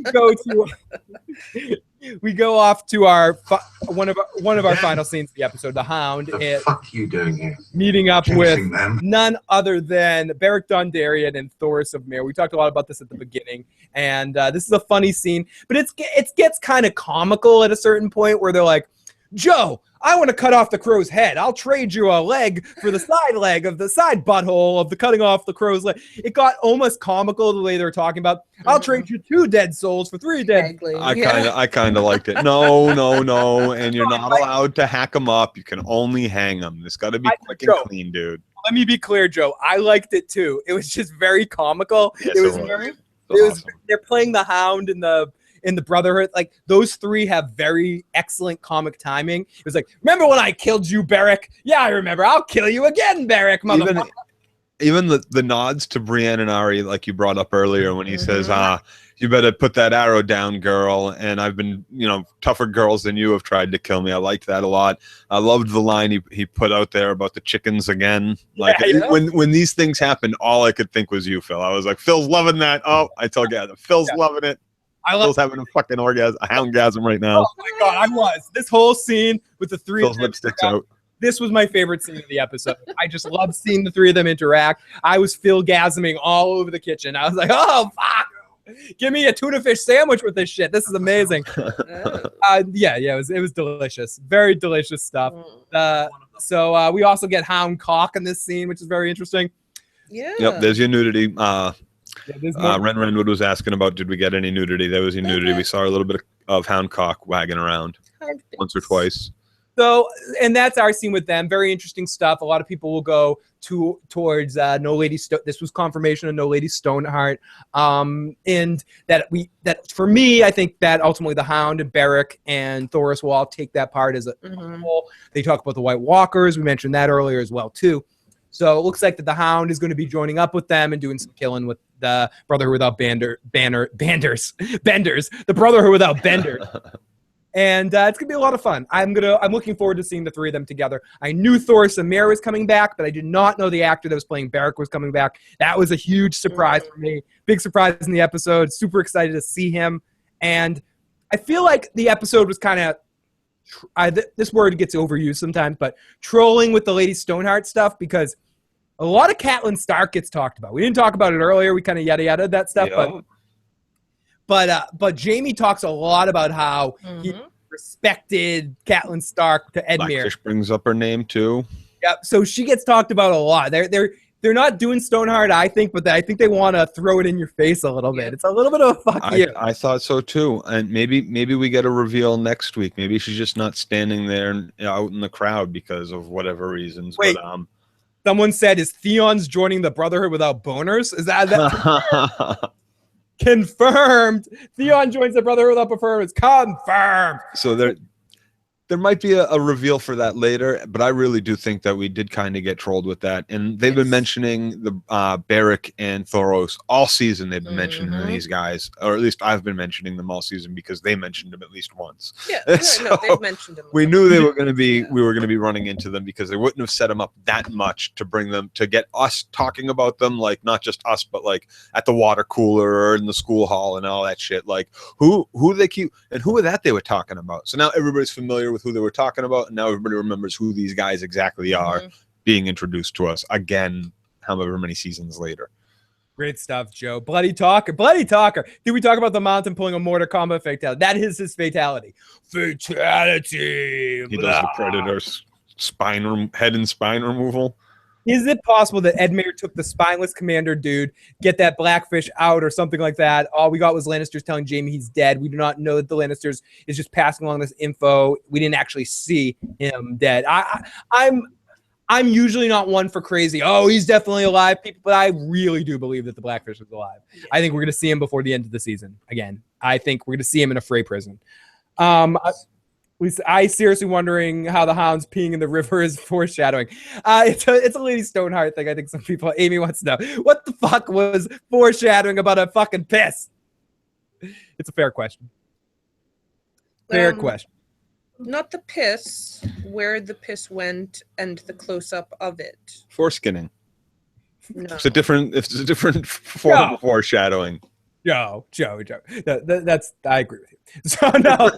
we go off to our one of our final scenes of the episode, the Hound. What the fuck are you doing here? Meeting up Chasing with them? none other than Beric Dondarrion and Thoros of Myr. We talked a lot about this at the beginning, and this is a funny scene, but it gets kind of comical at a certain point where they're like, Joe, I want to cut off the crow's head. I'll trade you a leg for the side leg of the side butthole of the cutting off the crow's leg. It got almost comical the way they were talking about, I'll trade you 2 dead souls for 3 dead. I kind of liked it. No, and you're not allowed to hack them up. You can only hang them. It's got to be quick and clean, dude. Let me be clear, Joe. I liked it too. It was just very comical. Yes, it was it was. very. It was awesome. They're playing the Hound in the Brotherhood. Like those 3 have very excellent comic timing. It was like, remember when I killed you, Beric? Yeah, I remember. I'll kill you again, Beric, motherfucker. Even the nods to Brienne and Arya, like you brought up earlier, when he says, you better put that arrow down, girl. And I've been, tougher girls than you have tried to kill me. I liked that a lot. I loved the line he put out there about the chickens again. Like when these things happened, all I could think was you, Phil. I was like, Phil's loving that. Oh, I told you, Phil's loving it. Phil's having a fucking orgasm, a houndgasm right now. Oh my God, I was. This whole scene with the 3 Phil's lipstick's out. This was my favorite scene of the episode. I just loved seeing the 3 of them interact. I was Phil-gasming all over the kitchen. I was like, oh, fuck. Give me a tuna fish sandwich with this shit. This is amazing. It was delicious. Very delicious stuff. So we also get Hound cock in this scene, which is very interesting. Yeah. Yep, there's your nudity. Ren Renwood was asking about, did we get any nudity? There was your nudity. We saw a little bit of Hound cock wagging around once or twice. So, and that's our scene with them. Very interesting stuff. A lot of people will go towards No Lady Stone. This was confirmation of No Lady Stoneheart. And that for me, I think that ultimately the Hound and Beric and Thoros will all take that part as a whole. They talk about the White Walkers. We mentioned that earlier as well too. So it looks like that the Hound is going to be joining up with them and doing some killing with the Brotherhood Without Benders. The Brotherhood Without Benders. And it's gonna be a lot of fun. I'm looking forward to seeing the 3 of them together. I knew Thoros of Myr was coming back, but I did not know the actor that was playing Beric was coming back. That was a huge surprise for me. Big surprise in the episode. Super excited to see him. And I feel like the episode was kind of this word gets overused sometimes, but trolling with the Lady Stoneheart stuff, because a lot of Catelyn Stark gets talked about. We didn't talk about it earlier. We kind of yada that stuff, but Jaime talks a lot about how he respected Catelyn Stark to Edmure. Blackfish brings up her name too. Yep. So she gets talked about a lot. They're not doing Stoneheart, I think, but I think they want to throw it in your face a little bit. It's a little bit of a fuck you. I thought so too. And maybe we get a reveal next week. Maybe she's just not standing there out in the crowd because of whatever reasons. Wait. But, someone said, is Theon's joining the Brotherhood Without Boners? Is that confirmed? Theon joins the Brotherhood Without Boners. Confirmed. So there might be a reveal for that later, but I really do think that we did kind of get trolled with that. And they've been mentioning the Beric and Thoros all season. They've been mentioning these guys, or at least I've been mentioning them all season because they mentioned them at least once. Yeah, no, they've mentioned them. We knew they were going to be. We were going to be running into them because they wouldn't have set them up that much to bring them to get us talking about them, like not just us, but like at the water cooler or in the school hall and all that shit. Like who they keep and who were that they were talking about. So now everybody's familiar with with who they were talking about, and now everybody remembers who these guys exactly are being introduced to us again, however many seasons later. Great stuff, Joe. Bloody talker. Bloody talker. Did we talk about the Mountain pulling a Mortal Kombat fatality? That is his fatality. Fatality. He does the Predator's head and spine removal. Is it possible that Edmure took the spineless commander dude, get that Blackfish out or something like that? All we got was Lannisters telling Jaime he's dead. We do not know that the Lannisters is just passing along this info. We didn't actually see him dead. I'm usually not one for crazy, oh, he's definitely alive, people, but I really do believe that the Blackfish is alive. I think we're going to see him before the end of the season. Again, I think we're going to see him in a Frey prison. I seriously wondering how the Hound's peeing in the river is foreshadowing. It's a Lady Stoneheart thing. I think some people, Amy wants to know, what the fuck was foreshadowing about a fucking piss? It's a fair question. Fair question. Not the piss, where the piss went and the close-up of it. Foreskinning. No. It's a different form of foreshadowing. Joe. That's I agree with you. So no.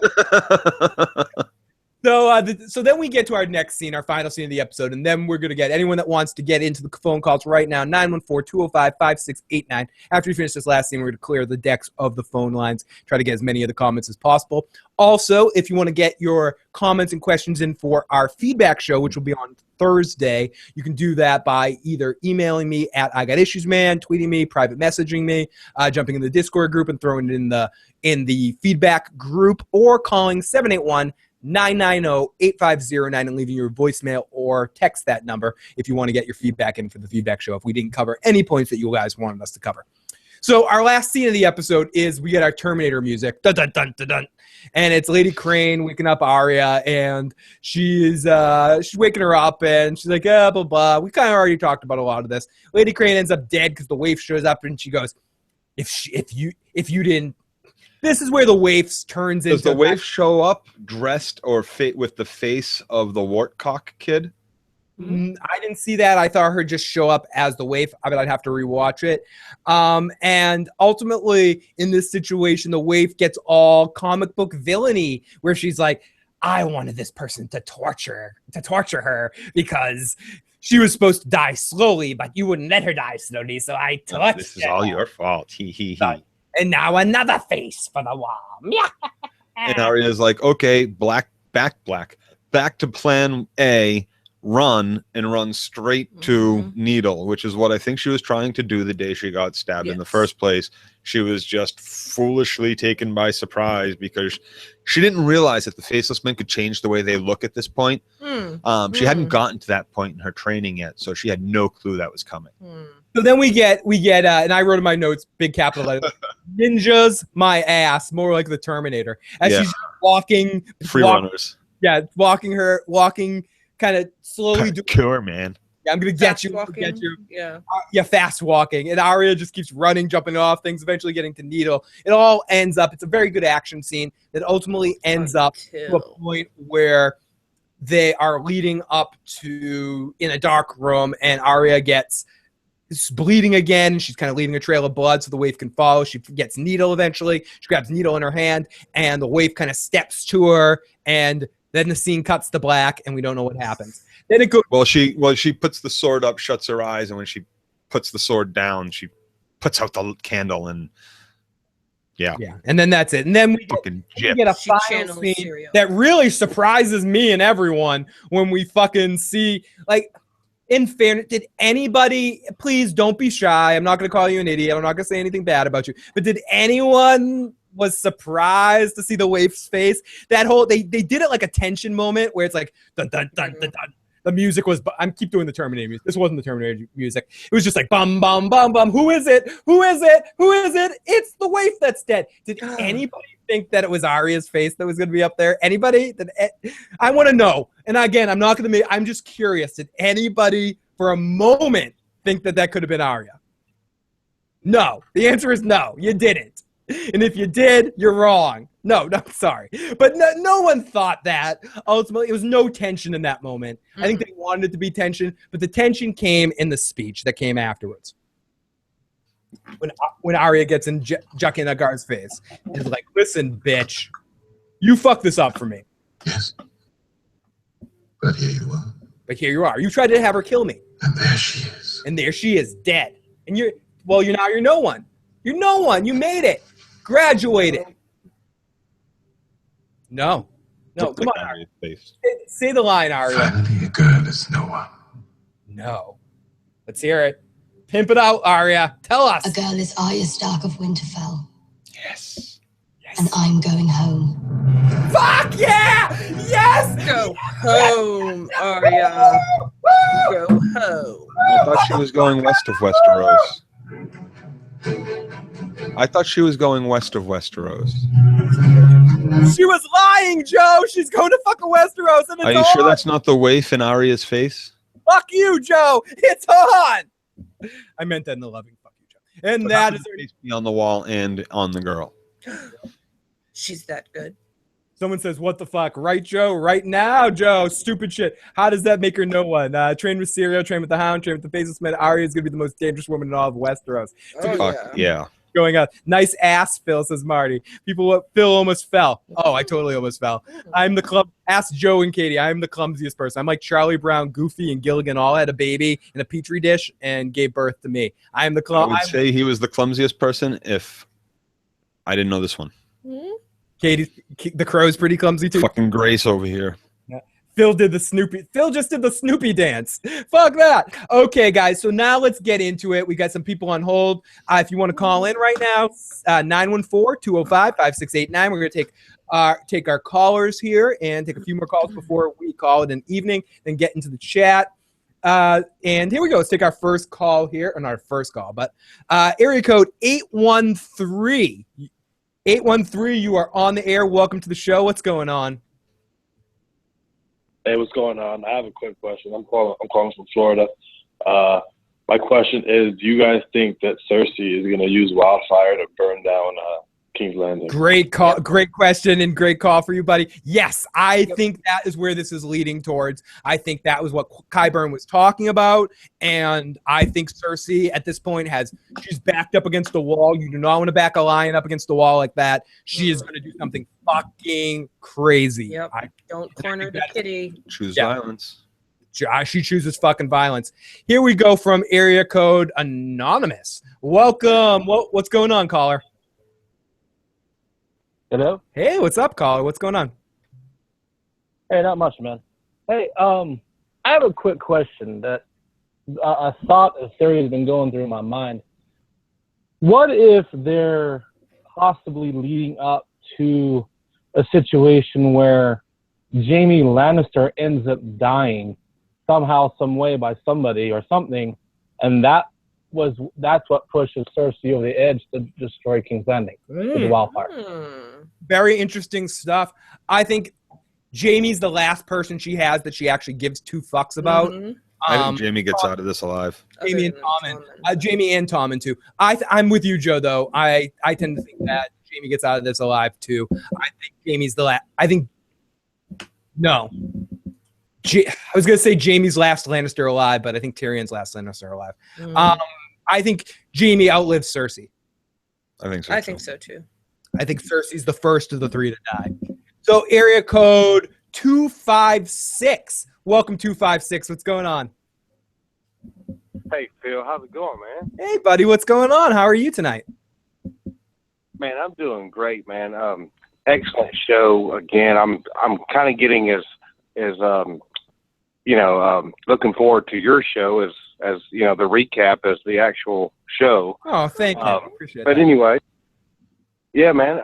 So then we get to our next scene, our final scene of the episode, and then we're going to get anyone that wants to get into the phone calls right now, 914-205-5689. After we finish this last scene, we're going to clear the decks of the phone lines, try to get as many of the comments as possible. Also, if you want to get your comments and questions in for our feedback show, which will be on Thursday, you can do that by either emailing me at IGotIssuesMan, tweeting me, private messaging me, jumping in the Discord group and throwing it in the feedback group, or calling 781-990-8509 and leaving your voicemail or text that number if you want to get your feedback in for the feedback show if we didn't cover any points that you guys wanted us to cover. So our last scene of the episode is we get our Terminator music. Dun, dun, dun, dun, dun. And it's Lady Crane waking up Arya, and she's waking her up, and she's like, blah, blah. We kind of already talked about a lot of this. Lady Crane ends up dead because the waif shows up, and she goes, if you didn't. This is where the waif turns into. Does the waif show up dressed or with the face of the Wartcock kid? I didn't see that. I thought her just show up as the waif. I mean, I'd have to rewatch it. And ultimately, in this situation, the waif gets all comic book villainy, where she's like, I wanted this person to torture her because she was supposed to die slowly, but you wouldn't let her die slowly, so I tortured her. This is all your fault. He. And now another face for the wall. And Arya's like, okay, back to plan A, run straight to Needle, which is what I think she was trying to do the day she got stabbed in the first place. She was just foolishly taken by surprise because she didn't realize that the faceless men could change the way they look at this point. She hadn't gotten to that point in her training yet, so she had no clue that was coming. So then we get, and I wrote in my notes, big capital letters, ninjas my ass, more like the Terminator. As she's walking. Free runners. Yeah, walking kind of slowly. Parkour, man. Yeah, I'm going to get you. Yeah, fast walking. And Arya just keeps running, jumping off things, eventually getting to Needle. It all ends up, it's a very good action scene that ultimately ends up to a point where they are leading up to in a dark room, and Arya gets bleeding again. She's kind of leaving a trail of blood so the waif can follow. She gets Needle eventually. She grabs Needle in her hand, and the waif kind of steps to her, and then the scene cuts to black, and we don't know what happens. Then it goes. Well, she puts the sword up, shuts her eyes, and when she puts the sword down, she puts out the candle, and yeah, and then that's it. And then we get a final scene that really surprises me and everyone when we fucking see, like, in fairness, did anybody, please don't be shy. I'm not going to call you an idiot. I'm not going to say anything bad about you. But did anyone was surprised to see the waif's face? That whole, they did it like a tension moment where it's like, dun, dun, dun, dun, dun. The music was, I keep doing the Terminator music. This wasn't the Terminator music. It was just like, bum, bum, bum, bum. Who is it? Who is it? Who is it? It's the waif that's dead. Did anybody think that it was Arya's face that was going to be up there? Anybody? I want to know. And again, I'm not going to I'm just curious. Did anybody for a moment think that could have been Arya? No. The answer is no. You didn't. And if you did, you're wrong. No, sorry. But no one thought that. Ultimately, it was no tension in that moment. I think they wanted it to be tension, but the tension came in the speech that came afterwards. When Arya gets in Jaqen H'ghar's face. He's like, listen, bitch, you fucked this up for me. Yes. But here you are. But here you are. You tried to have her kill me. And there she is. And there she is, dead. And you're no one. You're no one. You made it. Graduated. No, come on, Arya. Say the line, Arya. Finally, a girl is no one. No. Let's hear it. Pimp it out, Arya. Tell us. A girl is Arya Stark of Winterfell. Yes. And I'm going home. Fuck yeah! Yes! Go home, Arya. Go home. I thought she was going west of Westeros. She was lying, Joe. She's going to fucking Westeros. And it's Are you sure that's not the waif in Arya's face? Fuck you, Joe. It's on. I meant that in the loving fuck you, Joe. And that is on the wall and on the girl. She's that good. Someone says, what the fuck? Right, Joe? Right now, Joe. Stupid shit. How does that make her no one? Train with Syrio, train with the Hound, train with the Faceless Men. Arya is going to be the most dangerous woman in all of Westeros. Yeah. Going on. Nice ass, Phil, says Marty. Phil almost fell. Oh, I totally almost fell. I'm the club. Ask Joe and Katie. I'm the clumsiest person. I'm like Charlie Brown, Goofy, and Gilligan all had a baby in a petri dish and gave birth to me. I am the I would say he was the clumsiest person if I didn't know this one. Katie, the crow's pretty clumsy too. Fucking Grace over here. Phil just did the Snoopy dance. Fuck that. Okay, guys. So now let's get into it. We got some people on hold. If you want to call in right now, 914-205-5689. We're going to take our callers here and take a few more calls before we call it an evening, then get into the chat. And here we go. Let's take our first call here. Or not our first call, but area code 813. 813, you are on the air. Welcome to the show. What's going on? Hey, what's going on? I have a quick question. I'm calling from Florida. My question is, do you guys think that Cersei is going to use wildfire to burn down King's Landing? Great call, great question, and great call for you, buddy. Yes, I think that is where this is leading towards. I think that was what Qyburn was talking about, and I think Cersei at this point she's backed up against the wall. You do not want to back a lion up against the wall like that. She is going to do something fucking crazy. Yep. Don't corner the kitty. Choose violence. She chooses fucking violence. Here we go from area code Anonymous. Welcome. What's going on, caller? Hello? Hey, what's up, caller? What's going on? Hey, not much, man. Hey, I have a quick question that a thought a theory has been going through my mind. What if they're possibly leading up to a situation where Jaime Lannister ends up dying somehow, some way by somebody or something, and that's what pushes Cersei over the edge to destroy King's Landing with the wildfire. Very interesting stuff. I think Jaime's the last person she has that she actually gives two fucks about. I think Jaime gets out of this alive. Jaime and Tommen. Jaime and Tommen too. I'm with you, Joe. Though I tend to think that Jaime gets out of this alive too. I think Jaime's the last. No. I was gonna say Jaime's last Lannister alive, but I think Tyrion's last Lannister alive. I think Jaime outlives Cersei. I think so. I think so too. I think Cersei's the first of the three to die. So area code 256. Welcome 256. What's going on? Hey, Phil, how's it going, man? Hey, buddy. What's going on? How are you tonight? Man, I'm doing great, man. Excellent show again. I'm kind of getting as looking forward to your show as the recap as the actual show. Oh, thank you. Appreciate but that. Anyway, yeah, man.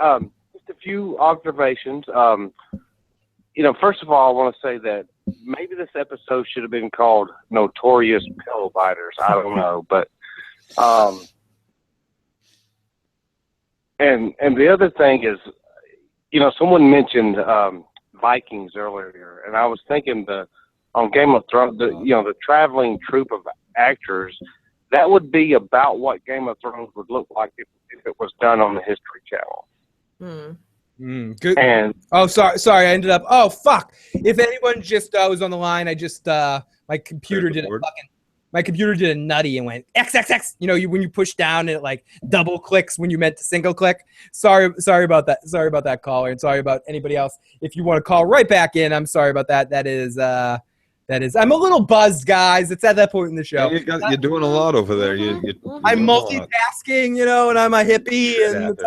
Just a few observations. First of all, I want to say that maybe this episode should have been called "Notorious Pill Biters." I don't know, but and the other thing is, someone mentioned Vikings earlier, and I was thinking on Game of Thrones, the traveling troupe of actors, that would be about what Game of Thrones would look like if it was done on the History Channel. Good. And sorry, I ended up. Oh fuck! If anyone just was on the line, I just my computer did a fucking My computer did a nutty and went XXX. You know, when you push down and it like double clicks when you meant to single click. Sorry about that. Sorry about that, caller, and sorry about anybody else. If you want to call right back in, I'm sorry about that. That is. I'm a little buzzed, guys. It's at that point in the show. Yeah, you're doing a lot over there. I'm multitasking, you know, and I'm a hippie, and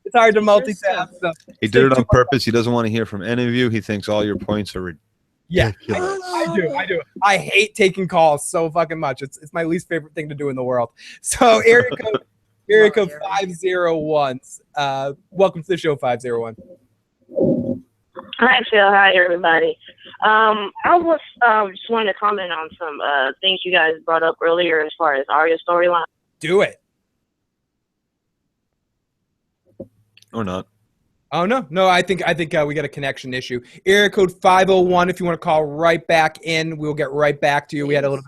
it's hard to multitask. So. He did it on purpose. He doesn't want to hear from any of you. He thinks all your points are ridiculous. Yeah, I do. I hate taking calls so fucking much. It's my least favorite thing to do in the world. So area code 501. Welcome to the show, 501. Hi, Phil. Hi, everybody. I was just wanted to comment on some things you guys brought up earlier as far as Arya's storyline. Do it. Or not. Oh, no. I think we got a connection issue. Area code 501. If you want to call right back in, we'll get right back to you. We had a little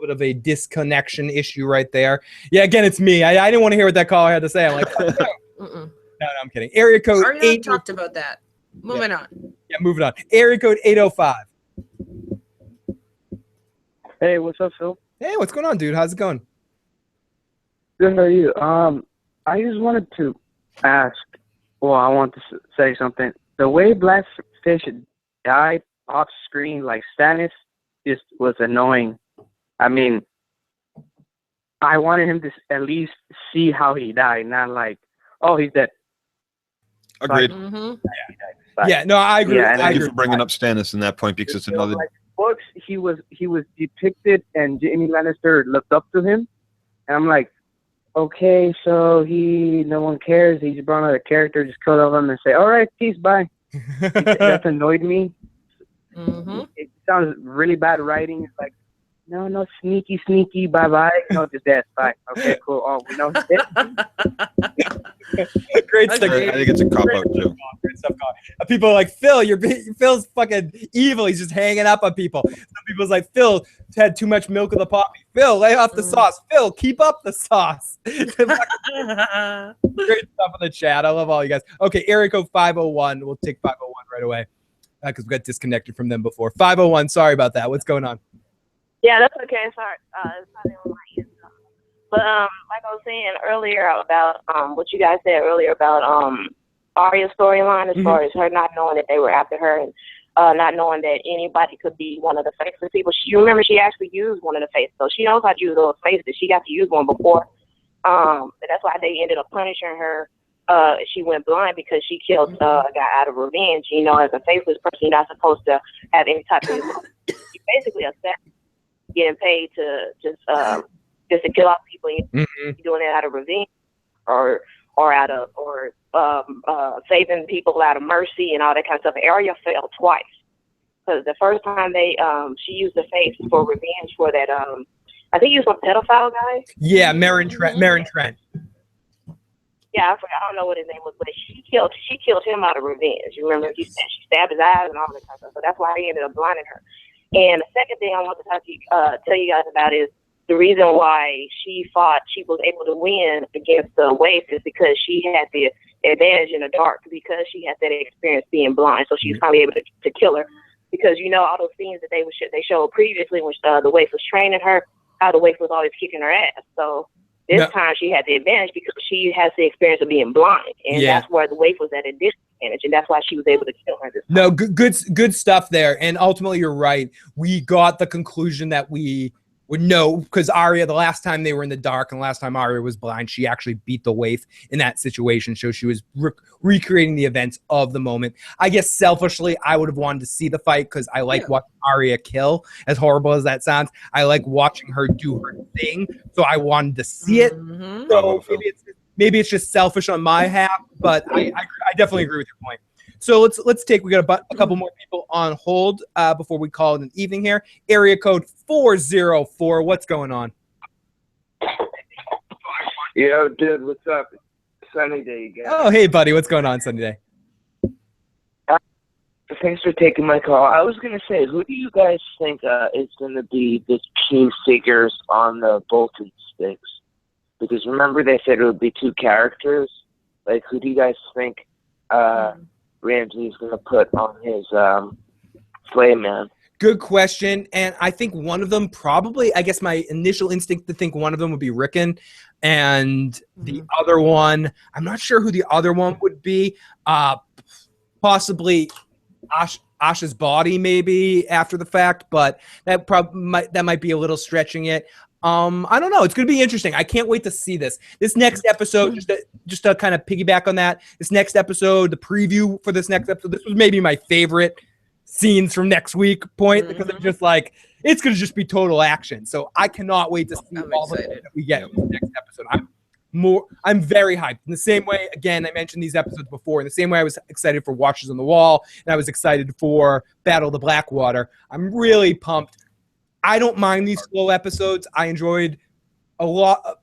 bit of a disconnection issue right there. Yeah, again, it's me. I didn't want to hear what that caller had to say. I'm like, no, I'm kidding. Area code 8 talked about that. Moving on. Yeah, moving on. Area code 805. Hey, what's up, Phil? Hey, what's going on, dude? How's it going? Good, how are you? I just wanted to ask. Well, I want to say something. The way Blackfish died off screen, like Stannis, just was annoying. I mean, I wanted him to at least see how he died, not like, oh, he's dead. Agreed. Yeah, no, I agree. Yeah, Thank you for bringing up Stannis in that point because it's another. Like books, he was depicted, and Jaime Lannister looked up to him, and I'm like, okay, so no one cares. He just brought another character, just killed all of them, and say, all right, peace, bye. That annoyed me. It sounds really bad writing. It's like, no, sneaky, bye. No, just dead. Bye. Okay, cool. Oh, we know he's dead. Great stuff. I think it's a cop-out, too. Great stuff. People are like, Phil, Phil's fucking evil. He's just hanging up on people. Some people's like, Phil had too much milk in the pot. Phil, lay off the sauce. Phil, keep up the sauce. Great stuff in the chat. I love all you guys. Okay, area code 501. We'll take 501 right away because we got disconnected from them before. 501, sorry about that. What's going on? Yeah, that's okay. Sorry. It's not on my end. But like I was saying earlier about what you guys said earlier about Arya's storyline as far as her not knowing that they were after her and not knowing that anybody could be one of the faceless people. You remember she actually used one of the faces, so she knows how to use those faces. She got to use one before. That's why they ended up punishing her. She went blind because she killed a guy out of revenge. You know, as a faceless person, you're not supposed to have any type of. You basically accept getting paid to just to kill off people. You're doing it out of revenge, or saving people out of mercy and all that kind of stuff. Arya failed twice because the first time she used the face for revenge for that I think he was a pedophile guy. Yeah, Meryn Trent. Yeah, I don't know what his name was, but she killed him out of revenge. You remember she stabbed his eyes and all that kind of stuff. So that's why he ended up blinding her. And the second thing I want to tell you guys about is the reason why she was able to win against the Weiss is because she had the advantage in the dark because she had that experience being blind. So she was finally able to kill her because, you know, all those scenes that they showed previously when the Weiss was training her, how the Weiss was always kicking her ass. So this time she had the advantage because she has the experience of being blind. And that's where the Weiss was at a disadvantage. And that's why she was able to kill her this time. No, good stuff there. And ultimately, you're right. We got the conclusion that we would know because Arya, the last time they were in the dark and the last time Arya was blind, she actually beat the Weiss in that situation. So she was recreating the events of the moment. I guess selfishly, I would have wanted to see the fight because I like watching Arya kill, as horrible as that sounds. I like watching her do her thing. So I wanted to see it. So maybe it's just selfish on my half, but I definitely agree with your point. So we got a couple more people on hold before we call it an evening here. Area code 404. What's going on? Yo, dude, what's up? Sunny day again. Oh, hey, buddy. What's going on, Sunny day? Thanks for taking my call. I was going to say, who do you guys think is going to be the key figures on the Bolton sticks? Because remember they said it would be two characters. Like, who do you guys think Ramsay is going to put on his Flame Man? Good question. And I think one of them probably, I guess my initial instinct to think one of them would be Rickon. And the other one, I'm not sure who the other one would be. Possibly Asha's body maybe after the fact, but that might be a little stretching it. I don't know. It's going to be interesting. I can't wait to see this. This next episode, just to kind of piggyback on that, this next episode, the preview for this next episode, this was maybe my favorite scenes from next week point because it's just like, it's going to just be total action. So I cannot wait to see all the that we get in the next episode. I'm very hyped. In the same way, again, I mentioned these episodes before, in the same way I was excited for Watchers on the Wall and I was excited for Battle of the Blackwater. I'm really pumped. I don't mind these slow episodes. I enjoyed a lot.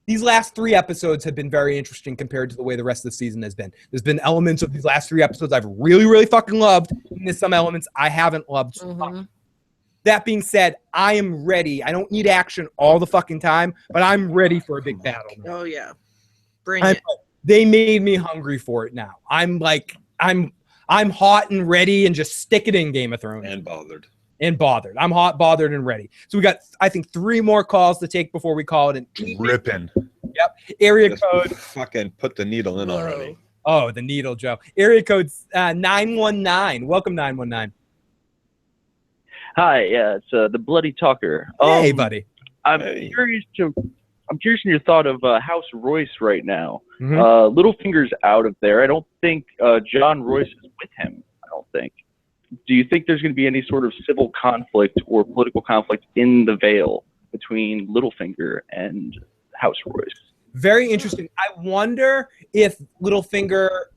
These last 3 episodes have been very interesting compared to the way the rest of the season has been. There's been elements of these last 3 episodes I've really, really fucking loved, and there's some elements I haven't loved so much. That being said, I am ready. I don't need action all the fucking time, but I'm ready for a big battle. Oh yeah, bring it. They made me hungry for it now. I'm hot and ready, and just stick it in Game of Thrones. And bothered. I'm hot, bothered, and ready. So we got, I think, 3 more calls to take before we call it an ripping. Yep. Area code. Fucking put the needle in already. Oh, the needle, Joe. Area code 919. Welcome, 919. Hi, yeah, it's the Bloody Talker. Hey, buddy. I'm curious in your thought of House Royce right now. Littlefinger's out of there. I don't think John Royce is with him. I don't think. Do you think there's going to be any sort of civil conflict or political conflict in the Vale between Littlefinger and House Royce? Very interesting. I wonder if Littlefinger...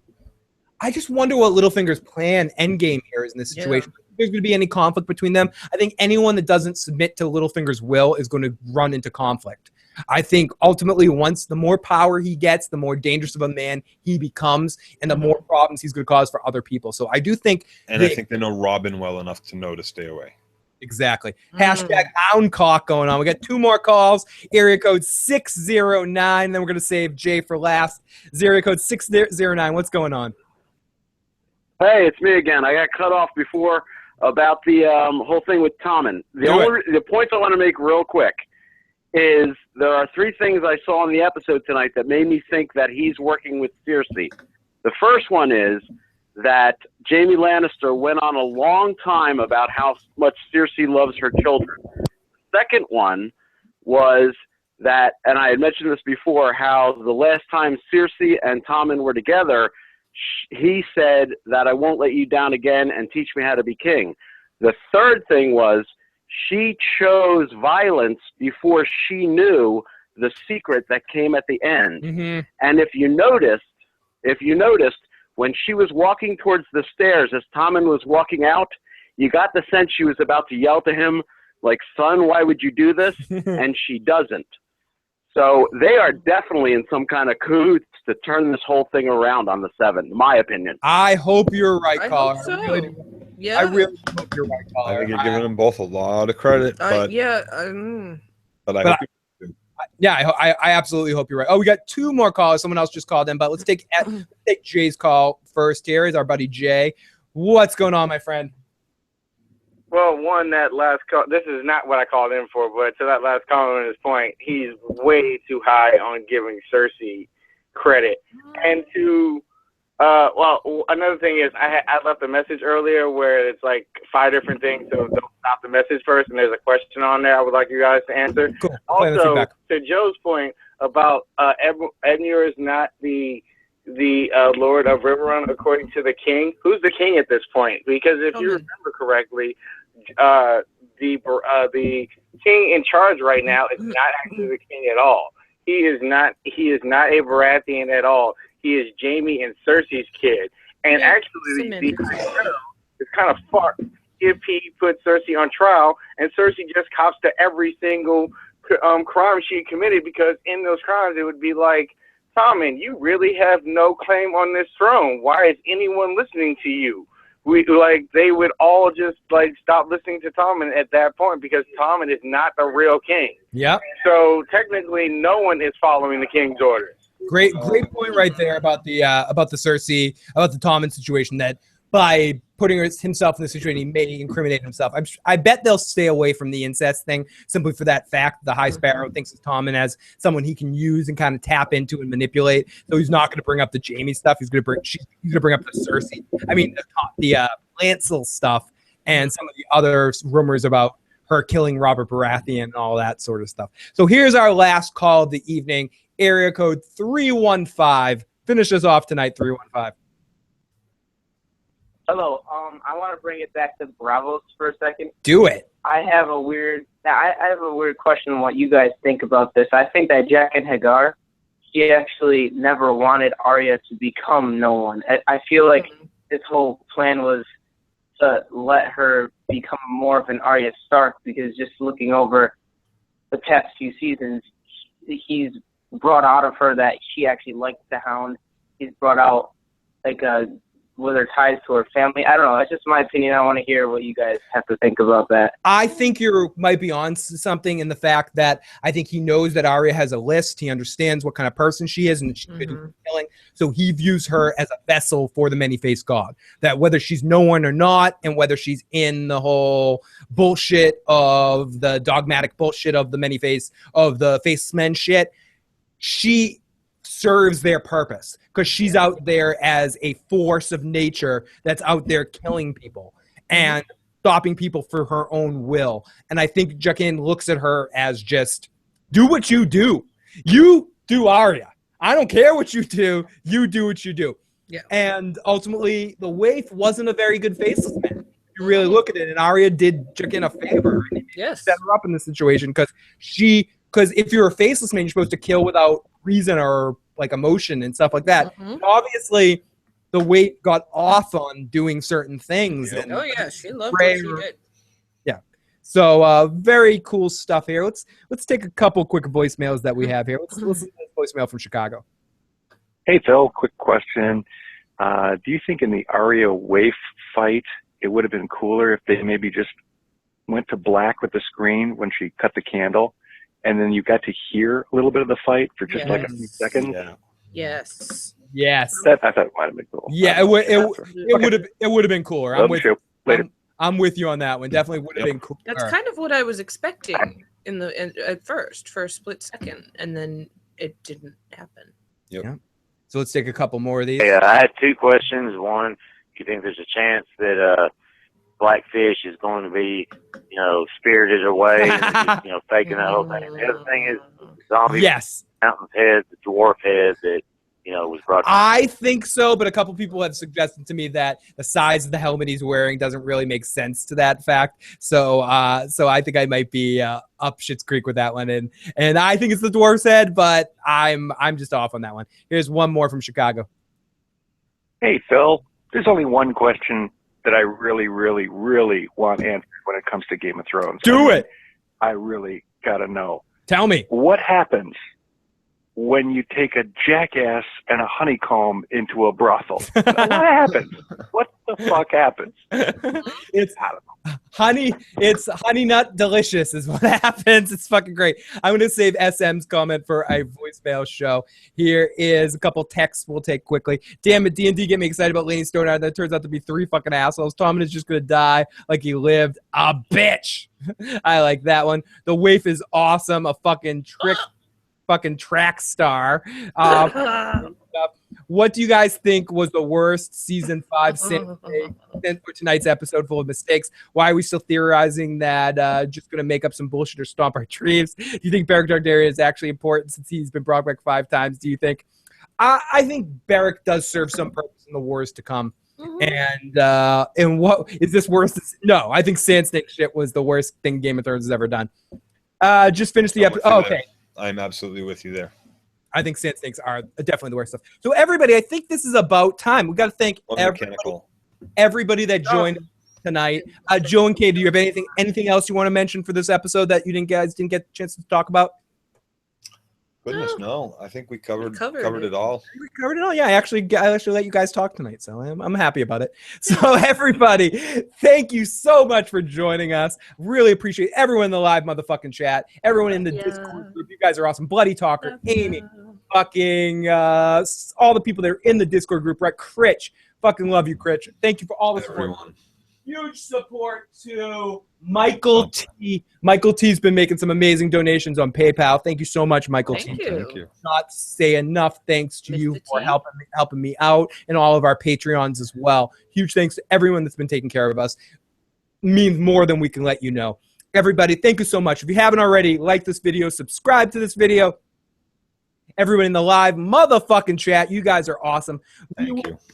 I just wonder what Littlefinger's plan, endgame here is in this situation. If there's going to be any conflict between them. I think anyone that doesn't submit to Littlefinger's will is going to run into conflict. I think ultimately the more power he gets, the more dangerous of a man he becomes, and the more problems he's going to cause for other people. So I do think... And I think they know Robin well enough to know to stay away. Exactly. Hashtag Hound cock going on. We got 2 more calls. Area code 609. Then we're going to save Jay for last. Area code 609. What's going on? Hey, it's me again. I got cut off before about the whole thing with Tommen. The points I want to make real quick is there are 3 things I saw in the episode tonight that made me think that he's working with Cersei. The first one is that Jaime Lannister went on a long time about how much Cersei loves her children. The second one was that, and I had mentioned this before, how the last time Cersei and Tommen were together, he said that I won't let you down again and teach me how to be king. The third thing was she chose violence before she knew the secret that came at the end. And if you noticed, when she was walking towards the stairs as Tommen was walking out, you got the sense she was about to yell to him, like, son, why would you do this? And she doesn't. So they are definitely in some kind of cahoots to turn this whole thing around on the 7, in my opinion. I hope you're right, caller. So. I really hope you're right, caller. I think you're giving them both a lot of credit. But I absolutely hope you're right. Oh, we got 2 more calls. Someone else just called in, but let's take Jay's call first here. Is our buddy Jay. What's going on, my friend? Well, that last call, this is not what I called in for, but to that last commenter's point, he's way too high on giving Cersei credit. And another thing is I left a message earlier where it's like 5 different things, so don't stop the message first, and there's a question on there I would like you guys to answer. Cool. Also, to Joe's point about Edmure is not the Lord of Riverrun according to the king. Who's the king at this point? Because if you remember correctly, the king in charge right now is not actually the king at all. He is not a Baratheon at all. He is Jaime and Cersei's kid. And actually, the show is kind of fucked if he put Cersei on trial and Cersei just cops to every single crime she committed, because in those crimes it would be like, Tommen, you really have no claim on this throne. Why is anyone listening to you? They would all just stop listening to Tommen at that point, because Tommen is not the real king. Yeah. So technically, no one is following the king's orders. Great point right there about the Cersei, about the Tommen situation. That by putting himself in the situation, he may incriminate himself. I bet they'll stay away from the incest thing simply for that fact. The High Sparrow thinks of Tommen as someone he can use and kind of tap into and manipulate. So he's not going to bring up the Jaime stuff. He's going to bring up the Cersei. I mean, the Lancel stuff and some of the other rumors about her killing Robert Baratheon and all that sort of stuff. So here's our last call of the evening. Area code 315. Finish us off tonight, 315. Hello. I want to bring it back to Bravos for a second. Do it. I have a weird question on what you guys think about this. I think that Jack and Hagar, she actually never wanted Arya to become no one. I feel like this whole plan was to let her become more of an Arya Stark, because just looking over the past few seasons, he's brought out of her that she actually likes the Hound. He's brought out with her ties to her family. I don't know. That's just my opinion. I want to hear what you guys have to think about that. I think you might be on something in the fact that I think he knows that Arya has a list. He understands what kind of person she is and she could do killing. So he views her as a vessel for the many-faced god. That whether she's no one or not, and whether she's in the whole bullshit of the dogmatic bullshit of the many-faced, of the faceless men shit, she serves their purpose because she's out there as a force of nature that's out there killing people and stopping people for her own will. And I think Jaqen looks at her as just, do what you do. You do Arya. I don't care what you do. You do what you do. Yeah. And ultimately, the Waif wasn't a very good faceless man. You really look at it, and Arya did Jaqen a favor. Yes. Set her up in this situation because if you're a faceless man, you're supposed to kill without reason or like emotion and stuff like that. Obviously, the Waif got off on doing certain things. And oh yeah, she loved what she did. Yeah. So very cool stuff here. Let's take a couple quick voicemails that we have here. Let's listen to this voicemail from Chicago. Hey Phil, quick question. Do you think in the Arya Waif fight it would have been cooler if they maybe just went to black with the screen when she cut the candle? And then you got to hear a little bit of the fight for just like a few seconds. Yes. Yes. I thought it might have been cool. Yeah, it would have been cooler. I'm with you on that one. Definitely would have been cooler. That's kind of what I was expecting at first, for a split second, and then it didn't happen. Yep. Yeah. So let's take a couple more of these. Yeah, I had two questions. One, do you think there's a chance that Blackfish is going to be, spirited away and, faking the whole thing? And the other thing is zombie mountain's head, the dwarf head that, was brought to I think so, but a couple people have suggested to me that the size of the helmet he's wearing doesn't really make sense to that fact. So I think I might be up Schitt's Creek with that one, and I think it's the dwarf's head, but I'm just off on that one. Here's one more from Chicago. Hey Phil, there's only one question that I really, really, really want answered when it comes to Game of Thrones. Do it. I really gotta know. Tell me. What happens when you take a jackass and a honeycomb into a brothel? What happens? What the fuck happens? It's honey nut delicious is what happens. It's fucking great. I'm going to save SM's comment for a voicemail show. Here is a couple texts we'll take quickly. Damn it, D&D get me excited about Lane Stoneheart. That turns out to be 3 fucking assholes. Tommen is just going to die like he lived. A bitch. I like that one. The Waif is awesome. A fucking fucking track star. What do you guys think was the worst season 5 for tonight's episode full of mistakes? Why are we still theorizing that just going to make up some bullshit or stomp our trees? Do you think Beric Dondarrion is actually important since he's been brought back 5 times? Do you think? I think Beric does serve some purpose in the wars to come. And what is this worse? No, I think Sand Snake shit was the worst thing Game of Thrones has ever done. Just finished the episode. Oh, okay. I'm absolutely with you there. I think sand snakes are definitely the worst stuff. So everybody, I think this is about time. We got to thank everybody that joined tonight. Joe and Kay, do you have anything else you want to mention for this episode that you guys didn't get a chance to talk about? Goodness, no. I think we covered it all. We covered it all. Yeah, I actually let you guys talk tonight, so I'm happy about it. So everybody, thank you so much for joining us. Really appreciate everyone in the live motherfucking chat, everyone in the Discord group. You guys are awesome. Bloody Talker, Amy, fucking all the people that are in the Discord group, right? Critch, fucking love you, Critch. Thank you for all the support. Huge support to Michael T. Michael T's been making some amazing donations on PayPal. Thank you so much, Michael T. Thank you. Not say enough thanks to you for helping me out and all of our Patreons as well. Huge thanks to everyone that's been taking care of us. Means more than we can let you know. Everybody, thank you so much. If you haven't already, like this video, subscribe to this video. Everyone in the live motherfucking chat, you guys are awesome.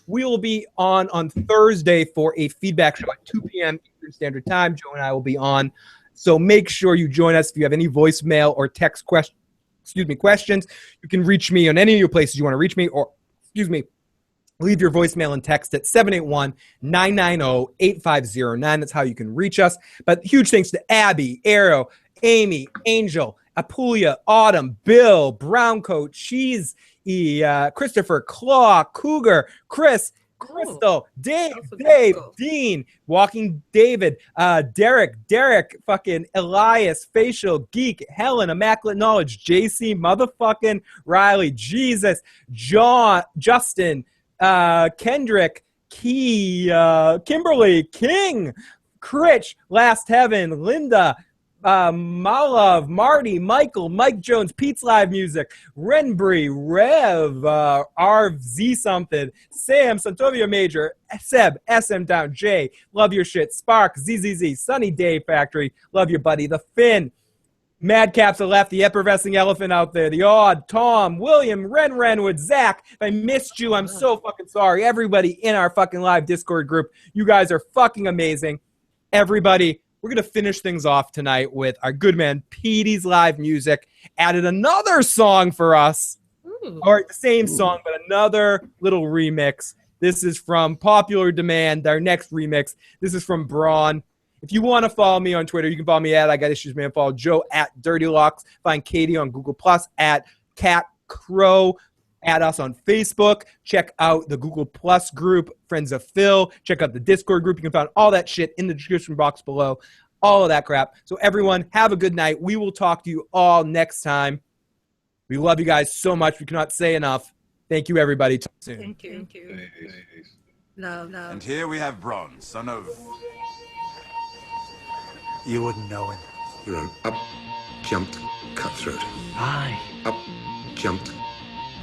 We will be on Thursday for a feedback show at 2 p.m. Eastern Standard Time. Joe and I will be on. So make sure you join us. If you have any voicemail or text questions, you can reach me on any of your places you want to reach me, or, leave your voicemail and text at 781-990-8509. That's how you can reach us. But huge thanks to Abby, Arrow, Amy, Angel, Apulia, Autumn, Bill, Browncoat, Cheese, Christopher, Claw, Cougar, Chris, Crystal, Dave, Dean, Walking David, Derek, fucking Elias, Facial, Geek, Helen, Immaculate Knowledge, JC, motherfucking Riley, Jesus, John, Justin, Kendrick, Key, Kimberly, King, Critch, Last Heaven, Linda, Malov, Marty, Michael, Mike Jones, Pete's Live Music, Renbury, Rev, RZ something, Sam, Santovia Major, Seb, SM Down, Jay, love your shit, Spark, ZZZ, Sunny Day Factory, love your buddy, The Finn, Madcaps are left, the effervescing elephant out there, the Odd, Tom, William, Renwood, Zach. If I missed you, I'm so fucking sorry. Everybody in our fucking live Discord group, you guys are fucking amazing. Everybody, we're going to finish things off tonight with our good man Petey's Live Music. Added another song for us. Or the same song, but another little remix. This is from popular demand, our next remix. This is from Braun. If you want to follow me on Twitter, you can follow me at I Got Issues Man. Follow Joe at Dirty Locks. Find Katie on Google Plus at Cat Crow. Add us on Facebook. Check out the Google Plus group, Friends of Phil. Check out the Discord group. You can find all that shit in the description box below. All of that crap. So everyone, have a good night. We will talk to you all next time. We love you guys so much. We cannot say enough. Thank you, everybody. Talk soon. Thank you. Love. And here we have Bronn, son of... You wouldn't know him. You're an up-jumped cutthroat. Aye. Up-jumped.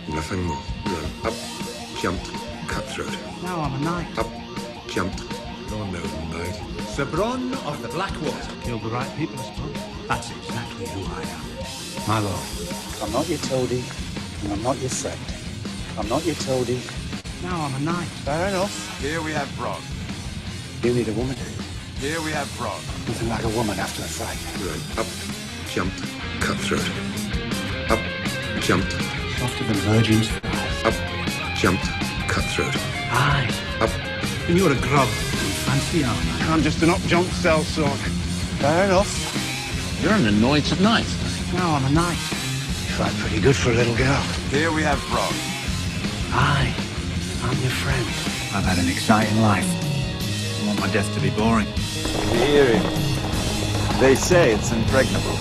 Nothing more. You're an up-jumped cutthroat. Now I'm a knight. Up-jumped. You're no knight. Sir Bronn of the Blackwater. Killed the right people, I suppose. That's exactly who I am. My lord. I'm not your toady, and I'm not your friend. I'm not your toady. Now I'm a knight. Fair enough. Here we have Bronn. You need a woman. Here we have Bronn. Nothing like a woman after a fight. You're an up-jumped cutthroat. Up-jumped. Softer than virgins. Up-jumped cutthroat. Aye. Up. And you're a grub. You fancy armor. I'm just an up-jump sellsword. Fair enough. You're an anointed knight. Now I'm a knight. You fight pretty good for a little girl. Here we have Bronn. Aye. I'm your friend. I've had an exciting life. I want my death to be boring. The earring. They say it's impregnable.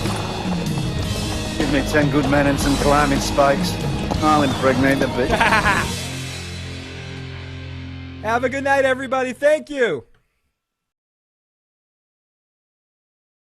Give me 10 good men and some climbing spikes. I'll impregnate the bitch. Have a good night, everybody. Thank you.